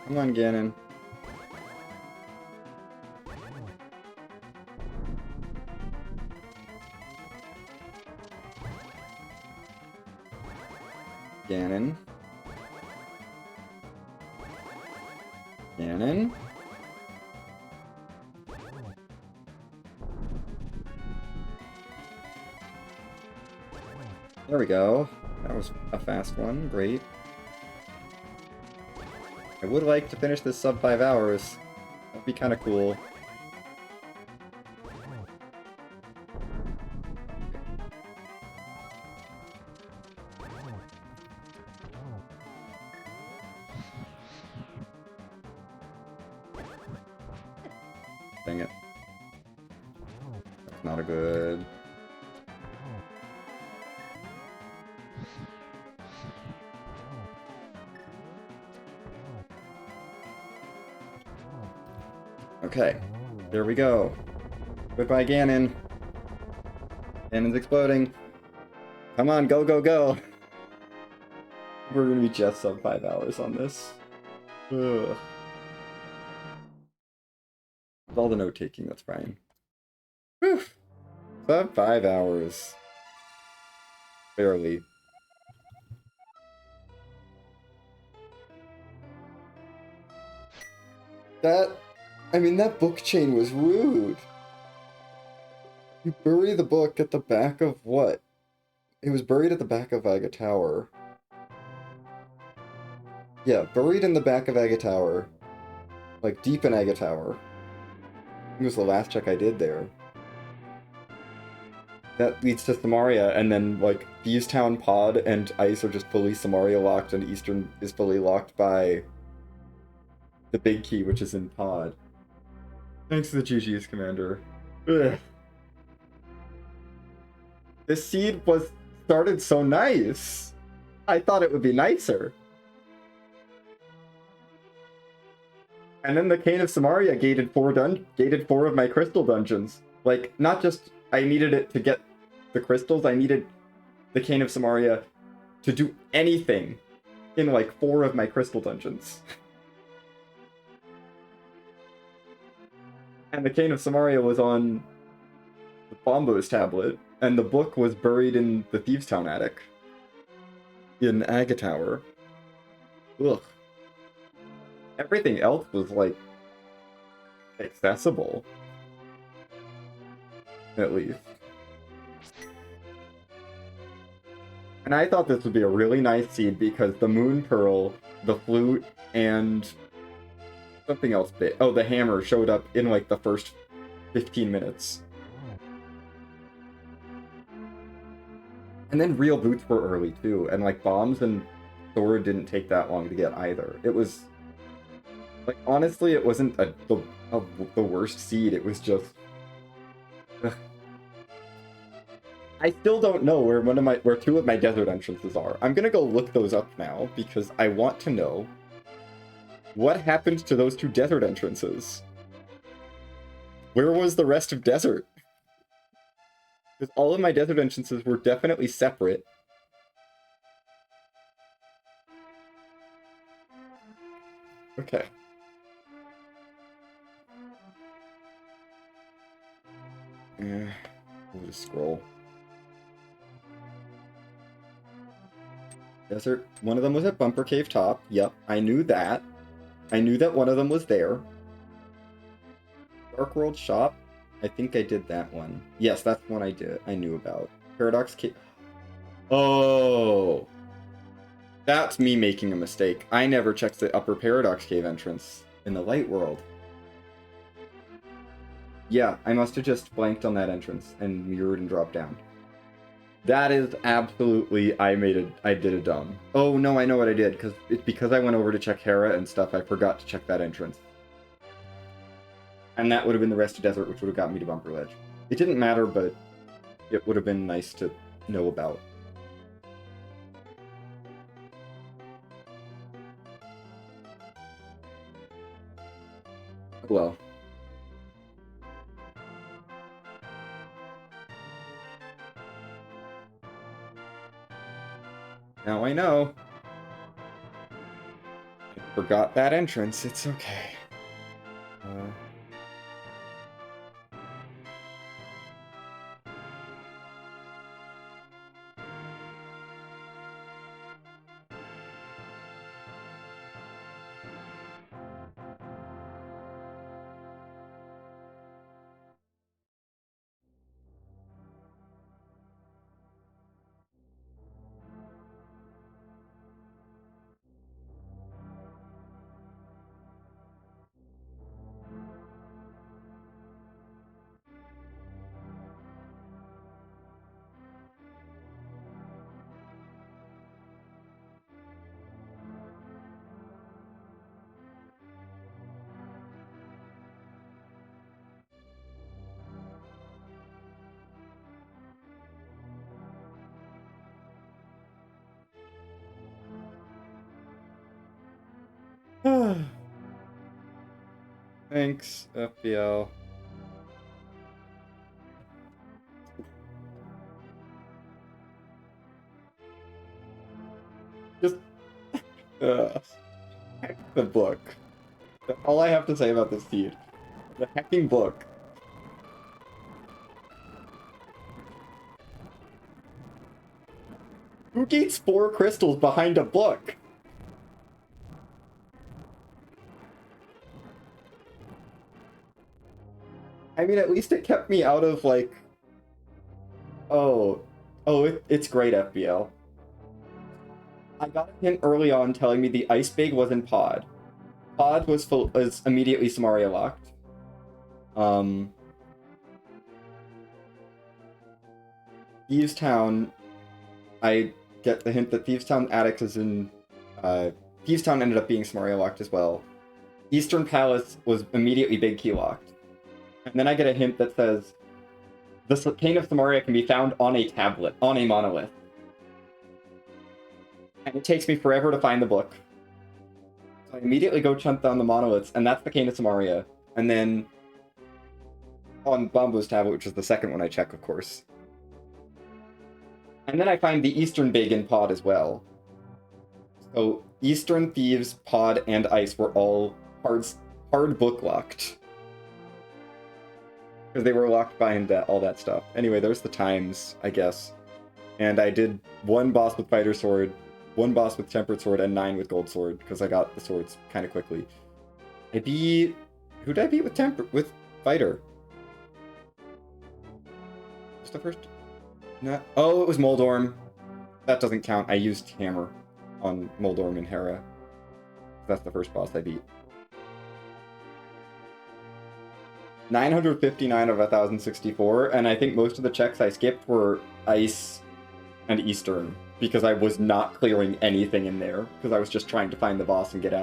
S1: Come on, Ganon. Ganon. Ganon. There we go. That was a fast one. Great. I would like to finish this sub 5 hours. That'd be kind of cool. Dang it. That's not a good... Okay, there we go. Goodbye, Ganon. Ganon's exploding. Come on, go, go, go. We're gonna be just sub 5 hours on this. Ugh. With all the note-taking, that's fine. Whew. Sub 5 hours. Barely. I mean, that book chain was rude. You bury the book at the back of what? It was buried at the back of Aga Tower. Yeah, buried in the back of Aga Tower. Like, deep in Aga Tower. It was the last check I did there. That leads to Samaria, and then, like, Thieves Town Pod and Ice are just fully Samaria locked, and Eastern is fully locked by the big key, which is in Pod. Thanks to the GG's, Commander. Ugh. This seed started so nice. I thought it would be nicer. And then the Cane of Samaria gated 4 of my crystal dungeons. Like, not just I needed it to get the crystals, I needed the Cane of Samaria to do anything in like 4 of my crystal dungeons. And the Cane of Samaria was on the Bombos tablet, and the book was buried in the Thieves Town attic. In Aga Tower. Ugh. Everything else was, like, accessible. At least. And I thought this would be a really nice seed because the Moon Pearl, the flute, and something else bit. Oh, the hammer showed up in, like, the first 15 minutes. And then real boots were early, too. And, like, bombs and sword didn't take that long to get either. It was... Like, honestly, it wasn't the worst seed. It was just... Ugh. I still don't know where 2 of my desert entrances are. I'm gonna go look those up now, because I want to know what happened to those 2 desert entrances. Where was the rest of desert? Because all of my desert entrances were definitely separate. Okay. Yeah, we'll just scroll. Desert. One of them was at Bumper Cave Top. Yep, I knew that. I knew that one of them was there. Dark World Shop. I think I did that one. Yes, that's one I did. I knew about. Paradox Cave. Oh. That's me making a mistake. I never checked the upper Paradox Cave entrance in the Light World. Yeah, I must have just blanked on that entrance and mirrored and dropped down. That is absolutely, I did a dumb. Oh no, I know what I did, because I went over to check Hera and stuff, I forgot to check that entrance. And that would have been the rest of Desert, which would have got me to Bumper Ledge. It didn't matter, but it would have been nice to know about. Well. Now I know. Forgot that entrance. It's okay. Thanks, FBL. Just heck the book. That's all I have to say about this feed. The hacking book. Who gates 4 crystals behind a book? I mean, at least it kept me out of, like... Oh, it's great, FBL. I got a hint early on telling me the ice bag was in pod. Pod was immediately Samaria locked. Thieves Town, I get the hint that Thieves Town Attic is in... Thieves Town ended up being Samaria locked as well. Eastern Palace was immediately big key locked. And then I get a hint that says, the Cane of Samaria can be found on a tablet, on a monolith. And it takes me forever to find the book. So I immediately go chunk down the monoliths, and that's the Cane of Samaria. And then on Bambu's tablet, which is the second one I check, of course. And then I find the Eastern Big in pod as well. So Eastern, Thieves, pod, and Ice were all hard book locked. Because they were locked behind all that stuff. Anyway, there's the times, I guess. And I did 1 boss with Fighter Sword, 1 boss with Tempered Sword, and 9 with Gold Sword, because I got the swords kind of quickly. I beat... Who did I beat with Fighter? What's the first? No. Oh, it was Moldorm. That doesn't count. I used Hammer on Moldorm and Hera. That's the first boss I beat. 959 of 1064, and I think most of the checks I skipped were Ice and Eastern, because I was not clearing anything in there, because I was just trying to find the boss and get out.